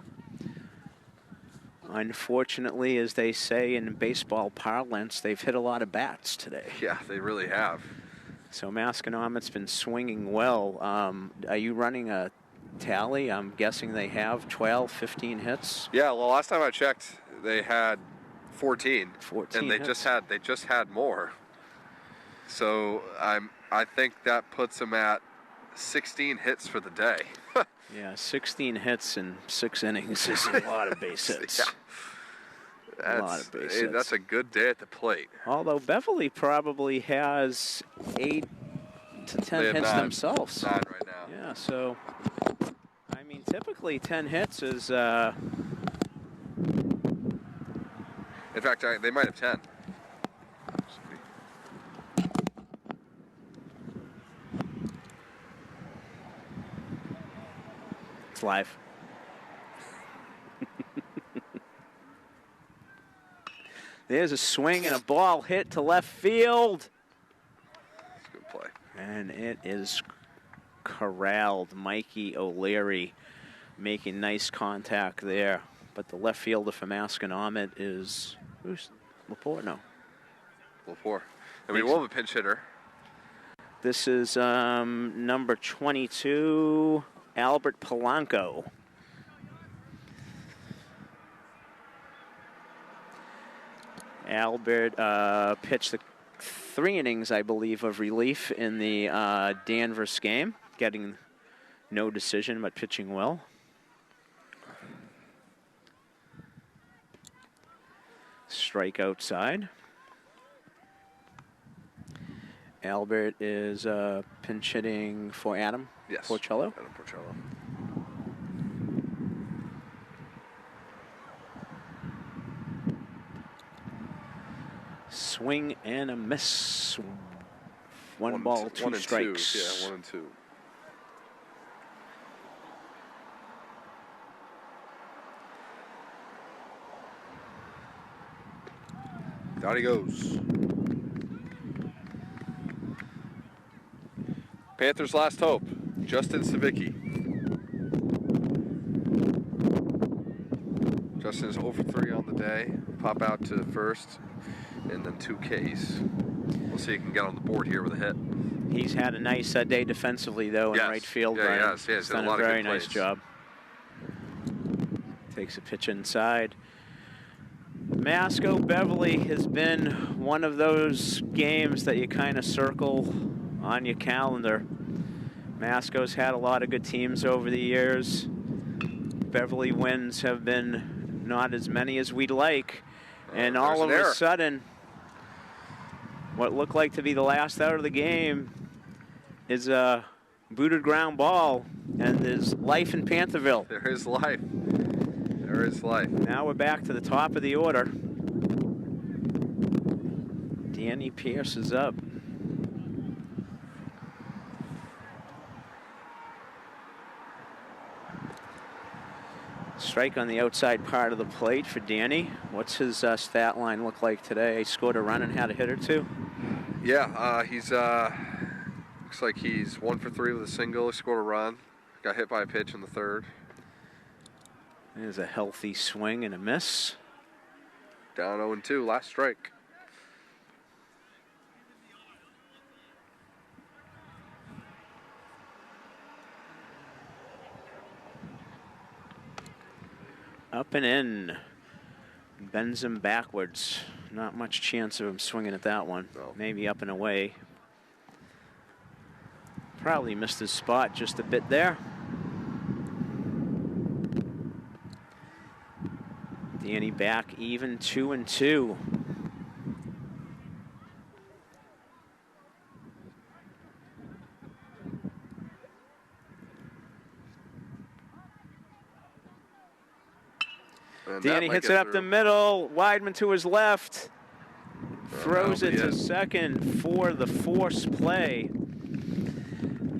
Unfortunately, as they say in baseball parlance, they've hit a lot of bats today. Yeah, they really have. So Masconomet's been swinging well. Are you running a tally? I'm guessing they have 12, 15 hits. Yeah, well, last time I checked, they had 14. 14 and they hits. just had more. So I think that puts them at 16 hits for the day. Yeah, 16 hits in 6 innings is a lot of base hits. A lot of base hits. That's a good day at the plate. Although Beverly probably has 8 to 10 hits themselves. 9 right now. Yeah, so, I mean, typically 10 hits is... In fact, they might have 10. It's live. There's a swing and a ball hit to left field. That's a good play. And it is corralled. Mikey O'Leary making nice contact there. But the left fielder for Masconomet is, who's Laporte? No. Laporte. And we will have a pinch hitter. This is number 22, Albert Polanco. Albert pitched the 3 innings, I believe, of relief in the Danvers game, getting no decision but pitching well. Strike outside. Albert is pinch hitting for Adam Porcello. Adam Porcello. Swing and a miss. One ball, two strikes. 2. Yeah, 1 and 2. Down he goes. Panthers' last hope, Justin Savicki. Justin is 0 for 3 on the day. Pop out to first, and then 2 Ks. We'll see if he can get on the board here with a hit. He's had a nice day defensively, though, in right field. Yeah, he's done a very nice job. Takes a pitch inside. Masco Beverly has been one of those games that you kind of circle on your calendar. Masco's had a lot of good teams over the years. Beverly wins have been not as many as we'd like. And all of a sudden, what looked like to be the last out of the game is a booted ground ball, and there's life in Pantherville. There is life. There is life. Now we're back to the top of the order. Danny Pierce is up. Strike on the outside part of the plate for Danny. What's his stat line look like today? He scored a run and had a hit or 2. Yeah, he's looks like he's 1 for 3 with a single. He scored a run. Got hit by a pitch in the 3rd. There's a healthy swing and a miss. Down 0 and 2, last strike. Up and in. Bends him backwards. Not much chance of him swinging at that one. No. Maybe up and away. Probably missed his spot just a bit there. Danny back even 2 and 2. Danny hits it up the middle. Weidman to his left. Throws it to second for the force play.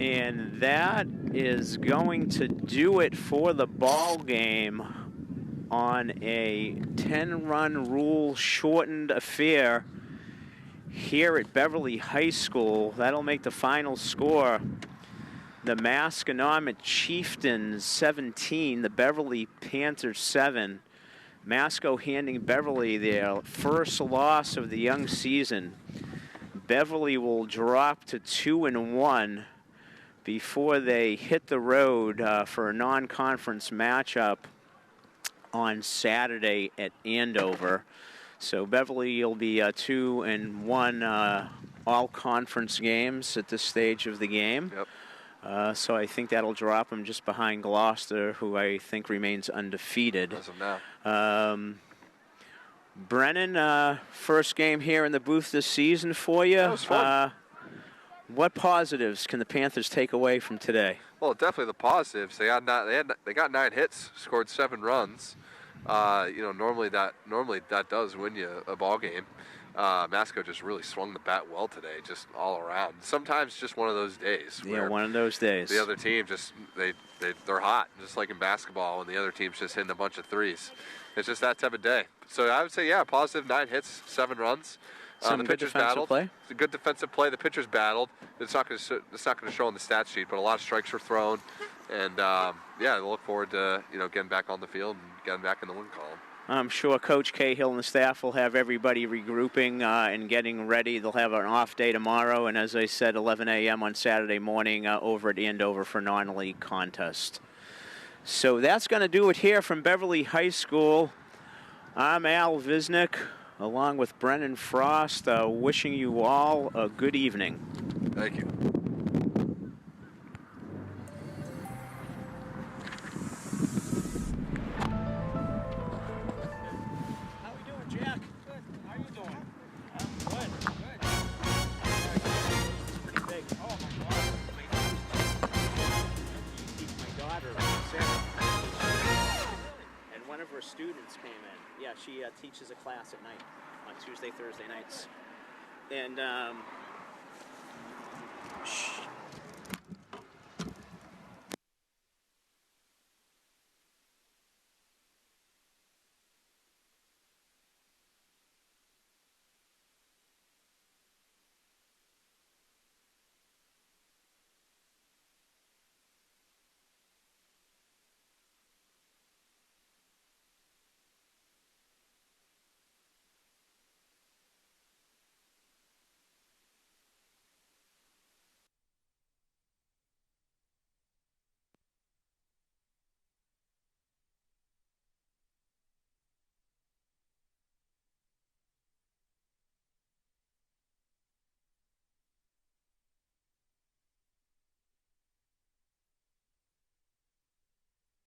And that is going to do it for the ball game on a 10-run rule shortened affair here at Beverly High School. That'll make the final score the Masconomet Chieftains 17, the Beverly Panthers 7. Masco handing Beverly their first loss of the young season. Beverly will drop to 2 and 1 before they hit the road for a non-conference matchup on Saturday at Andover. So Beverly will be 2 and 1 all conference games at this stage of the game. Yep. So I think that'll drop them just behind Gloucester, who I think remains undefeated. As of now. Brennan, first game here in the booth this season for you. That was fun. What positives can the Panthers take away from today? Well, definitely the positives. They got 9 hits, scored 7 runs. Normally that does win you a ball game. Masco just really swung the bat well today, just all around. Sometimes just one of those days. Yeah, one of those days. The other team just they're hot, just like in basketball when the other team's just hitting a bunch of threes. It's just that type of day. So I would say, yeah, positive 9 hits, 7 runs. Some The good pitcher's defensive battled. play. It's a good defensive play. The pitcher's battled. It's not going to show on the stat sheet, but a lot of strikes were thrown, and I look forward to getting back on the field and getting back in the win column. I'm sure Coach Cahill and the staff will have everybody regrouping and getting ready. They'll have an off day tomorrow, and as I said, 11 a.m. on Saturday morning over at Andover for non-league contest. So that's going to do it here from Beverly High School. I'm Al Visnick, along with Brennan Frost, wishing you all a good evening. Thank you. How we doing, Jack? Good. How are you doing? Good. Good. Pretty big. Oh, my God. My daughter, Sarah. And one of her students came in. Yeah, she teaches a class at night on Tuesday, Thursday nights. And